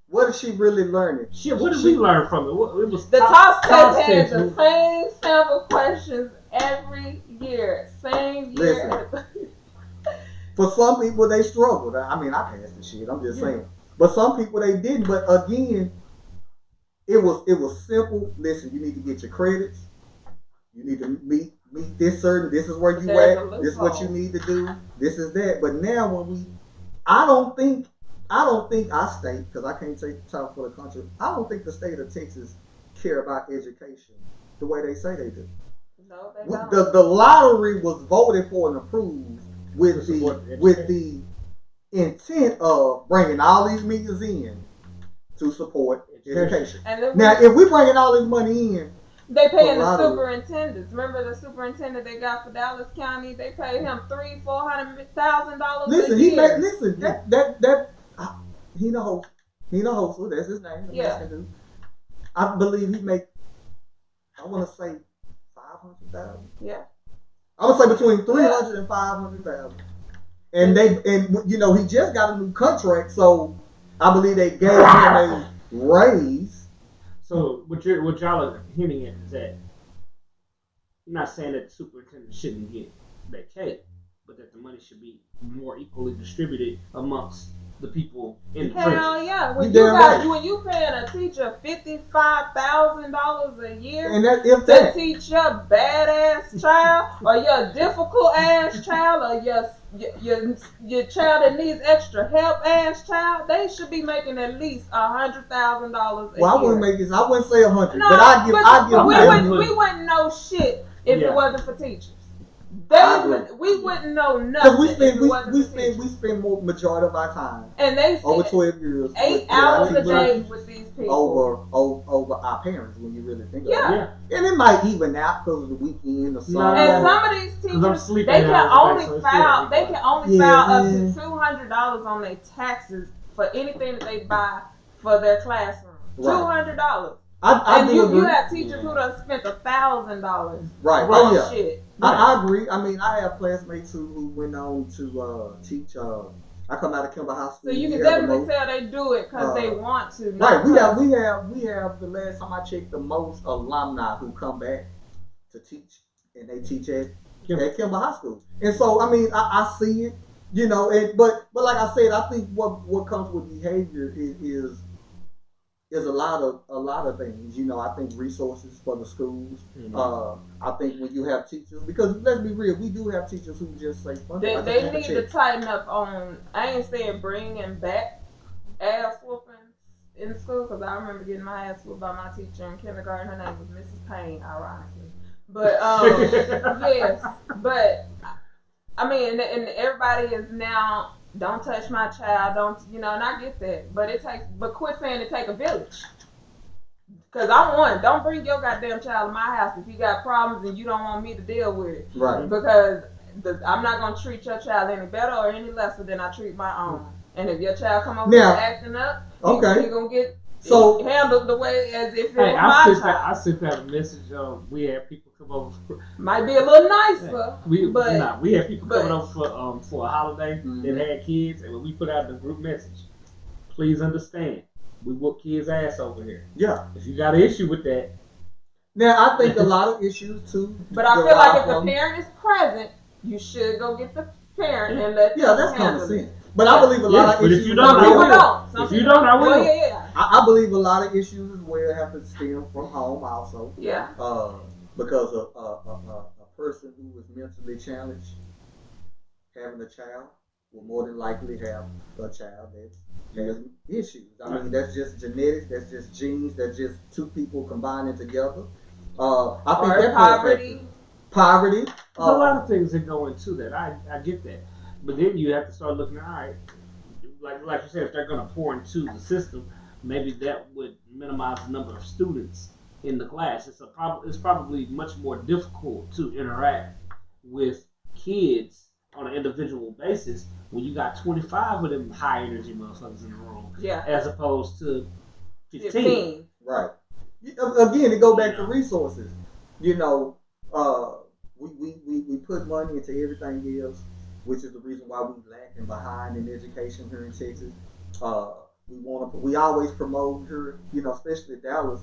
What is she really learning? Shit, what did we learn from it? It was the TOS test had the same sample questions every year. Same year. Listen, for some people, they struggled. I mean, I passed the shit. I'm just saying. But some people, they didn't. But again, it was simple. Listen, you need to get your credits. You need to meet this certain. This is where you There's a at. This is what you loophole. need to do. This is that. But now I don't think our state, because I can't talk for the country. I don't think the state of Texas care about education the way they say they do. No, they don't. The lottery was voted for and approved with the intent of bringing all these millions in to support education. And Now, if we bringing all this money in, they paying the lottery. superintendents. Remember the superintendent they got for Dallas County? They paid him $300,000-$400,000 listen, a he year. he no Hostler, that's his name. Yeah. Mexican dude. I believe he make, I want to say 500,000. Yeah. I would say between 300 and 500,000. And he just got a new contract, so I believe they gave him a raise. So what y'all are hinting at is that you're not saying that the superintendent shouldn't get that cake, but that the money should be more equally distributed amongst the people in the Hell trenches. yeah! When you paying a teacher $55,000 a year And that to teach your badass child or your difficult ass child or your child that needs extra help ass child, they should be making at least $100,000 a year. Well, I wouldn't say 100, No, but I give we wouldn't know shit if it wasn't for teachers. We wouldn't know because nothing. we spend more majority of our time and they over 12 years 8 hours a day with these people over our parents when you really think about yeah. it. And it might even out because of the weekend or something. And some of these teachers they can only file up to $200 on their taxes for anything that they buy for their classroom. Right. $200. I you have teachers who done spent $1,000 right. on shit. I agree. I mean, I have classmates who went on to teach. I come out of Kimball High School. So you can definitely tell they do it because they want to. Right. We have the last time I checked the most alumni who come back to teach, and they teach at Kimball High School. And so I mean, I see it, but like I said, I think what comes with behavior is a lot of things. I think resources for the schools. Mm-hmm. I think when you have teachers, because let's be real, we do have teachers who just say they need to tighten up on. I ain't saying bringing back ass whoopings in school because I remember getting my ass whooped by my teacher in kindergarten. Her name was Mrs. Payne, ironically. But yes, but I mean, and everybody is now. Don't touch my child. And I get that, but quit saying it take a village. Cause I'm one. Don't bring your goddamn child to my house if you got problems and you don't want me to deal with it. Right. Because I'm not gonna treat your child any better or any lesser than I treat my own. And if your child come over here acting up, you're gonna get handled the way as if it was my child. I sent out a message. We had people come over. Might be a little nicer. We had people coming over for a holiday that had kids, and when we put out the group message, please understand, we whoop kids' ass over here. Yeah. If you got an issue with that. Now I think a lot of issues too. But I feel like if the parent is present, you should go get the parent and let them that's handle common it. sense. But I believe a lot of issues. If you don't, I will. If you don't, I will. Yeah. I believe a lot of issues as well have to stem from home also. Yeah. Because a person who is mentally challenged having a child will more than likely have a child that has issues. I mean, that's just genetics, that's just genes, that's just two people combining together. I think that poverty. There's a lot of things that go into that. I get that. But then you have to start looking, all right, like you said, if they're going to pour into the system, maybe that would minimize the number of students in the class. It's probably much more difficult to interact with kids on an individual basis when you got 25 of them high energy motherfuckers in the room, as opposed to 15. Right. Again, it go back to resources. We put money into everything else, which is the reason why we lacking behind in education here in Texas. We always promote here, especially Dallas,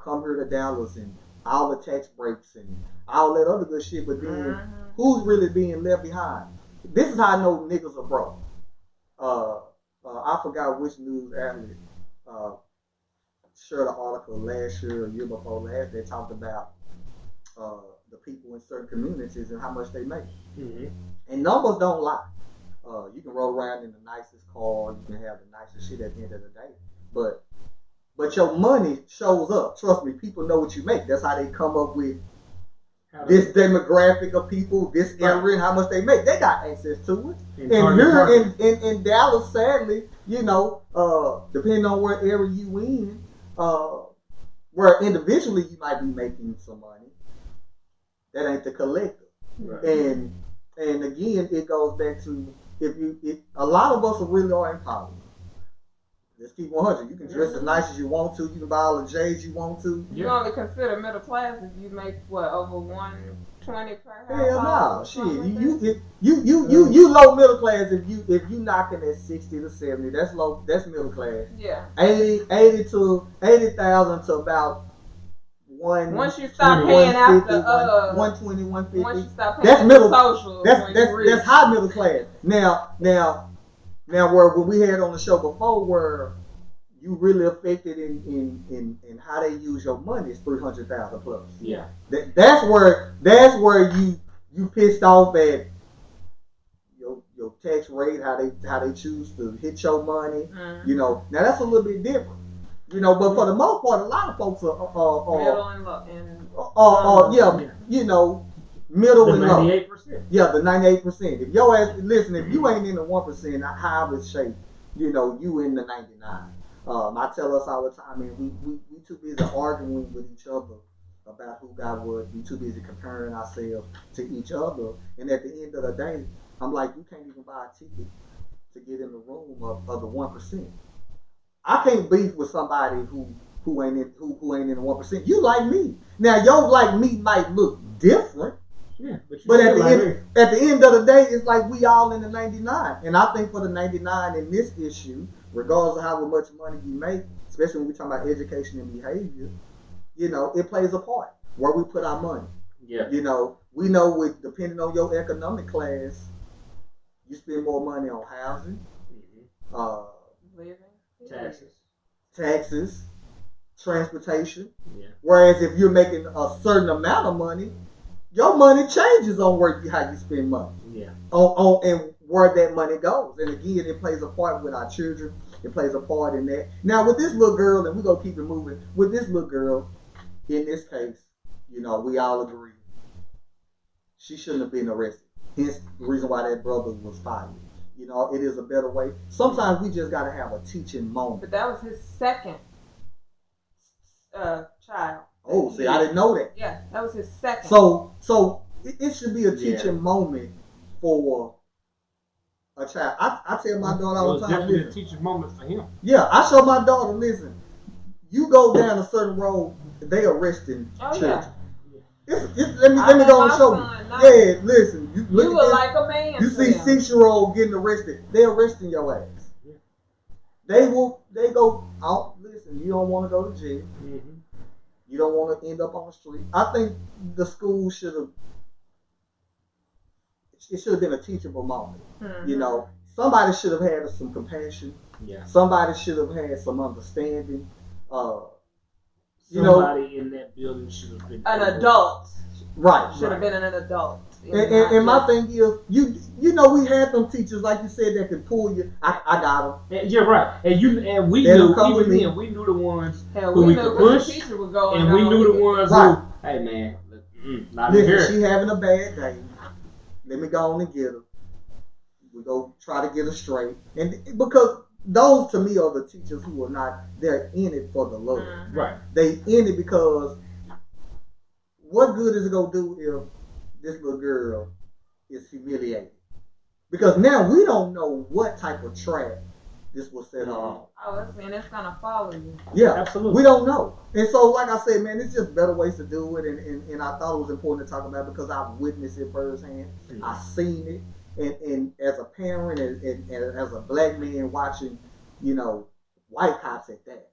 come here to Dallas and all the tax breaks and all that other good shit, but then who's really being left behind? This is how I know niggas are broke. I forgot which news outlet shared an article last year or year before last that talked about the people in certain communities and how much they make. Mm-hmm. And numbers don't lie. You can roll around in the nicest car, you can have the nicest shit at the end of the day, but your money shows up. Trust me, people know what you make. That's how they come up with this demographic of people, this area, and how much they make. They got access to it. And here in Dallas, sadly, you know, depending on what area you in, where individually you might be making some money, that ain't the collective. Right. And again, it goes back to if a lot of us really are in power. Let's keep 100. You can dress as nice as you want to. You can buy all the J's you want to. You only consider middle class if you make what, over 120 per household. Hell no, shit. Like You low middle class if you knocking at 60 to 70. That's low. That's middle class. Yeah. 80,000 to about once you stop paying out the 120, 150. once you stop paying That's the middle. socials, That's high middle class. Now, where when we had on the show before, where you really affected in how they use your money is 300,000 plus. Yeah. That's where you pissed off at your tax rate, how they choose to hit your money. Mm-hmm. You know, now that's a little bit different. You know, but for the most part, a lot of folks are you know, middle and low. 98%. Yeah, the 98%. If your ass, listen, if you ain't in the 1%, how is shape? You know, you in the 99. I tell us all the time, man, we too busy arguing with each other about who got what. We too busy comparing ourselves to each other. And at the end of the day, I'm like, you can't even buy a ticket to get in the room of the 1%. I can't beef with somebody who ain't in the 1%. You like me. Now your like me might look different. Yeah, but at the end of the day, it's like we all in the 99. And I think for the 99 in this issue, regardless of how much money you make, especially when we talk about education and behavior, you know, it plays a part where we put our money. Yeah. You know, we know with depending on your economic class, you spend more money on housing, taxes, transportation. Yeah. Whereas if you're making a certain amount of money, your money changes on how you spend money. Yeah. On and where that money goes. And again, it plays a part with our children. It plays a part in that. Now with this little girl, and we're gonna keep it moving, with this little girl, in this case, you know, we all agree she shouldn't have been arrested. Hence the reason why that brother was fired. You know, it is a better way. Sometimes we just gotta have a teaching moment. But that was his second child. Oh, see, I didn't know that. Yeah, that was his second. So it should be a teaching moment for a child. I tell my daughter all the time. It was definitely a teaching moment for him. Yeah, I show my daughter, listen, you go down a certain road, they arresting children. Yeah. Let me go and show you. Yeah, listen, you look like a man. You see 6-year-old getting arrested. They arresting your ass. Yeah. They go out. Listen, you don't want to go to jail. Mm-hmm. You don't want to end up on the street. I think the school should have been a teachable moment. Mm-hmm. You know, somebody should have had some compassion. Yeah. Somebody should have had some understanding. Somebody in that building should have been an adult. Right. Should have been an adult. And my thing is, you know, we had them teachers, like you said, that could pull you. I got them. Yeah, right. And we knew even then. We knew the ones who we could push, and we knew the ones who, hey man, not here. She having a bad day. Let me go on and get her. We go try to get her straight, and because those to me are the teachers who are not. They're in it for the love. Right. They in it because what good is it gonna do if this little girl is humiliated? Because now we don't know what type of trap this will set her on. Oh, and it's gonna follow you. Yeah, absolutely. We don't know. And so, like I said, man, it's just better ways to do it. And I thought it was important to talk about it because I've witnessed it firsthand. Mm-hmm. I've seen it. And as a parent and as a black man watching, you know, white cops at that,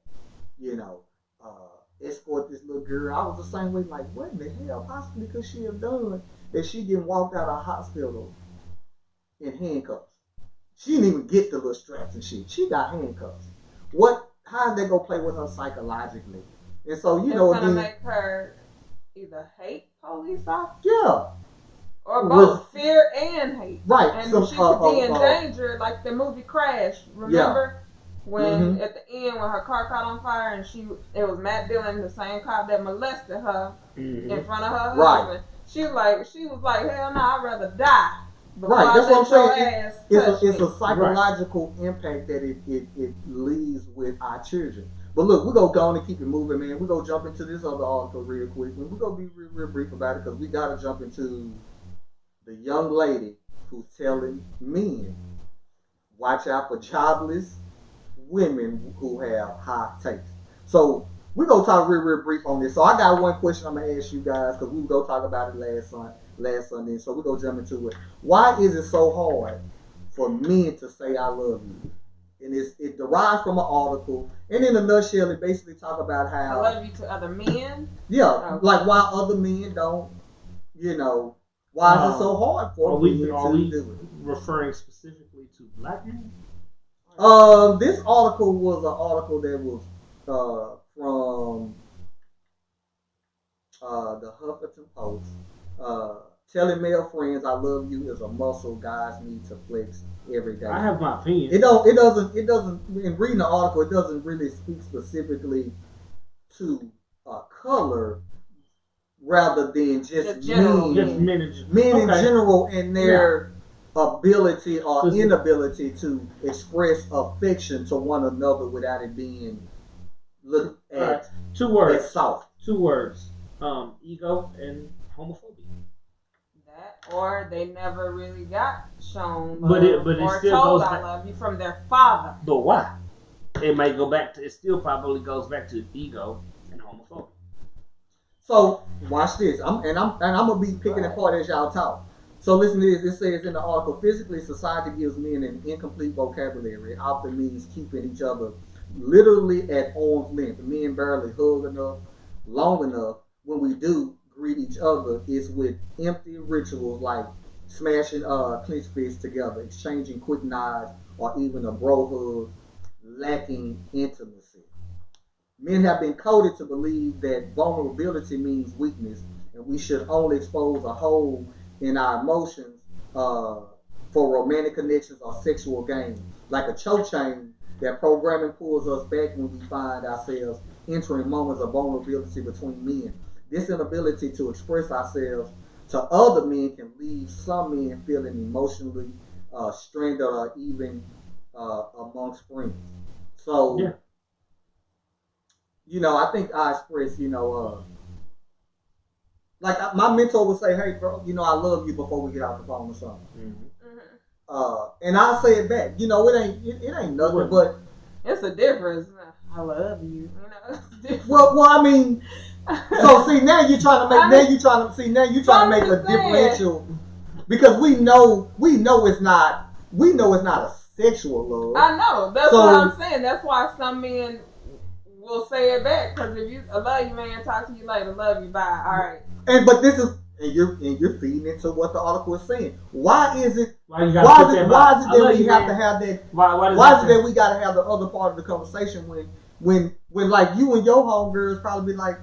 you know, escort this little girl. I was the same way, like, what in the hell possibly could she have done that she didn't walk out of hospital in handcuffs? She didn't even get the little straps and shit. She got handcuffs. How did they go play with her psychologically? And so, you know, it's gonna make her either hate police officers Yeah. or both fear and hate. Right. And So, she could be in danger, like the movie Crash. Remember when at the end when her car caught on fire and it was Matt Dillon, the same cop that molested her in front of her husband. She was like, hell no, I'd rather die. Right, that's what I'm saying. It's a a psychological impact that it leaves with our children. But look, we're going to go on and keep it moving, man. We're going to jump into this other article real quick. We're going to be real brief about it because we got to jump into the young lady who's telling men, watch out for jobless women who have high taste. So we're going to talk real brief on this. So I got one question I'm going to ask you guys because we were going to talk about it last Sunday. So we're going to jump into it. Why is it so hard for men to say I love you? And it derives from an article. And in a nutshell, it basically talk about how I love you to other men. Yeah, okay. Like why other men don't, why is it so hard for men to do it? Referring specifically to black men? This article was an article that was from the Huffington Post. Telling male friends I love you is a muscle guys need to flex every day. I have my opinion. It doesn't in reading the article it doesn't really speak specifically to color rather than just men in general and their ability or inability to express affection to one another without it being looked at 2 words. As soft. 2 words. Ego and homophobia. Or they never really got shown but it still told goes I love you from their father. But why? It might go back to, it still probably goes back to ego and homophobia. So watch this. I'm gonna be picking it apart as y'all talk. So listen to this. It says in the article, physically society gives men an incomplete vocabulary. It often means keeping each other literally at arm's length. Men barely hug enough, long enough. When we do greet each other, it's with empty rituals like smashing clenched fists together, exchanging quick nods, or even a bro hug, lacking intimacy. Men have been coded to believe that vulnerability means weakness, and we should only expose a hole in our emotions for romantic connections or sexual gain. Like a choke chain, that programming pulls us back when we find ourselves entering moments of vulnerability between men. This inability to express ourselves to other men can leave some men feeling emotionally stranded or even amongst friends. So, I think I express, like my mentor would say, hey, bro, I love you before we get off the phone or something. Mm-hmm. And I'll say it back. It ain't nothing, but it's a difference. I love you. Well, I mean, so see now you're trying to make a differential because we know it's not a sexual love. I know. That's what I'm saying. That's why some men will say it back because if I love you, man, talk to you later. Love you, bye. All right. But this is you're feeding into what the article is saying. Why is it that we have to have that? Why is it that we got to have the other part of the conversation when like you and your homegirls probably be like,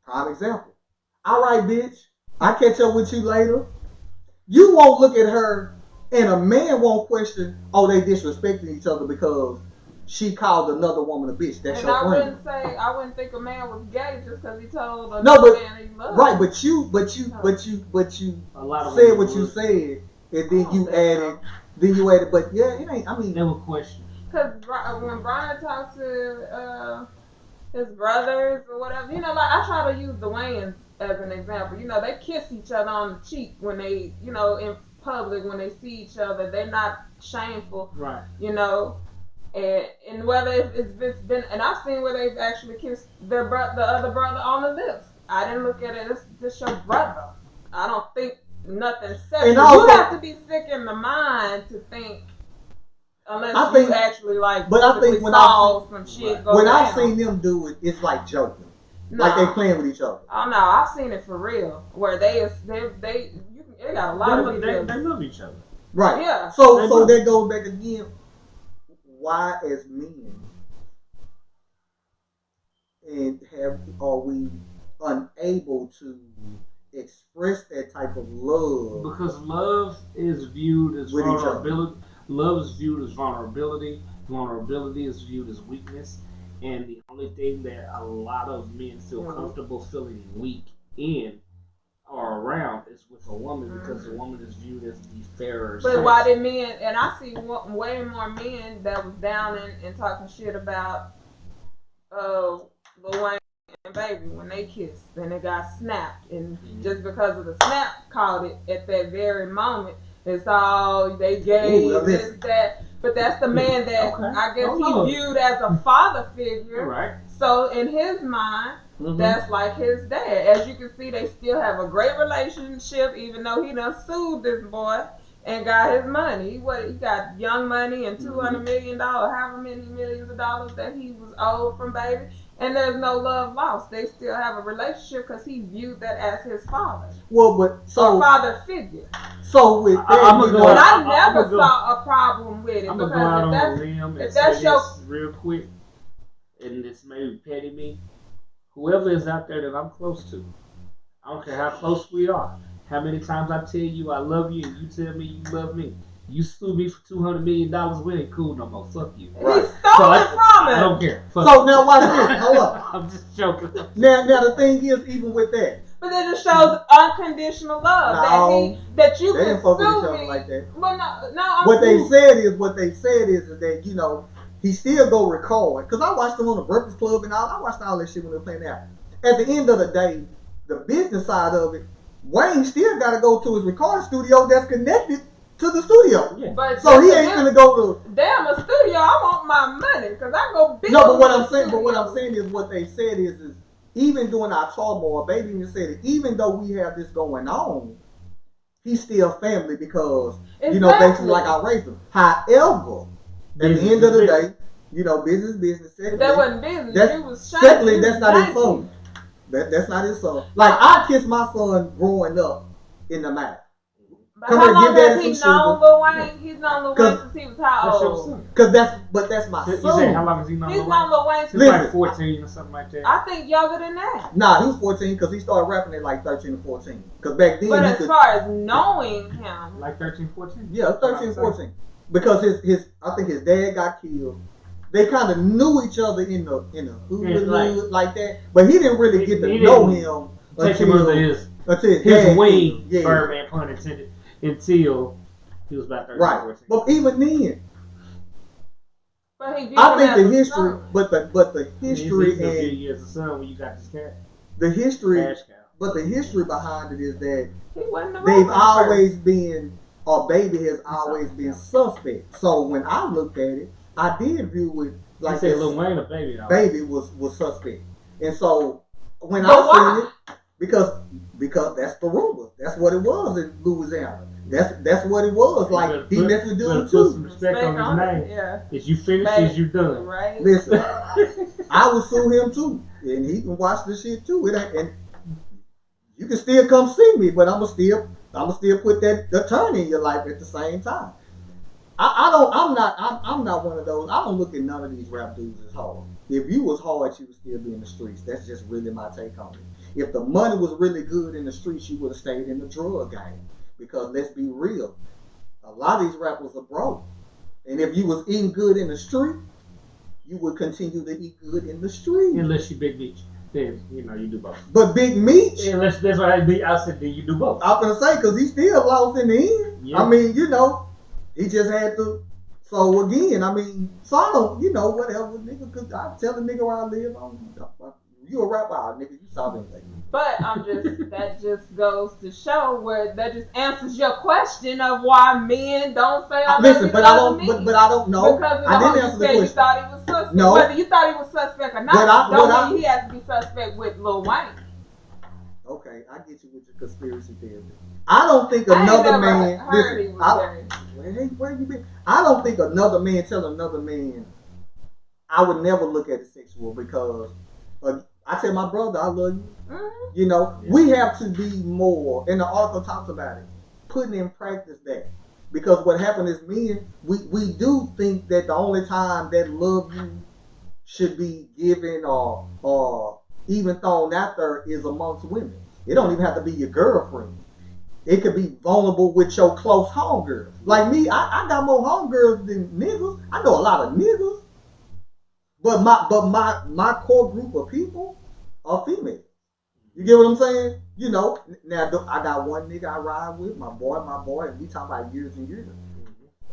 prime example. All right, bitch, I catch up with you later. You won't look at her, and a man won't question, oh, they disrespecting each other because she called another woman a bitch. That's and your friend. I wouldn't think a man was gay just because he told another man he loved. Right, but you said what you said, and then you added, but yeah, it ain't. I mean, never question. Because when Brian talks to his brothers or whatever, like I try to use the Wayans as an example. They kiss each other on the cheek when they, in public when they see each other. They're not shameful, right? And whether it's been, and I've seen where they've actually kissed the other brother on the lips. I didn't look at it as just your brother. I don't think nothing sexual. You have to be sick in the mind to think. Unless you actually but I think when I've seen them do it, it's like joking, like they playing with each other. Oh no, I've seen it for real, where they got a lot of videos. They love each other, right? Yeah. So that goes back again. Why, as men, and unable to express that type of love Because love is viewed as with each other. vulnerability. Love is viewed as vulnerability. Vulnerability is viewed as weakness. And the only thing that a lot of men feel comfortable feeling weak in or around is with a woman because the woman is viewed as the fairer But sex. why did men, and I see way more men that was down and talking shit about Lil Wayne and Baby when they kissed and it got snapped. And just because of the snap called it at that very moment, it's all they gave, this, that. But that's the man that I guess he viewed as a father figure. Right. So in his mind, that's like his dad. As you can see, they still have a great relationship, even though he done sued this boy and got his money. He got Young Money and $200 million, however many millions of dollars that he was owed from Baby. And there's no love lost. They still have a relationship because he viewed that as his father. Well, but so father figure. So with that, I never saw a problem with it. I'm gonna go out on a limb and say this real quick, and this may petty me. Whoever is out there that I'm close to, I don't care how close we are, how many times I tell you I love you and you tell me you love me. You sue me for $200 million, we ain't cool no more. Fuck you. Right. He stole it from him. I don't care. Fuck so now watch this. Hold up. I'm just joking. Now the thing is, even with that. But it just shows unconditional love that you they can didn't fuck with sue each other me. like that. Well, no. What they said is that he still go record because I watched him on the Breakfast Club and I watched all that shit when they were playing that. At the end of the day, the business side of it, Wayne still got to go to his recording studio that's connected to the studio. Yeah. But so he ain't gonna go to a studio. I want my money because I go build. No, but what I'm saying is what they said is even during our turmoil, Baby even said it. Even though we have this going on, he's still family because basically like I raised him. However, at the end of the day, business. Secondly, that wasn't business. That's not his son. That's not his son. Like I kissed my son growing up in the mouth. But how long has he known Lil Wayne? He's known Lil Wayne since he was how old? That's my son. You say how long has he known Lil Wayne? He's known Lil Wayne since like 14 or something like that. I think younger than that. Nah, he was 14 because he started rapping at like 13 or 14. Because back then, but as far as knowing him, like 13, 14. Yeah, 13, 14. Because I think his dad got killed. They kind of knew each other in the hood like that, but he didn't really get to know him until his wing. Birdman pun intended. Until he was about 13, right. 14. But even then, I think the history, but the history and you as a son when you got this cat. The history, cash cow. But the history behind it is that they've always been, or Baby has always been suspect. So when I looked at it, I did view it like you say Lil Wayne or Baby. Baby was suspect, and so when I seen it, because that's the rumor. That's what it was in Louisiana. That's what it was. Like he messed with dude too. Put some respect on his name. Yeah. Is you finished? Is you done? Right. Listen, I would sue him too, and he can watch the shit too. And you can still come see me, but I'ma still put that attorney in your life at the same time. I'm not one of those. I don't look at none of these rap dudes as hard. If you was hard, you would still be in the streets. That's just really my take on it. If the money was really good in the streets, you would have stayed in the drug game. Because let's be real, a lot of these rappers are broke. And if you was eating good in the street, you would continue to eat good in the street. Unless you Big Meech. Then, you do both. But Big Meech... That's what I said, then you do both. I'm going to say, because he still lost in the end. Yeah. I mean, he just had to... So again, so I don't, whatever, nigga, because I tell the nigga where I live, you a rapper, nigga, you saw anything. But that just goes to show where that just answers your question of why men don't say I listen, but I don't know. Because I didn't answer the question. You thought he was suspect. No. Whether you thought he was suspect or not, don't mean he has to be suspect with Lil Wayne. Okay, I get you with your conspiracy theory. I don't think another man. Where you been? I don't think another man tell another man. I would never look at it sexual because I tell my brother I love you. Mm-hmm. We have to be more, and the author talks about it, putting in practice that. Because what happened is men, we do think that the only time that love you should be given or even thrown out there is amongst women. It don't even have to be your girlfriend. It could be vulnerable with your close homegirls. Like me, I got more homegirls than niggas. I know a lot of niggas. But my core group of people are female. You get what I'm saying? You know, now I got one nigga I ride with, my boy, and we talk about years and years.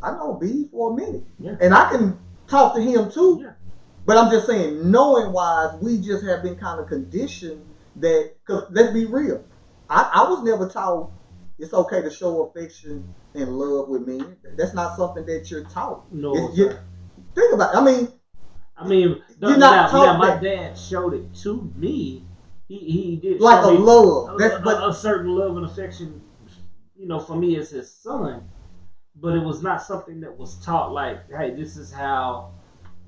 I know B for a minute. Yeah. And I can talk to him too. Yeah. But I'm just saying, knowing wise, we just have been kind of conditioned that, because let's be real, I was never taught it's okay to show affection and love with men. That's not something that you're taught. No, think about it. I mean, you're not taught my that. dad showed it to me. He did like show a me love. a certain love and affection, you know, for me as his son. But it was not something that was taught like, hey, this is how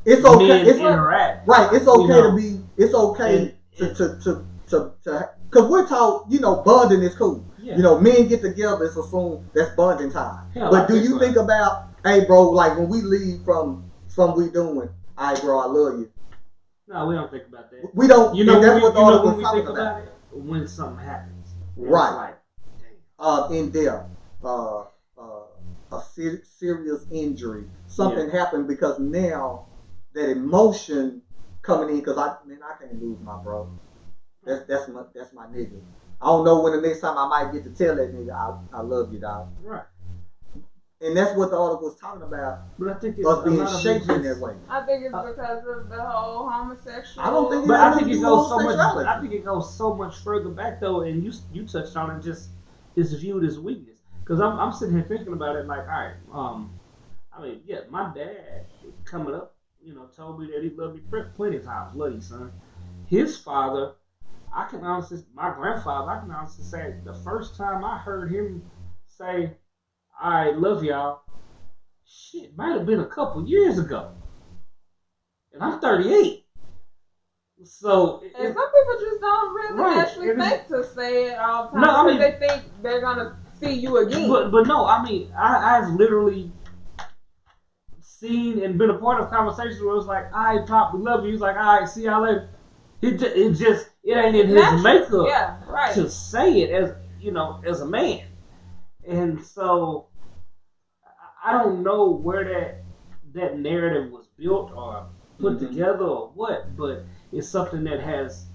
it's okay. men It's interact. Right. It's okay you know? to be. It's okay to because we're taught, you know, bonding is cool. Yeah. You know, men get together, it's assumed that's bonding time. Hell, but do you right. think about, hey, bro, like when we leave from something we doing, all right, bro, I love you. No, we don't think about that. We don't. You know, that's what the article when was we talking think about it, when something happens. Right. Like, in depth. A serious injury. Something happened because now that emotion coming in, because I can't lose my bro. That's my nigga. I don't know when the next time I might get to tell that nigga I love you, dog. Right. And that's what the article was talking about. But I think it's us being a lot of shaped in just- that way. I think it's because of the whole homosexual. I don't think But I think it do goes so much. homosexuality. I think it goes so much further back though, and you touched on it. Just it's viewed as weakness. Because I'm sitting here thinking about it, like, all right, I mean, yeah, my dad coming up, you know, told me that he loved me plenty of times. Love you, son. His father, my grandfather, I can honestly say, the first time I heard him say, I love y'all, shit, might have been a couple years ago. And I'm 38. So, and some people just don't really actually think to say it all the time because they think they're gonna see you again. But no, I mean, I've literally seen and been a part of conversations where it was like, all right, Pop, we love you. He's like, all right, see y'all later. It ain't in his makeup to say it as, you know, as a man. And so I don't know where that narrative was built or put together or what, but it's something that has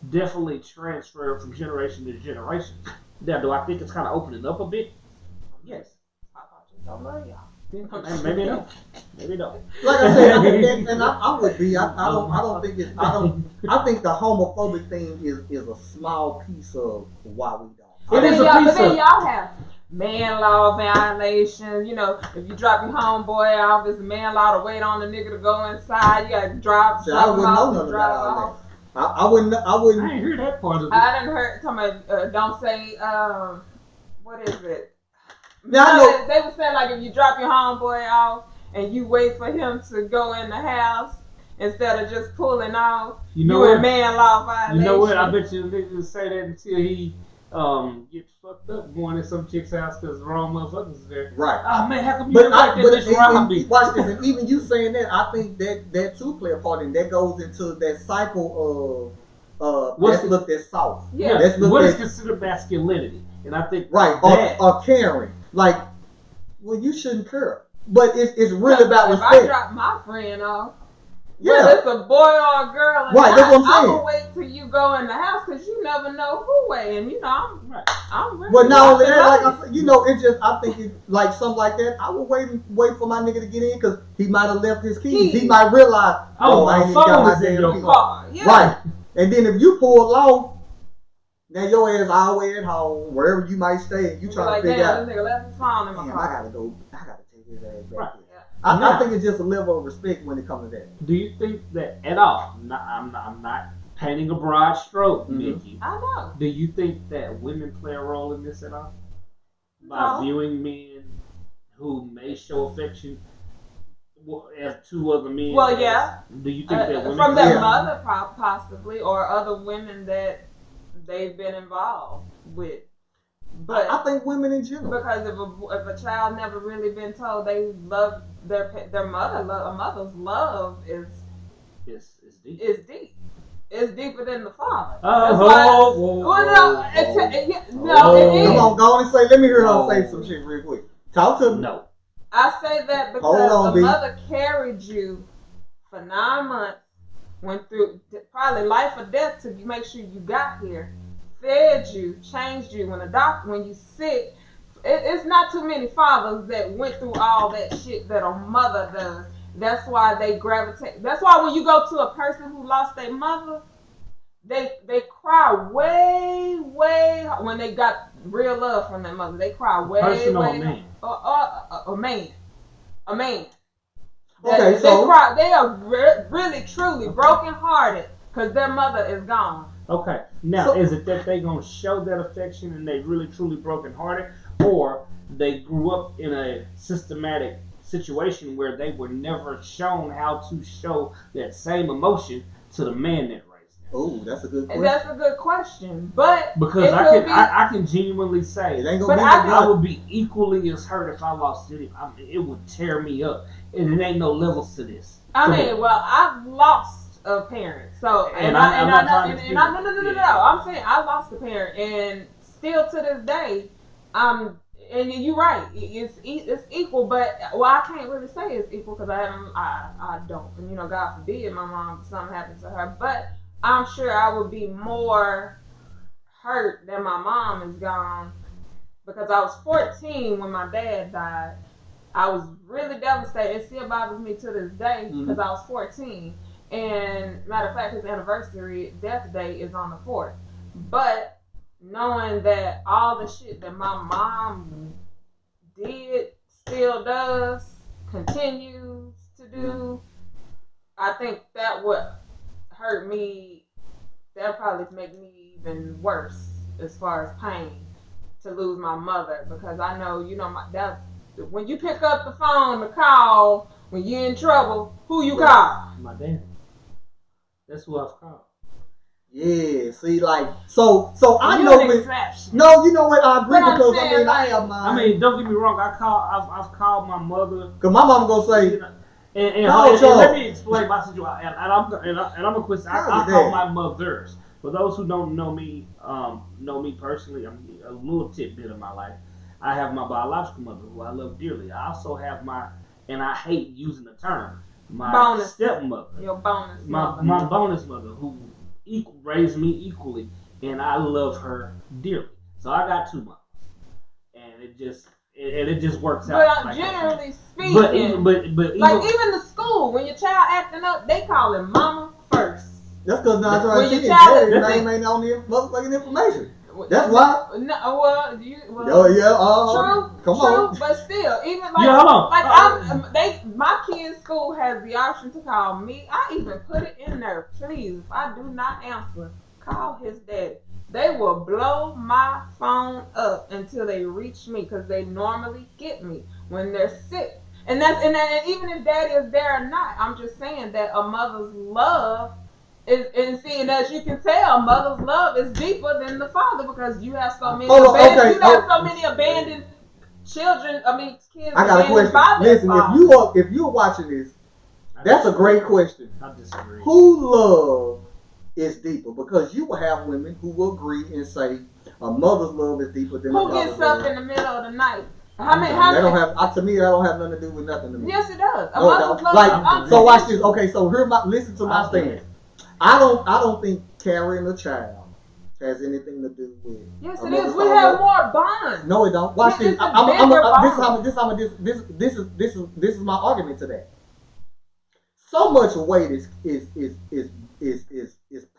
definitely transferred from generation to generation. Now, do I think it's kind of opening up a bit? Yes. I don't love y'all. Maybe no. Maybe no. Like I said, and I would be. I don't think it's. I think the homophobic thing is a small piece of why we don't. It is a piece but then of. y'all have man law violations. You know, if you drop your homeboy off, it's a man law to wait on the nigga to go inside. You got to drop him off and drive off. I wouldn't. I didn't hear that part of it. I didn't hear talking about don't say what is it? Now, no, they were saying like if you drop your homeboy off and you wait for him to go in the house instead of just pulling off, you in man law violation. You know what? I bet you niggas say that until he gets fucked up going to some chick's house because the wrong motherfuckers is there. Right. Oh man, how come you didn't like that bitch robbed me? Watch this, and even you saying that, I think that too play a part in that goes into that cycle of that's looked at soft. Yeah. What is considered masculinity? And I think or caring. Like, well, you shouldn't care. But it's really about respect. If I drop my friend off, whether it's a boy or a girl, right, that's what I'm saying. I will wait till you go in the house because you never know who way. And you know, I'm really. But not only that, like I said, you know, it's just I think it's like something like that. I would wait for my nigga to get in because he might have left his keys. He might realize, I ain't got my damn keys. Right, and then if you pull off. Now your ass always at home, wherever you might stay, you trying to figure out. This nigga left his phone in my car. I gotta take his ass back. Right. I think it's just a level of respect when it comes to that. Do you think that at all? I'm not painting a broad stroke, Nikki. I know. Do you think that women play a role in this at all? By viewing men who may show affection as two other men? Well, yeah. Do you think that women from their mother possibly or other women that they've been involved with, but I think women in general. Because if a child never really been told they love their mother, a mother's love is deep. is deeper than the father. That's why. Come on, go on and say. Let me hear her say some shit real quick. Talk to me. No. I say that because a mother carried you for 9 months, went through probably life or death to make sure you got here, fed you, changed you when you sick. It's not too many fathers that went through all that shit that a mother does. That's why they gravitate. That's why when you go to a person who lost their mother, they cry way when they got real love from their mother. They cry way. Person or a man? A man. Okay, so they cry. They are really truly broken hearted because their mother is gone. Okay, now is it that they gonna show that affection and they really truly broken hearted, or they grew up in a systematic situation where they were never shown how to show that same emotion to the man that raised them? Oh, that's a good question. That's a good question, but because I can genuinely say, it ain't gonna I would be equally as hurt if I lost it. It would tear me up, and it ain't no levels to this. Well, I've lost a parent, so I'm saying I lost a parent, and still to this day, and you're right, it's equal, but I can't really say it's equal because I don't, and God forbid my mom something happened to her, but I'm sure I would be more hurt than my mom is gone because I was 14 when my dad died. I was really devastated. It still bothers me to this day because I was 14. And matter of fact, his anniversary death day is on the 4th. But knowing that all the shit that my mom did, still does, continues to do, I think that would hurt me. That probably make me even worse as far as pain to lose my mother because I know, when you pick up the phone to call when you're in trouble, who you call? My dad. That's who I've called. Yeah, see, so I know no, you know what? I agree because I have mine. Don't get me wrong. I've called my mother. Cause my mom gonna say, and let me explain my situation. And I'm gonna quit. I call my mothers. For those who don't know me personally, I'm a little tidbit of my life. I have my biological mother, who I love dearly. I also have and I hate using the term, my stepmother. Your bonus mother. My bonus mother, who raised me equally, and I love her dearly. So I got two mothers, and it just works out. But generally speaking, but even the school, when your child acting up, they call him mama first. That's because now I'm trying to your name ain't on the motherfucking information. That's why. True. Come on. But still, even my kids' school has the option to call me. I even put it in there. Please, if I do not answer, call his daddy. They will blow my phone up until they reach me because they normally get me when they're sick. And even if daddy is there or not, I'm just saying that a mother's love. And seeing, as you can tell, mother's love is deeper than the father because you have so many abandoned children. Kids. I got a question. Listen, if you're watching this, that's a great question. I disagree. Who love is deeper? Because you will have women who will agree and say a mother's love is deeper than a father's love. Who gets up in the middle of the night? To me, that don't have nothing to do with nothing to me. Yes, it does. So watch this. Okay, so listen to my stance. I don't think carrying a child has anything to do with. Yes, it is. We have more bonds. No, it don't. Watch this. This is my argument to that. So much weight is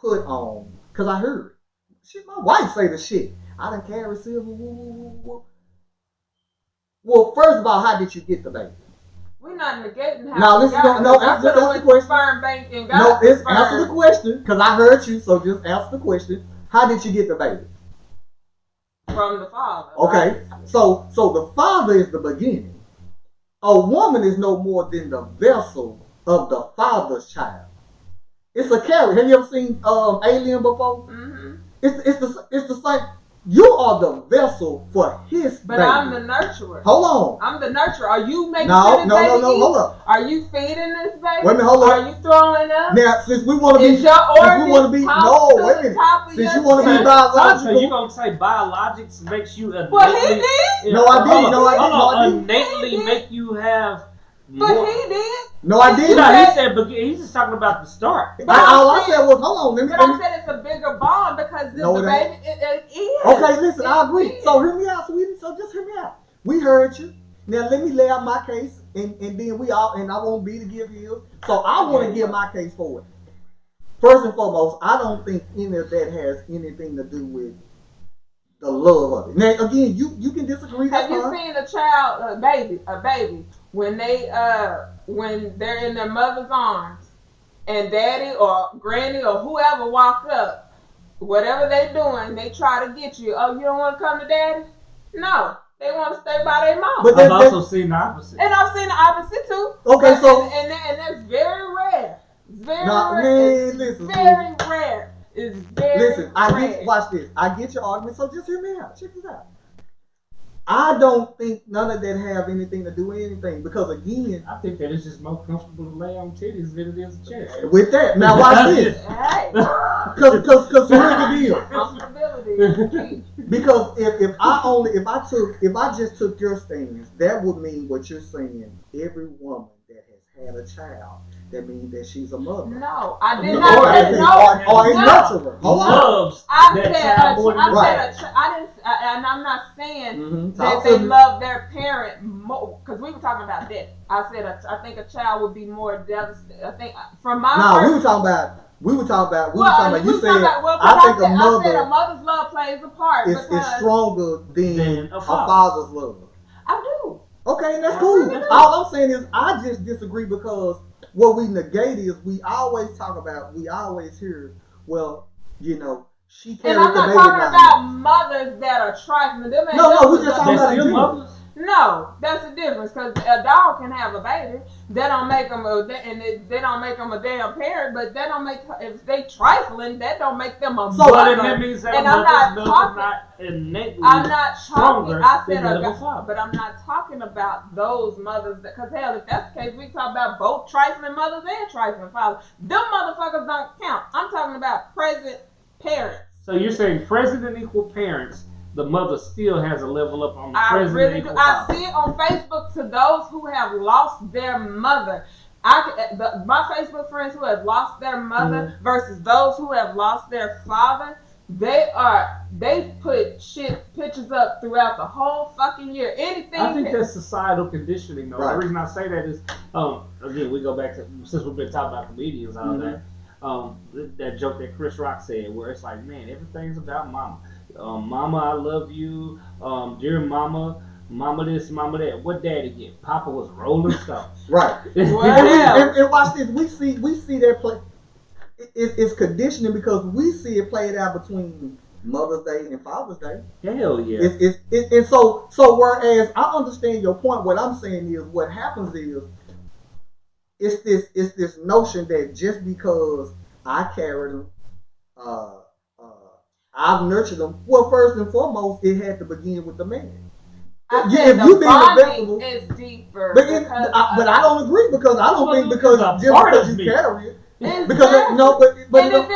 put on because I heard shit. My wife say the shit. I done carry silver. Well, first of all, how did you get the baby? We're not negating how. Now, answer the question. Answer the question, because I heard you, so just answer the question. How did you get the baby? From the father. Okay, right? So the father is the beginning. A woman is no more than the vessel of the father's child. It's a carrier. Have you ever seen Alien before? Mm-hmm. It's the same. You are the vessel for his But baby. I'm the nurturer. Hold on. I'm the nurturer. Are you making No, sure this baby eats? hold up. Are you feeding this baby? Wait a minute, hold up. Are you throwing up? Now, since we want to be, Is your organs no, wait a minute. Since you want to be So biological, you gonna say biologics makes you innately? Well, he did. No, I didn't. No, I didn't. Innately He did. make you have. But more. he did. No, I didn't. No, he said, but he's just talking about the start. All I said was, hold on, let me. But I said it's a bigger bond because No, the it baby ain't. it is. Okay, listen, I It agree. is. So hear me out, sweetie. So just hear me out. We heard you. Now let me lay out my case, and then we all, and I want B to give his. So I want to give my case forward. First and foremost, I don't think any of that has anything to do with the love of it. Now again, you can disagree. That's Have you fine. seen a child, a baby, when they're in their mother's arms, and daddy or granny or whoever walk up, whatever they doing, they try to get you. Oh, you don't want to come to daddy? No, they want to stay by their mom. But I've also seen the opposite. And I've seen the opposite too. Okay, But- so- and that's very rare. It's very Nah, rare. man, It's listen, very rare. It's very Listen, I rare. get. Watch this. I get your argument. So just hear me out. Check this out. I don't think none of that have anything to do with anything because again, I think that it's just more comfortable to lay on titties than it is a chest. with that. Now watch this. Hey, Cause here's the deal. comfortability is key. Because if I just took your stance, that would mean what you're saying. Every woman that has had a child, that means that she's a mother. No, I did Or not say a no. nurturer. Hold on. Loves I that said, child more than Right. and I'm not saying Mhm. that Talk they to me. love their parent more, because we were talking about that. I said, I think a child would be more devastated. I think from my No, we first, were talking about. You said. well, I think I said a mother mother's love plays a part is because stronger than a a father. father's love. I do. Okay, and that's I cool. really do. All I'm saying is I just disagree because what we negate is we always hear, well, she carried And I'm the not baby talking by about mothers that are trifling. Them ain't No, nothing we just but- talking They're about still in general. mothers. No, that's the difference. Because a dog can have a baby. That don't make them they don't make them a damn parent. But that don't make if they trifling. That don't make them a So, But mother. then that means that And a I'm mother's not love talking- is not innately I'm not talking. stronger I said than that of a a father. but I'm not talking about those mothers. Because hell, if that's the case, we talk about both trifling mothers and trifling fathers. Them motherfuckers don't count. I'm talking about present parents. So you're saying present and equal parents, the mother still has a level up on the I present really and do. equal I father. see it on Facebook to those who have lost their mother. My Facebook friends who have lost their mother versus those who have lost their father, they put pictures up throughout the whole fucking year. Anything. I think that's societal conditioning, though. Right. The reason I say that is, again, we go back to, since we've been talking about comedians all day, that joke that Chris Rock said, where it's like, man, everything's about mama. Mama, I love you. Dear mama, mama this, mama that. What daddy get? Papa was Rolling Stone. Right. Well, And watch this. We see that play. It's conditioning because we see it played out between Mother's Day and Father's Day. Hell yeah. And so whereas I understand your point, what I'm saying is what happens is it's this notion that just because I carried them, I've nurtured them. Well, first and foremost, it had to begin with the man. I Yeah, said if you the being bonding available- is deeper. But because I don't agree because I don't Well, think it's because a just part because of you me. carry it. Exactly. Because no, but And if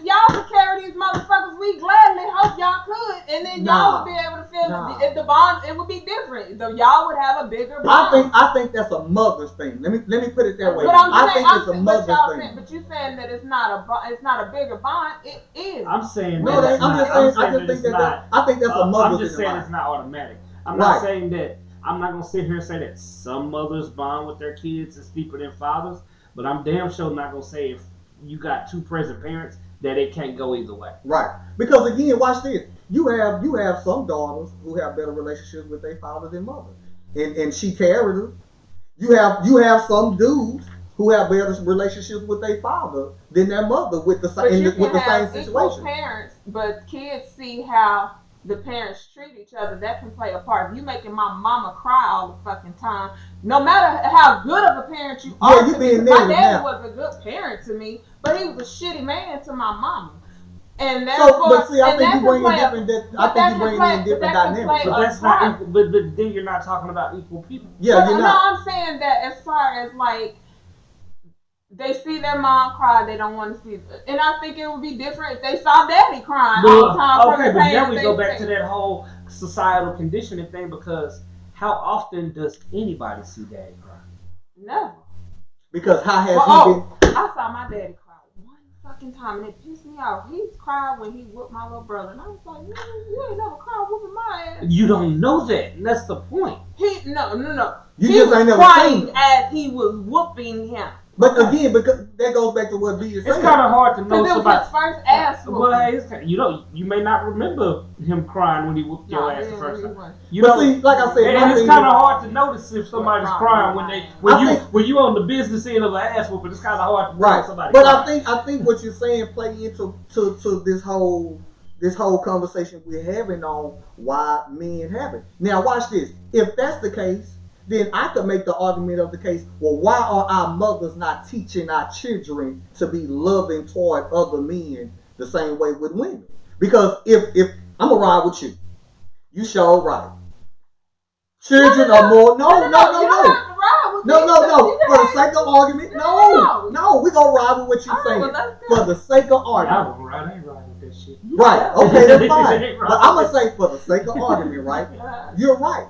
y'all could carry these motherfuckers, we gladly hope y'all could, and then y'all would be able to feel the bond. It would be different. Y'all would have a bigger bond. I think that's a mother's thing. Let me put it that way. But I think it's a mother's thing. But you saying that it's not a bigger bond. It is. I'm saying No, that I'm just saying. I just think it's not. I think that's a mother's I'm just thing. saying it's not automatic. I'm Right. not saying that. I'm not gonna sit here and say that some mothers bond with their kids is deeper than fathers. But I'm damn sure not gonna say if you got two present parents that it can't go either way. Right. Because again, watch this. You have some daughters who have better relationships with their father than mother, and she carried her. You have some dudes who have better relationships with their father than their mother with the But same you can have same equal situation. parents, but kids see how the parents treat each other. That can play a part. If you making my mama cry all the fucking time, no matter how good of a parent you are you to being me, my negative daddy now. was a good parent to me, but he was a shitty man to my mama. And that's but see, I think you bring in different But dynamics. But that's not equal, but then you're not talking about equal people. Yeah, you're no, not. I'm saying that as far as like they see their mom cry, they don't want to see it. And I think it would be different if they saw daddy crying all the time. Okay, but now we go back to that whole societal conditioning thing, because how often does anybody see daddy cry? Never. Because how has he been? I saw my daddy cry one fucking time, and it pissed me off. He's cried when he whooped my little brother, and I was like, you ain't never cried whooping my ass. You don't know that, and that's the point. No. You he just was ain't never crying seen him. as he was whooping him. But again, because that goes back to what B is saying. It's kind of hard to know Because it was somebody. his first ass whooping. Well, hey, you may not remember him crying when he whooped your ass the first time. But see, like I said, and it's kind of hard to notice if somebody's crying when you on the business end of an ass whooping. It's kind of hard to know somebody. But crying. I think what you're saying play into to this whole conversation we're having on why men have it. Now watch this. If that's the case, then I could make the argument of the case, well, why are our mothers not teaching our children to be loving toward other men the same way with women? Because if I'm going to ride with you, you sure right. Children are more, no. For the sake of argument, no, we going to ride with what you're saying. For the sake of argument. I ain't riding with that shit. Right, okay, that's fine. But I'm going to say for the sake of argument, right? You're right.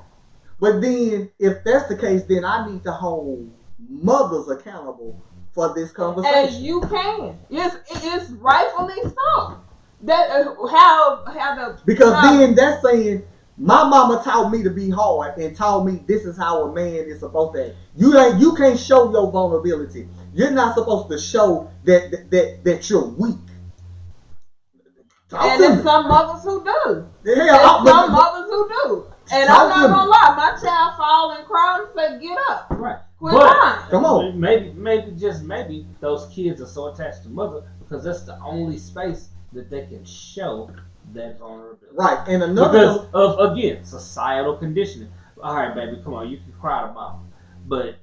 But then, if that's the case, then I need to hold mothers accountable for this conversation. And you can. It's rightfully so. That how the because then that's saying my mama taught me to be hard and taught me this is how a man is supposed to act. You can't show your vulnerability. You're not supposed to show that you're weak. And there's some mothers who do. Yeah, some mothers who do. And I'm not gonna lie, my child fall and cry and say, "Get up." Right. Quit crying. Come on. Maybe those kids are so attached to mother because that's the only space that they can show that vulnerability. Right. And another because of again societal conditioning. All right, baby, come on, you can cry to mama, but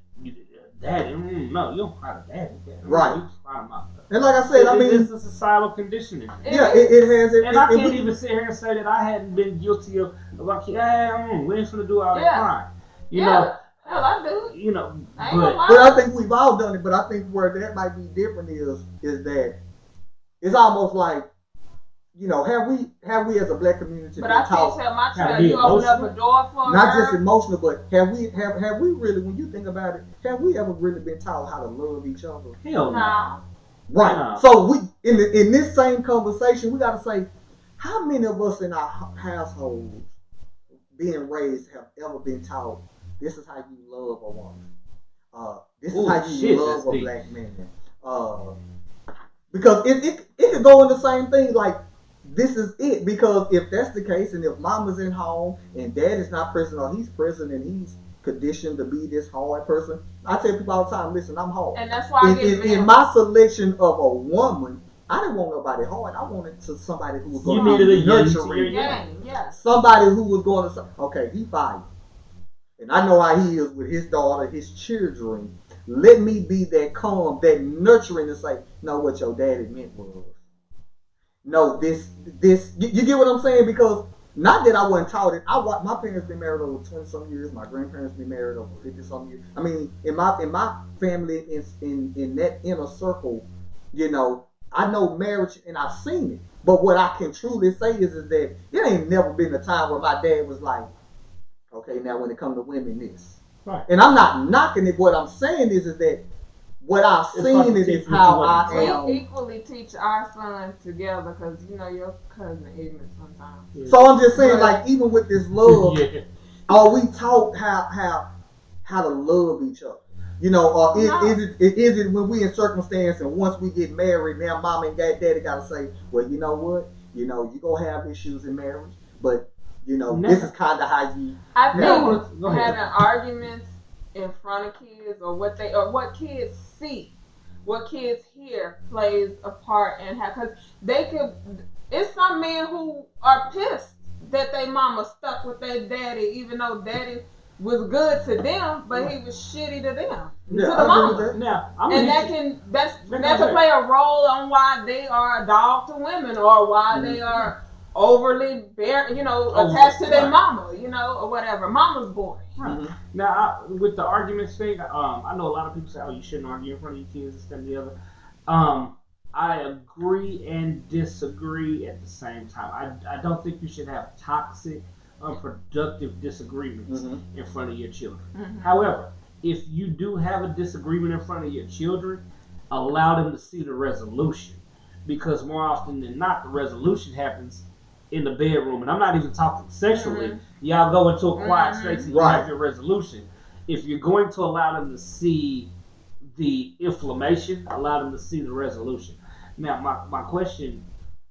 daddy, no, you don't cry to daddy. Right. You can cry to mama. And like I said, I mean, it's a societal conditioning. Yeah, it has. And I can't even sit here and say that I hadn't been guilty of like, we ain't gonna do all that crime. You know. Hell, I do. You know, but I think we've all done it. But I think where that might be different is that it's almost like, you know, have we as a black community but been I taught? Tell my child, you open up a door for not her. just emotional, but have we really, when you think about it, have we ever really been taught how to love each other? Hell no. Right. No. So we in this same conversation, we got to say, how many of us in our households being raised have ever been taught this is how you love a woman? This is how you love a black man. Because it could go in the same thing. Like, this is it. Because if that's the case, and if mama's in home and dad is not present, or he's present and he's conditioned to be this hard person, I tell people all the time, listen, I'm hard. And that's why in my selection of a woman, I didn't want nobody hard. I wanted somebody who was going to be nurturing. Yes. Somebody who was going to say, okay, he fine. And I know how he is with his daughter, his children. Let me be that calm, that nurturing, to say, no, what your daddy meant was. No, this. You get what I'm saying? Because not that I wasn't taught it. My parents been married over 20-some years. My grandparents been married over 50-some years. I mean, in my family, in that inner circle, you know, I know marriage and I've seen it. But what I can truly say is that it ain't never been a time where my dad was like, okay, now when it comes to women, this. Right. And I'm not knocking it. What I'm saying is that what I've seen is how I am. We equally teach our sons together because, you know, your cousin ignorant sometimes. Yeah. So I'm just saying, like, even with this love, are we taught how to love each other? You know, or is it when we in circumstance and once we get married, now mom and daddy got to say, well, you know what? You know, you're going to have issues in marriage, but, you know, this is kind of how you... I think having arguments in front of kids or what kids see, what kids hear plays a part in how, because it's some men who are pissed that their mama stuck with their daddy, even though daddy was good to them, but he was shitty to them, Yeah, to I the agree mama. with that. Now, And that can play a role on why they are a dog to women, or why they are overly attached to their mama, or whatever, mama's boy. Right. Now, with the arguments thing, I know a lot of people say, "Oh, you shouldn't argue in front of your kids," this, that, and the other. I agree and disagree at the same time. I don't think you should have toxic, unproductive disagreements in front of your children. However, if you do have a disagreement in front of your children, allow them to see the resolution, because more often than not, the resolution happens in the bedroom. And I'm not even talking sexually. Y'all go into a quiet space and you have your resolution. If you're going to allow them to see the inflammation, allow them to see the resolution. Now, my question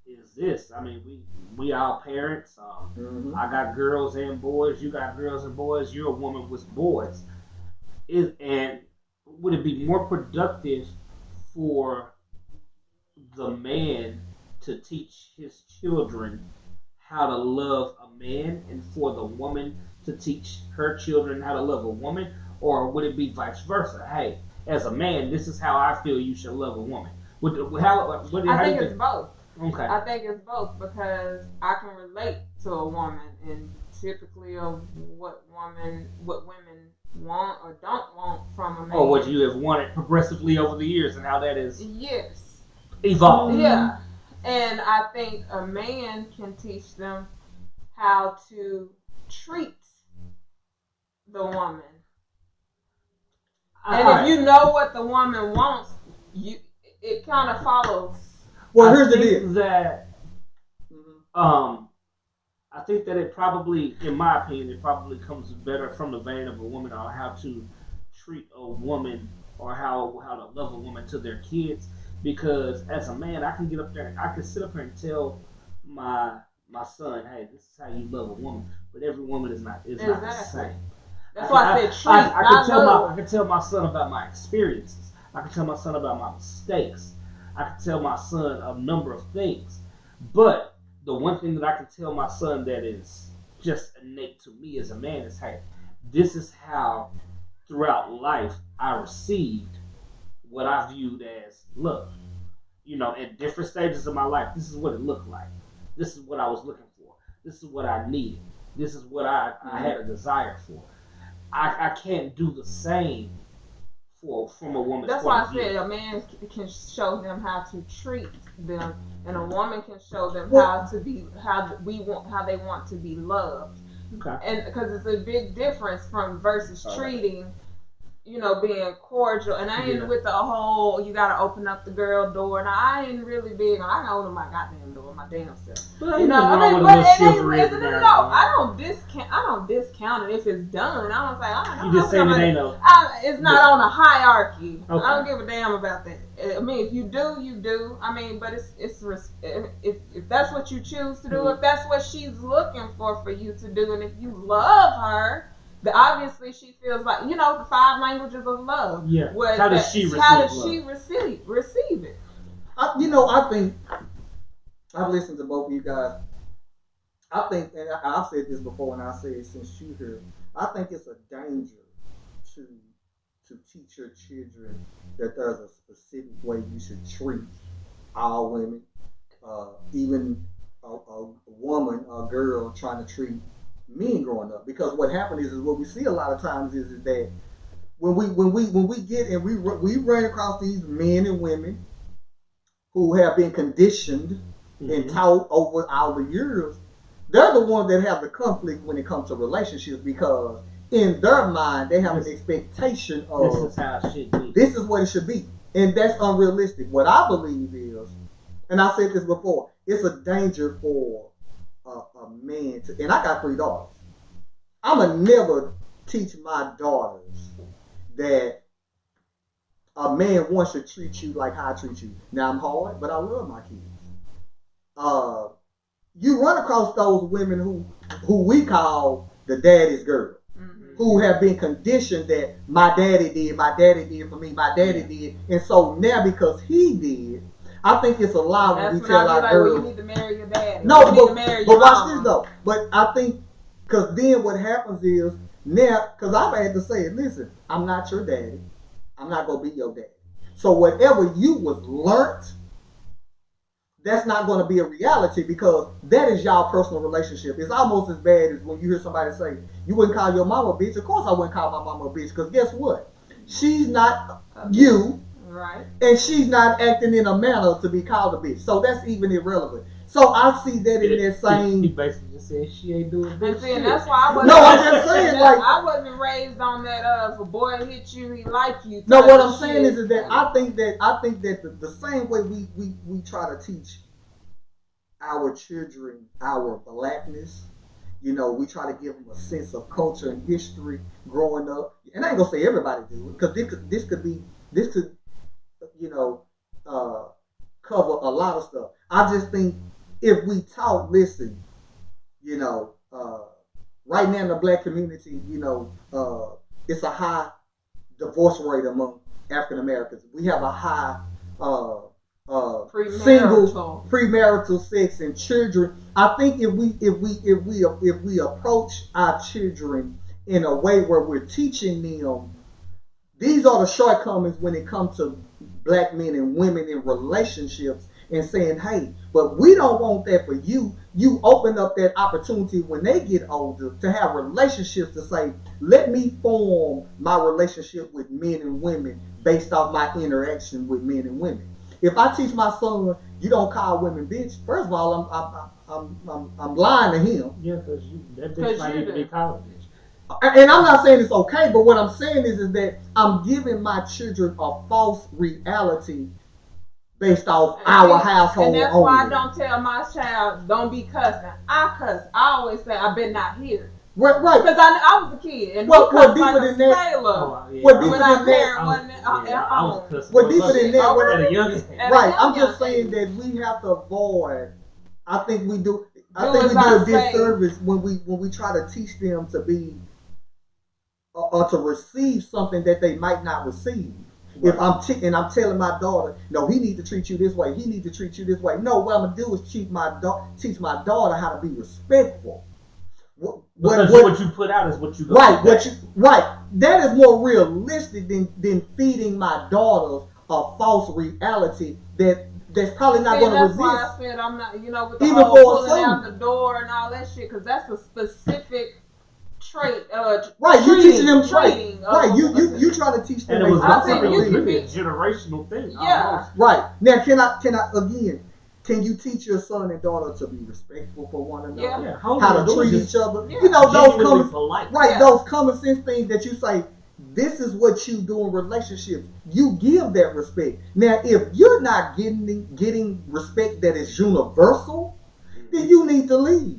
is this. I mean, we all parents. I got girls and boys. You got girls and boys. You're a woman with boys. And would it be more productive for the man to teach his children how to love a man, and for the woman to teach her children how to love a woman? Or would it be vice versa? Hey, as a man, this is how I feel you should love a woman. I think it's both. Okay. I think it's both, because I can relate to a woman, and typically of what women want or don't want from a man. Or what you have wanted progressively over the years, and how that is evolved. Yeah. And I think a man can teach them how to treat the woman. And if you know what the woman wants, it kind of follows. Well, here's the deal. I think that it probably, in my opinion, it probably comes better from the vein of a woman, or how to treat a woman, or how to love a woman to their kids. Because as a man, I can get up there, I can sit up here and tell my son, hey, this is how you love a woman. But every woman is not the same. That's why I said treat, I can tell my son about my experiences. I can tell my son about my mistakes. I can tell my son a number of things. But the one thing that I can tell my son that is just innate to me as a man is, hey, this is how throughout life I received what I viewed as love. At different stages of my life, this is what it looked like. This is what I was looking for. This is what I needed. This is what I had a desire for. I can't do the same from a woman's That's point why of I view. said a man can show them how to treat them, and a woman can show them how they want to be loved. Okay. And because it's a big difference versus treating, being cordial. And I ain't with the whole you gotta open up the girl door. Now I ain't really big on, I can open my goddamn door my damn self. But I don't discount it if it's done. I don't say you just saying it ain't no. It's not on a hierarchy. Okay. I don't give a damn about that. I mean, if you do, you do. I mean, but it's if that's what you choose to do, if that's what she's looking for you to do, and if you love her, obviously she feels like the 5 languages of love. Yeah. How does she receive it? I think I've listened to both of you guys. I think, and I've said this before, and I say it since you here, I think it's a danger to teach your children that there's a specific way you should treat all women, even a woman, a girl trying to treat men growing up. Because what happens is what we see a lot of times is that when we get and we run across these men and women who have been conditioned and taught over all the years, they're the ones that have the conflict when it comes to relationships, because in their mind they have an expectation of this is how it should be. This is what it should be, and that's unrealistic. What I believe is, and I said this before, it's a danger for a man to, and I got 3 daughters. I'ma never teach my daughters that a man wants to treat you like how I treat you. Now I'm hard, but I love my kids. You run across those women who we call the daddy's girl, who have been conditioned that my daddy did for me, my daddy did, and so now because he did, I think it's a lie when we tell our girls, well, you need to marry your daddy. No, but watch this though. But I think because then what happens is Now, because I've had to say, listen, I'm not your daddy. I'm not going to be your daddy. So whatever you was learnt, that's not going to be a reality because that is y'all personal relationship. It's almost as bad as when you hear somebody say, you wouldn't call your mama a bitch. Of course I wouldn't call my mama a bitch because guess what? She's not you. Right. And she's not acting in a manner to be called a bitch. So that's even irrelevant. So I see that in that same. He basically just said she ain't doing bitch shit. And that's why I wasn't. No, I'm just saying, like, I wasn't raised on that. If a boy hit you, he like you. No, what I'm saying is that I think that the same way we try to teach our children our blackness, you know, we try to give them a sense of culture and history growing up. And I ain't gonna say everybody do it because this could you know cover a lot of stuff. I just think if we talk, listen, you know, right now in the black community, you know, it's a high divorce rate among African Americans. We have a high premarital sex and children. I think if we approach our children in a way where we're teaching them, these are the shortcomings when it comes to black men and women in relationships, and saying, hey, but we don't want that for you. You open up that opportunity when they get older to have relationships to say, let me form my relationship with men and women based off my interaction with men and women. If I teach my son, you don't call women bitch, first of all, I'm lying to him. Yeah, because that bitch might need to be called a bitch. And I'm not saying it's okay, but what I'm saying is that I'm giving my children a false reality based off our household. And that's only. why I don't tell my child, don't be cussing. I cuss. I always say, I better not hear. Right. Because I was a kid. And what deeper like than that? What deeper than that? What deeper than that? At a young age. Right. I'm just saying that we have to avoid. I think we do a disservice when we try to teach them to be or to receive something that they might not receive. Right. If I'm telling my daughter, no, he need to treat you this way. He need to treat you this way. No, what I'm gonna do is teach my daughter how to be respectful. What you put out is what you right. That is more realistic than feeding my daughters a false reality that's probably not going to resist. That's why I said I'm not, with the even whole pulling out the door and all that shit, because that's a specific trait. Right, you teaching them training. Right, you try to teach them. And it was really a generational thing. Yeah. Almost. Right. Now, can I again? Can you teach your son and daughter to be respectful for one another? Yeah. How to treat each other? Yeah. You know, those those common sense things that you say. This is what you do in relationships. You give that respect. Now, if you're not getting respect that is universal, then you need to leave.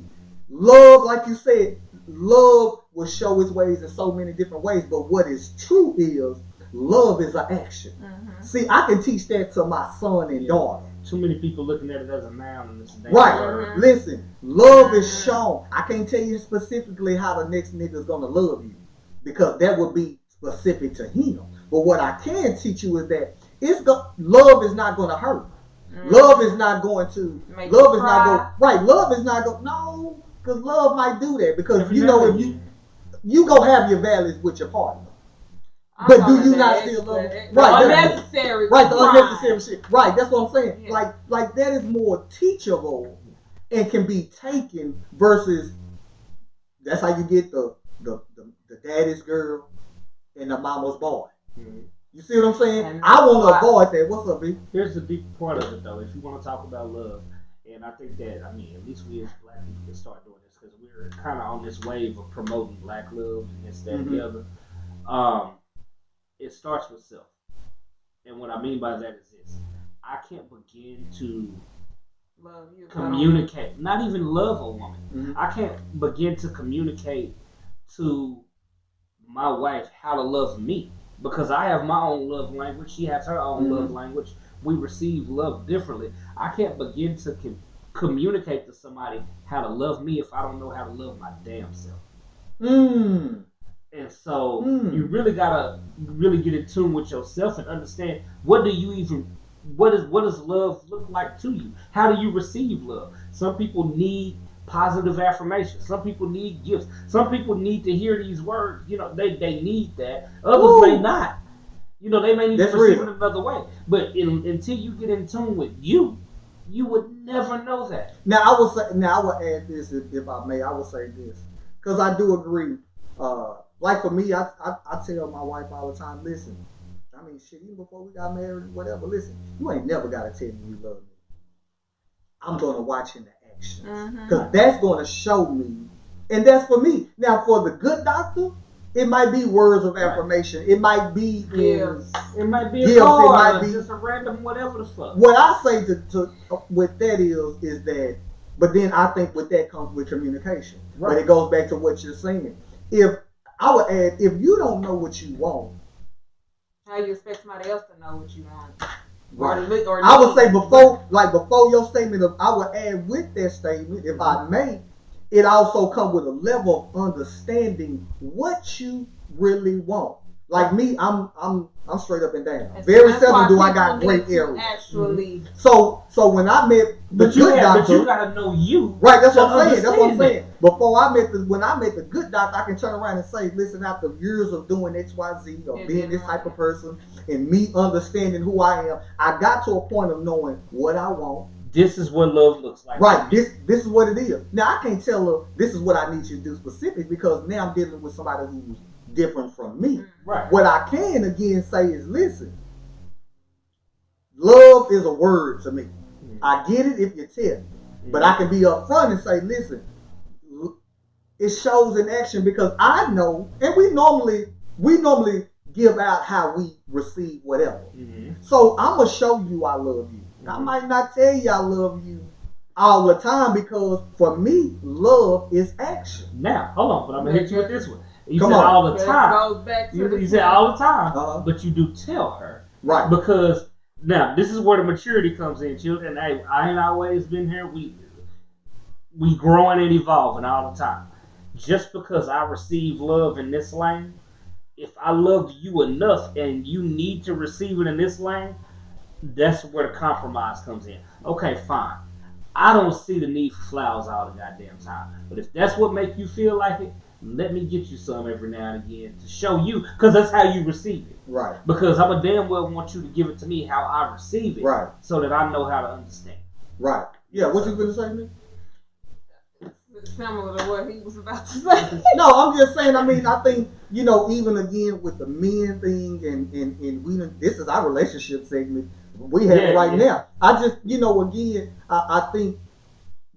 Love, like you said, love will show its ways in so many different ways. But what is true is love is an action. Mm-hmm. See, I can teach that to my son and daughter. Too many people looking at it as a noun and it's a damn right. word. Listen, love is shown. I can't tell you specifically how the next nigga is gonna love you because that would be specific to him. But what I can teach you is that love is not gonna hurt. Mm. Love is not going to. Make love is not going. Right. Love is not going. No, because love might do that because if you go have your values with your partner. But do you not still love it? Right, unnecessary. Right, the unnecessary shit. Right, that's what I'm saying. Yeah. Like that is more teachable and can be taken versus that's how you get the daddy's girl and the mama's boy. Mm-hmm. You see what I'm saying? And I want to avoid that. What's up, B? Here's the deep part of it though. If you want to talk about love, and I think that at least we as black people can start doing this because we're kind of on this wave of promoting black love and this, that, and the other. It starts with self. And what I mean by that is this. I can't begin to love you, communicate, not even love a woman. Mm-hmm. I can't begin to communicate to my wife how to love me because I have my own love language. She has her own love language. We receive love differently. I can't begin to communicate to somebody how to love me if I don't know how to love my damn self. And so you really gotta get in tune with yourself and understand what does love look like to you? How do you receive love? Some people need positive affirmation. Some people need gifts. Some people need to hear these words. You know, they need that. Others may not. You know, they may need to receive it another way. But until you get in tune with you would never know that. Now I will add this if I may. I will say this because I do agree. Like for me, I tell my wife all the time, listen. I mean, shit, even before we got married, whatever. Listen, you ain't never gotta tell me you love me. I'm gonna watch in the actions because that's gonna show me, and that's for me. Now, for the good doctor, it might be words of affirmation. It might be gifts. It might be gifts. It might be just a random whatever the fuck. What I say to with that is that, but then I think with that comes with communication. Right. But it goes back to what you're saying. If I would add, if you don't know what you want, how you expect somebody else to know what you want? Right. Or I would say before your statement of, I would add with that statement, if I may, it also comes with a level of understanding what you really want. Like me, I'm straight up and down. And very seldom do I got great areas. Actually, so when I met the good doctor, but you gotta know you. Right, that's what I'm saying. That's what I'm saying. Before when I met the good doctor, I can turn around and say, listen, after years of doing XYZ or being this type of person and me understanding who I am, I got to a point of knowing what I want. This is what love looks like. Right. This is what it is. Now I can't tell her this is what I need you to do specific because now I'm dealing with somebody who's different from me. Right. What I can again say is, listen, love is a word to me. I get it if you tell me. But I can be upfront and say, listen, it shows in action because I know, and we normally give out how we receive whatever. So I'm gonna show you I love you. I might not tell you I love you all the time because for me, love is action. Now, hold on, but I'm gonna hit you with this one. You said all the time. You said all the time, but you do tell her. Right. Because now this is where the maturity comes in, children. Hey, I ain't always been here. We growing and evolving all the time. Just because I receive love in this lane, if I love you enough and you need to receive it in this lane, that's where the compromise comes in. Okay, fine. I don't see the need for flowers all the goddamn time. But if that's what makes you feel like it, let me get you some every now and again to show you, because that's how you receive it. Right. Because I'm a damn well want you to give it to me how I receive it. Right. So that I know how to understand. Right. Yeah, what you going to say to me? Similar to what he was about to say. No, I'm just saying, I mean, I think, even again with the men thing and we, this is our relationship segment we have right now. I just, again, I think,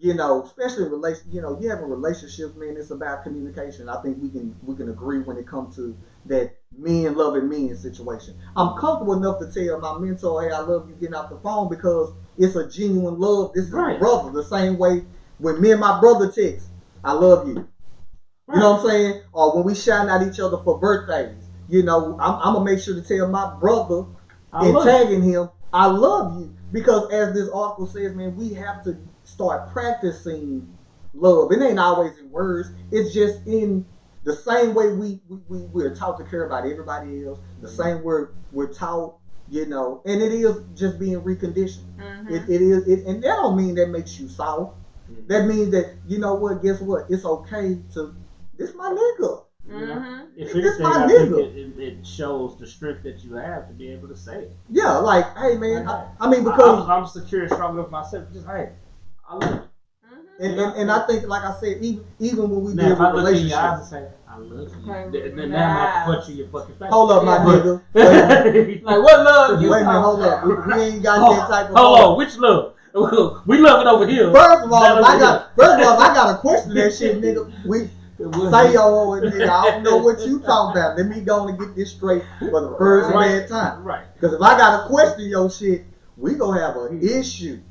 especially in you having relationships, man, it's about communication. I think we can agree when it comes to that men loving men situation. I'm comfortable enough to tell my mentor, hey, I love you getting off the phone because it's a genuine love. This is a brother. The same way when me and my brother text, I love you. You know what I'm saying? Or when we shout at each other for birthdays, I'm going to make sure to tell my brother and tagging him, I love you. Because as this article says, man, we have to start practicing love. It ain't always in words. It's just in the same way we're taught to care about everybody else. The same way we're taught, and it is just being reconditioned. It is, and that don't mean that makes you soft. That means that, guess what? It's okay to, this my nigga. If anything, I think it shows the strength that you have to be able to say it. Yeah, like, hey, man, I mean, because I'm secure and strong enough myself. Just, hey, I love you. And I think, like I said, even when we deal with relationships, I have to say, I love you. Then now I have to punch you in your fucking face. Hold up, my nigga. Like, what love you? Wait a minute, hold up. We ain't got that type of Hold on, which love? We love it over here. First of all, I got a question that shit, nigga. Say yo, nigga, I don't know what you talking about. Let me go and get this straight for the first bad time. Right. Because if I got to question your shit, we gonna have an issue.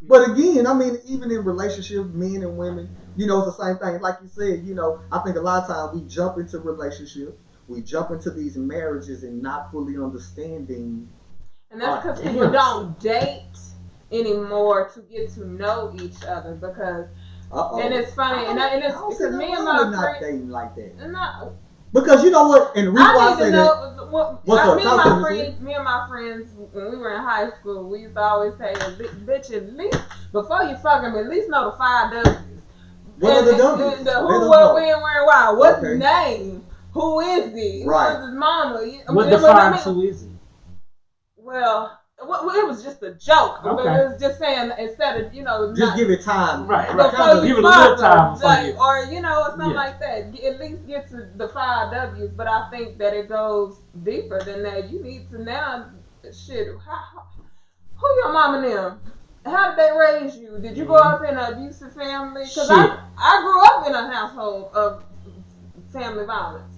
But again, I mean, even in relationships, men and women, it's the same thing. Like you said, I think a lot of times we jump into relationships, we jump into these marriages and not fully understanding. And that's because people don't date anymore to get to know each other because. And it's funny, and it's because me and my friends not dating like that. No, because you know what, and the reason why I say that. Me and my friends, when we were in high school, we used to always say, "Bitch, at least before you fuck them, at least know the 5 W's." What are the W's? The Let who, us what, know. when, where, why? What's Okay. his name? Who is he? Right. Who is his mama? What I defines mean, who is he? well, it was just a joke. But Okay. it was just saying instead of Just not, give it time. Right, Kind right. of- before you Give it a little start time before like, you- or or something Yeah. like that. At least get to the 5 W's. But I think that it goes deeper than that. You need to now, shit. Who your mama and them? How did they raise you? Did you grow up in an abusive family? Because Shit. I grew up in a household of family violence.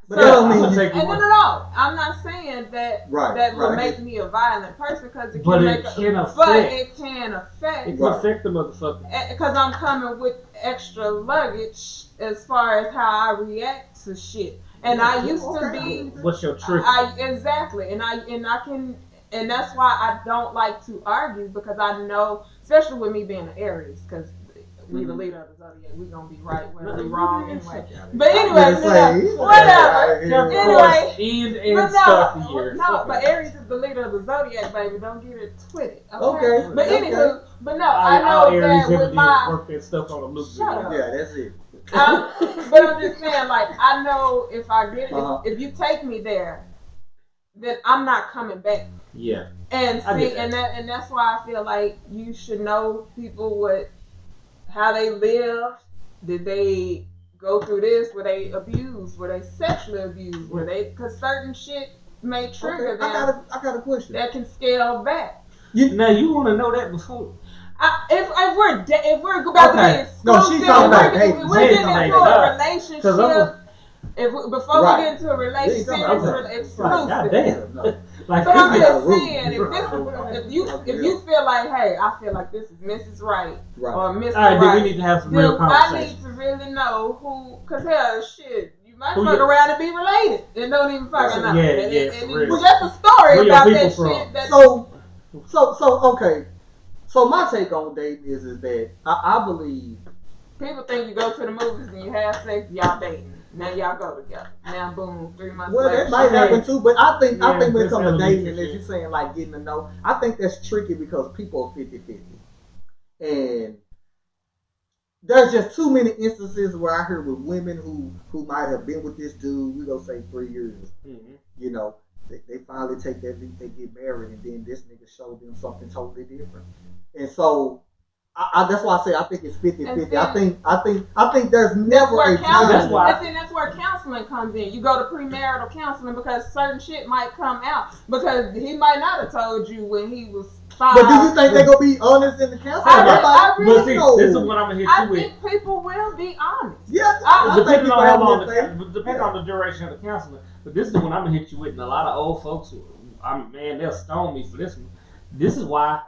But that don't mean I'm you- gonna take you And one. no. I'm not saying that Right, that will right. make me a violent person because it But can it make can but affect. it can affect It can Right. affect the motherfucker. because I'm coming with extra luggage as far as how I react to shit. And I used to be What's your trick? exactly, and I can, and that's why I don't like to argue because I know, especially with me being an Aries, because we the leader of the zodiac, we gonna be right whether we wrong anyway. But anyway, whatever. Anyway, End and But start the no, year. no, but Aries is the leader of the zodiac, baby. Don't get it twisted. Okay. But Okay. anywho, but no, All I know Aries that ever with did my. work that stuff on a loop. Shut up. Yeah, that's it. But I'm just saying, like, I know if I get Uh-huh. if you take me there, then I'm not coming back. Yeah. And I see, get that. and that's why I feel like you should know people how they live. Did they go through this? Were they abused? Were they sexually abused? Were they? Because certain shit may trigger Okay, them I got a question. that can scale back. Now you want to know that before? If we're about Okay. to be No, exclusive, she's talking about if dating. we're She's getting talking into about a dating. relationship, 'Cause I'm before Right. we get into a relationship, Yeah, you talking about Like, exclusive. goddamn. No. Like, But I'm this just got a rule. saying, if you feel like, hey, I feel like this is Mrs. Right Right. or Mr. all right, then we Right, need to have some then real I conversation. need to really know who, cause hell, shit, you might Who fuck you- around and be related and don't even fucking know. Yeah, And yeah, it- for and real. it- just a story Where your about people that from? shit. That So okay. So my take on dating is that I believe people think you go to the movies and you have sex, y'all dating. Now y'all go together. Now boom, 3 months well later. that might happen too, but I think Yeah, when it that's comes to dating and elementary as you're saying like getting to know, I think that's tricky because people are 50-50. And there's just too many instances where I hear with women who might have been with this dude, we gonna say 3 years, Mhm. you know, they finally take that leap, they get married, and then this nigga showed them something totally different. And so that's why I say I think it's 50-50. I think there's never a time. That's why- That's where counseling comes in. You go to premarital counseling because certain shit might come out because he might not have told you when he was 5. But do you think they're gonna be honest in the counseling? I But really see, know. this is what I'm gonna hit I you with. think people will be honest. Yeah, I think Depending people on how have long, that thing. depending on the duration of the counseling. But this is the one I'm gonna hit you with, and a lot of old folks, they'll stone me for this one. This is why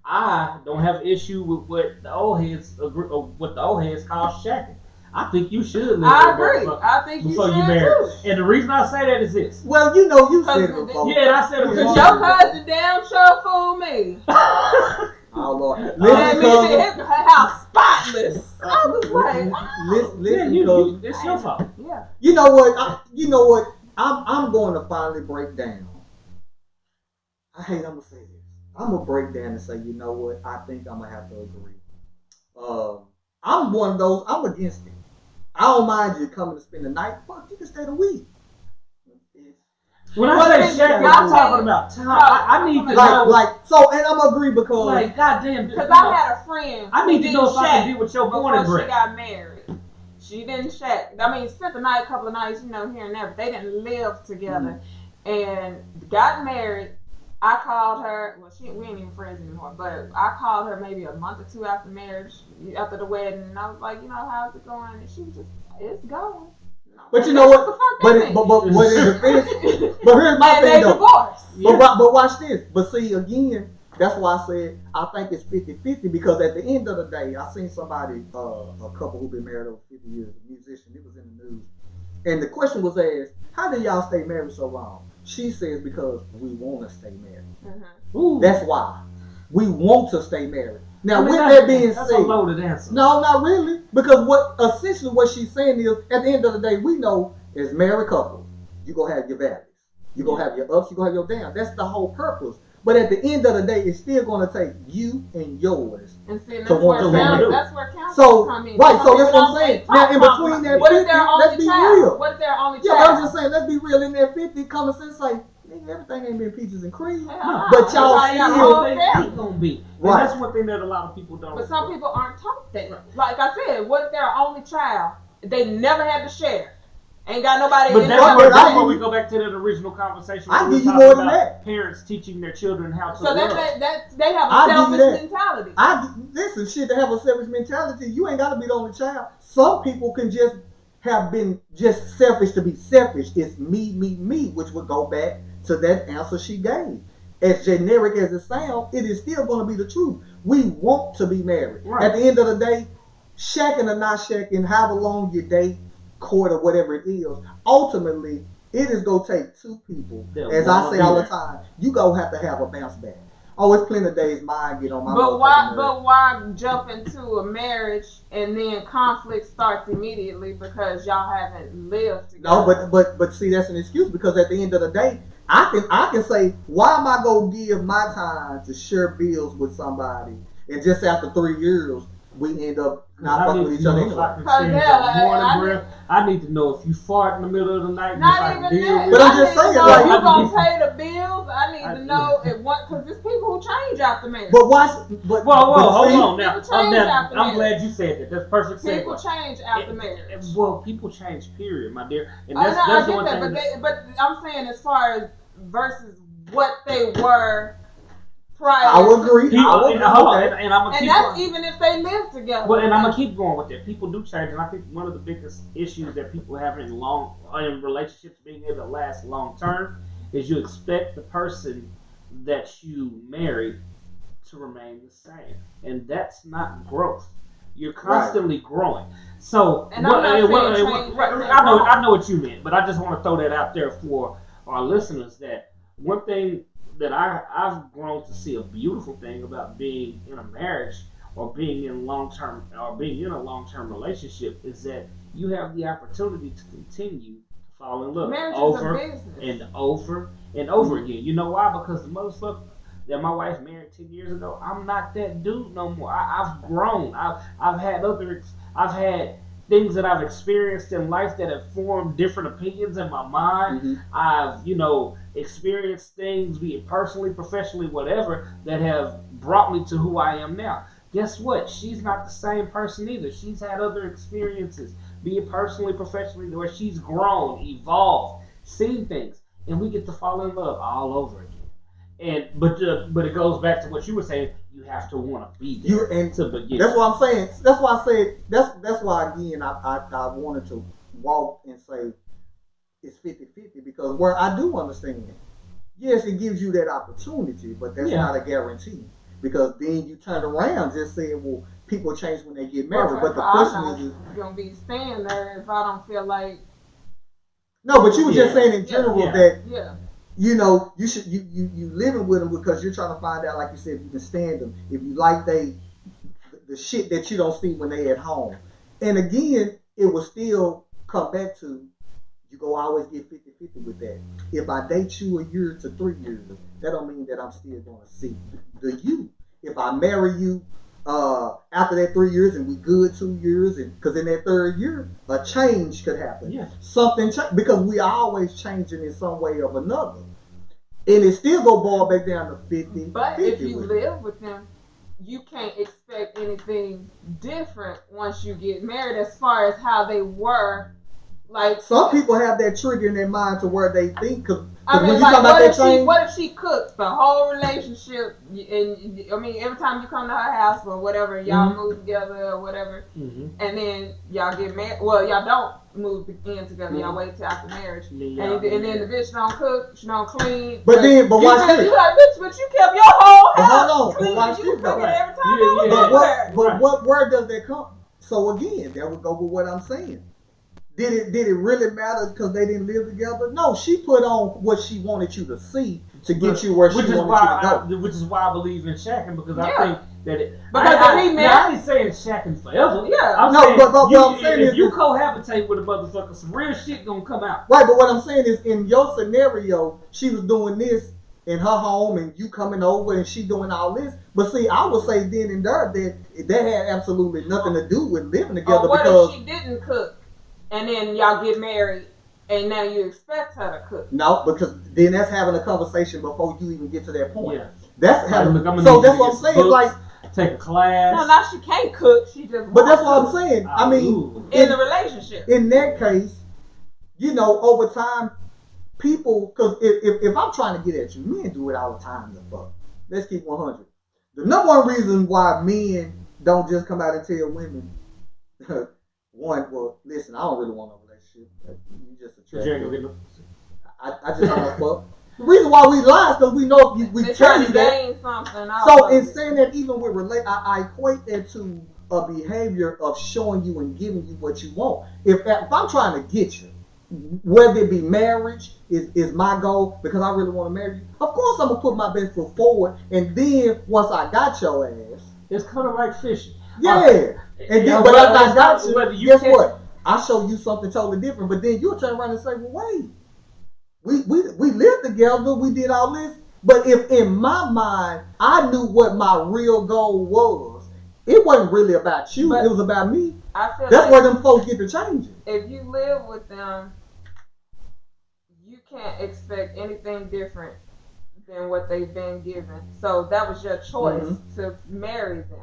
I don't have an issue with what the old heads call shacking. I think you should live I with a agree. motherfucker I think you before should you marry. too. And the reason I say that is this. Well, you know, you said it Because- before. Yeah, and I said it Because before. your cousin damn sure fooled me. Oh Lord, And listen, me cousin. said her house spotless. I was like, Listen, Yeah, cousin. it's your fault. yeah. You know what? I'm going to finally break down. I hate I'm gonna say this. I'm gonna break down and say, you know what? I think I'm gonna have to agree. I'm one of those. I'm against it. I don't mind you coming to spend the night. Fuck, you can stay the week. When Well, I then, say shacking, I'll I'm tell talking you- about time. I need to know. And I'm gonna agree because Like, goddamn. Because I had a friend. I need who to know if didn't I can shack deal with your born before and she bred. got married. She didn't shack. I mean, spent the night, a couple of nights, here and there, but they didn't live together. And got married. I called her. Well, we ain't even friends anymore. But I called her maybe a month or two after marriage, after the wedding, and I was like, how's it going? And she was just, it's going. But you know what? The fuck But that in defense, mean? but here's my And they thing though. divorced. But watch this. But see, again, that's why I said I think it's 50-50 because at the end of the day, I seen somebody, a couple who've been married over 50 years, a musician, it was in the news. And the question was asked, how did y'all stay married so long? She says, because we want to stay married. Mhm. Ooh. That's why. We want to stay married. Now, I mean, with that's- that being that's said, a loaded answer. no, not really. Because essentially what she's saying is, at the end of the day, we know as married couples, you're going to have your valleys. You're going to have your ups, you're going to have your downs. That's the whole purpose But at the end of the day, it's still going to take you and yours. And see, to want to do it. that's where counseling So, come in. right, so Some that's people what I'm don't saying. think Now, in talk between about that it. What if 50, they're let's only be child? real. What if they're only Yeah, child? but I'm just saying, let's be real. In that 50, common sense, like, nigga, everything ain't been peaches and cream. Hell But no. y'all Everybody got a still- whole they family. ain't gonna be. Right. And that's one thing that a lot of people don't. But some people aren't taught that. Like I said, what if they're an only child? They never had to share. Ain't got nobody But in that's their where, I that's give where we you- go back to that original conversation. I where we give you talking more than about that. Parents teaching their children how to So love. that they have a I'll give you selfish that. mentality. Listen, shit, to have a selfish mentality, you ain't got to be the only child. Some people can just have been just selfish to be selfish. It's me, which would go back to that answer she gave. As generic as it sounds, it is still going to be the truth. We want to be married. Right. At the end of the day, shacking or not shacking, however long you date, court or whatever it is, ultimately, it is going to take two people. That As I wanna say be all the there. time, you going to have a bounce back. Oh, it's plenty of days mine get on my But motherfucking why? nerves. But why jump into a marriage and then conflict starts immediately because y'all haven't lived together? No, but see, that's an excuse because at the end of the day, I can say, why am I gonna give my time to share bills with somebody, and just after 3 years we end up not I fucking need with each to other know if I anyway? can stand Yeah, up morning I breath. I need to know if you fart in the middle of the night. Not if I even can deal that. with But it. I'm just I need saying, to know like- if you gonna pay the bills. I need I- to know if what because there's people who change after marriage. But watch, but Whoa, but hold see, on now. People change after I'm marriage. glad you said that. That's perfect People segue. change after marriage. Well, people change, period, my dear. And I that's, know, that's I the get one that, thing. but I'm saying as far as versus what they were prior. I would agree. People, I would and, agree hold with on, that. and I'm gonna And keep that's on. even if they live together. Well, and I'm gonna keep going with that. People do change, and I think one of the biggest issues that people have in relationships being able to last long term is you expect the person that you marry to remain the same, and that's not growth. You're constantly growing. So, And I'm not saying change I know what you meant, but I just want to throw that out there for our listeners that one thing that I've grown to see a beautiful thing about being in a marriage or being in being in a long-term relationship is that you have the opportunity to continue to fall in love Marriage is a over business. and over and over again. You know why? Because the motherfucker that my wife married 10 years ago, I'm not that dude no more. I've grown. I've had things that I've experienced in life that have formed different opinions in my mind. Mhm. I've, experienced things, be it personally, professionally, whatever, that have brought me to who I am now. Guess what? She's not the same person either. She's had other experiences, be it personally, professionally, where she's grown, evolved, seen things, and we get to fall in love all over again. But it goes back to what you were saying. You have to want to be there to begin. That's what I'm saying. That's why I said that's why again I wanted to walk and say it's 50-50 because where I do understand, yes, it gives you that opportunity, but that's not a guarantee because then you turn around just saying, well, people change when they get married. But the question is, I'm gonna be staying there if I don't feel like no, but you were just saying in general that yeah. you should you living with them because you're trying to find out, like you said, if you can stand them, if you like the shit that you don't see when they at home. And again, it will still come back to you go always get 50-50 with that. If I date you a year to 3 years, that don't mean that I'm still gonna see the you. If I marry you after that 3 years and we good 2 years, and because in that third year a change could happen. Yeah. Something change because we are always changing in some way or another, and it still go boil back down to 50. But 50 if you with live with them, you can't expect anything different once you get married as far as how they were. Like some people have that trigger in their mind to where they think because I mean, when you like, talk about that what change, if she cooks the whole relationship? And I mean, every time you come to her house or whatever, y'all move together or whatever, and then y'all get married. Well, y'all don't move in together. Y'all wait till after marriage, and then the bitch don't cook, she don't clean. but watch this. You like, bitch, but you kept your whole But house hold on, clean. but watch You this though. cook it every time Yeah, I was yeah. over there. But where does that come? So again, that would go with what I'm saying. Did it really matter because they didn't live together? No, she put on what she wanted you to see to get you where she wanted you to go. Which is why I believe in shacking because I Yeah. think that it. Because if he I ain't saying shacking forever. Yeah. I'm No, saying but what I'm saying if is you that- cohabitate with a motherfucker, some real shit gonna come out. Right, but what I'm saying is in your scenario, she was doing this in her home and you coming over and she doing all this. But see, I would say then and there that had absolutely nothing to do with living together. Or what because if she didn't cook and then y'all get married and now you expect her to cook? No, because then that's having a conversation before you even get to that point. Yeah. That's having. Look, So that's what I'm saying. books, Like, take a class. No, now she can't cook. She just. but that's what wants I'm to. saying. I mean, In the relationship. in that case, you know, over time, people, because if I'm trying to get at you, men do it all the time. The fuck. Let's keep 100. The number one reason why men don't just come out and tell women, one, well, listen, I don't really want no relationship. You just attractive. I just don't want to fuck. The reason why we lie is because we know we They're tell trying you to that. gain something. So in saying that, even with I equate that to a behavior of showing you and giving you what you want. If I'm trying to get you, whether it be marriage is my goal because I really want to marry you. Of course, I'm gonna put my best foot forward, and then once I got your ass, it's kind of like fishing. yeah. And then, but after I got you, guess what? I show you something totally different. But then you'll turn around and say, "Well, wait, we lived together, we did all this." But if in my mind I knew what my real goal was, it wasn't really about you. It was about me. I feel That's like where them folks get to changing. if you live with them, you can't expect anything different than what they've been given. So that was your choice to marry them.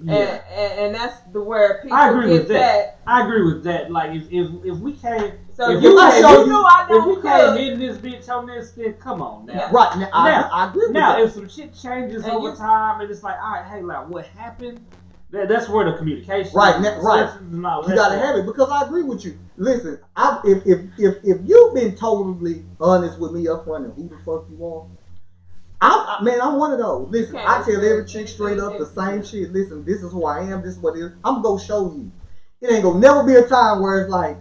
Yeah. And that's where people I agree get with that. I agree with that. Like if we came, So if you we know I if don't we cook. came in this bitch on this, then come on now. Yeah. Right now, I agree with Now, that. if some shit changes And over you- time, and it's like, all right, hey, like, what happened? That's where the communication, Right, now, right. and all You that gotta stuff. have it because I agree with you. Listen, if you've been totally honest with me up front and who the fuck you are, I'm one of those. Listen, Okay. I tell every chick straight up the same shit. Listen, this is who I am. This is what it is. I'm gonna show you. It ain't gonna never be a time where it's like,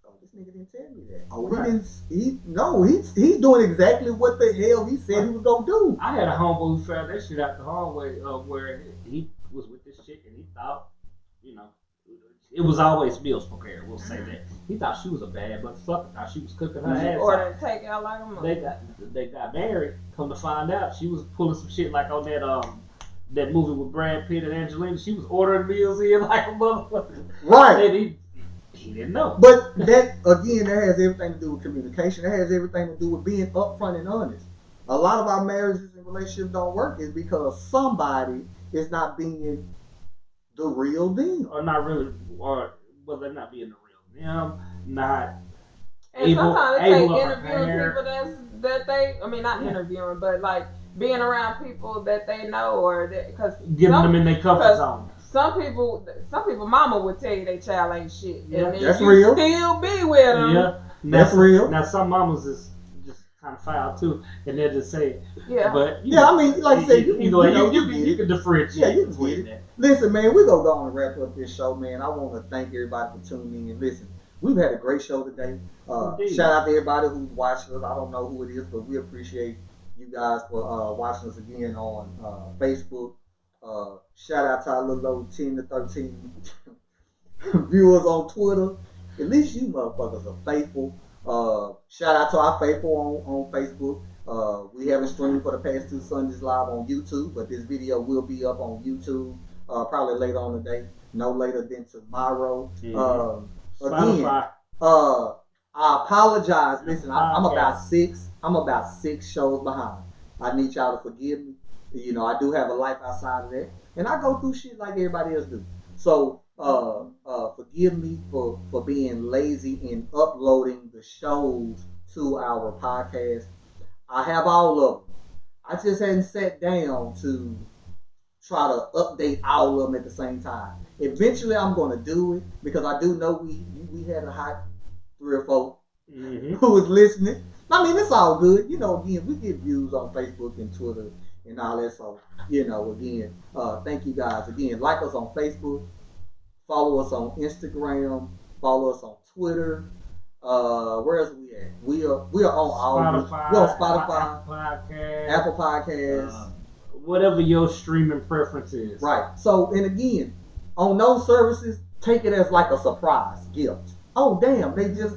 oh, this nigga didn't tell me that. Oh, Right. he's doing exactly what the hell he said he was gonna do. I had a homeboy who found that shit out the hallway where he was with this chick and he thought, you know, it was always meals prepared. We'll say that. He thought she was a bad motherfucker. Thought she was cooking her ass Or off. to take out like a mother. They got married. Come to find out, she was pulling some shit like on that movie with Brad Pitt and Angelina. She was ordering meals in like a motherfucker. Right. And he didn't know. But that again, that has everything to do with communication. That has everything to do with being upfront and honest. A lot of our marriages and relationships don't work is because somebody is not being the real deal. Or not really, or well, they're not being the real them, not And able, sometimes it takes able to interviewing prepare. people that they, I mean, not interviewing, but like being around people that they know or that, because Giving them in their comfort zone. Some people, mama would tell you their child ain't shit. Yeah. And then That's you real. still be with them. Yeah, That's real. Now some mamas is just kind of foul too, and they'll just say, Yeah. but Yeah, I mean, like I said, you can differentiate. Yeah, you can between get it. that. Listen, man, we're going to go on and wrap up this show, man. I want to thank everybody for tuning in. Listen, we've had a great show today. Indeed. Shout out to everybody who's watching us. I don't know who it is, but we appreciate you guys for watching us again on Facebook. Shout out to our little old 10 to 13 viewers on Twitter. At least you motherfuckers are faithful. Shout out to our faithful on Facebook. We haven't streamed for the past 2 Sundays live on YouTube, but this video will be up on YouTube probably later on today, no later than tomorrow. Again, Spotify. I apologize. Listen, I'm about 6 shows behind. I need y'all to forgive me. You know, I do have a life outside of that, and I go through shit like everybody else do. So forgive me for being lazy in uploading the shows to our podcast. I have all of them. I just hadn't sat down to try to update all of them at the same time. Eventually, I'm going to do it because I do know we had a hot 3 or 4 who was listening. I mean, it's all good. You know, again, we get views on Facebook and Twitter and all that. So, you know, again, thank you guys. Again, like us on Facebook, follow us on Instagram, follow us on Twitter. Where else are we at? We are on all Spotify. We're on Spotify, Podcast, Apple Podcasts. whatever your streaming preference is. Right. So, and again, on those services, take it as like a surprise gift. Oh, damn, they just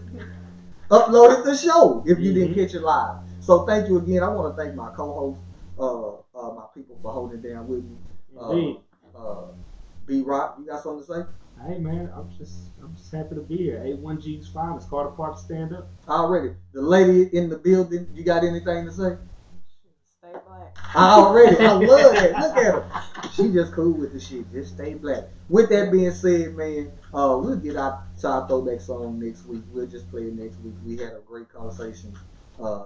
uploaded the show if you didn't catch it live. So thank you again. I want to thank my co-host, my people for holding it down with me. Indeed. B-Rock, you got something to say? Hey man, I'm just happy to be here. A1G's finest, Carter Park stand up. Already. The lady in the building, you got anything to say? Stay black. Already. I love that. Look at her. She just cool with the shit. Just stay black. With that being said, man, we'll get out to our throwback song next week. We'll just play it next week. We had a great conversation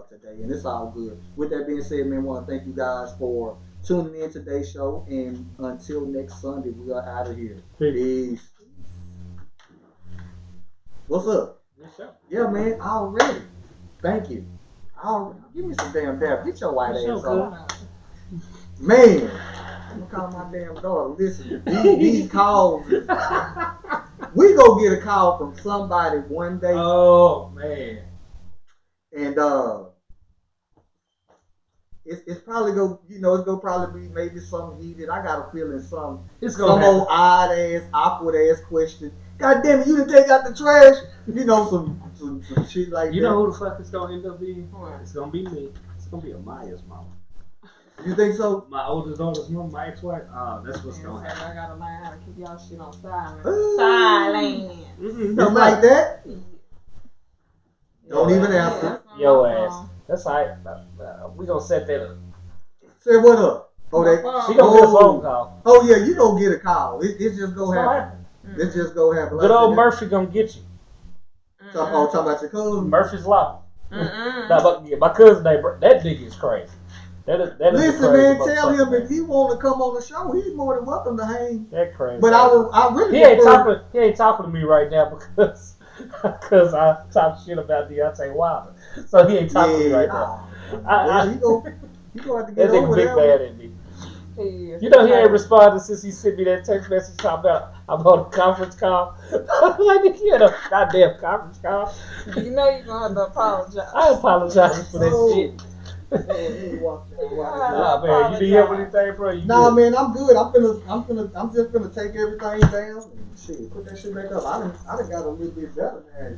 today, and it's all good. With that being said, man, I want to thank you guys for tuning in today's show, and until next Sunday, we are out of here. Peace. What's up? Yeah, man, already. Thank you. Give me some damn dab. Get your white ass on. Man, I'm gonna call my damn daughter. Listen, these calls. We gonna get a call from somebody one day. Oh man. And it's probably it's gonna probably be maybe something heated. I got a feeling some old odd ass, awkward ass question. God damn it, you didn't take out the trash. Some shit like that. You know who the fuck it's gonna end up being? It's gonna be me. It's gonna be Amaya's mama. You think so? My oldest daughter's mom, my ex-wife. That's what's gonna happen. I gotta learn how to keep y'all shit on silent. Silent. Just like that? Don't even answer. Yo ass. That's all right. We gonna set that up. Say what up? She gonna get a phone call. Oh yeah, you gonna get a call. It's just gonna happen. It's just gonna happen. Good old Murphy gonna get you. Talking about your cousin? Murphy's Law. Nah, my cousin neighbor, that nigga is crazy. That is Listen, man, tell him if he want to come on the show, he's more than welcome to hang. That crazy. But I really he ain't talking to me right now because I talk shit about Deontay Wilder. So he ain't talking to me right now. He gonna have to get that over nigga big that. bad at me. You know he ain't responded since he sent me that text message talking about I'm on a conference call. Like he had a goddamn conference call. You know you're gonna have to apologize. I apologize for that shit. Nah, man, you didn't hear anything, bro? Nah, man, I'm good. I'm just gonna take everything down and shit, put that shit back up. I done got a little bit better now.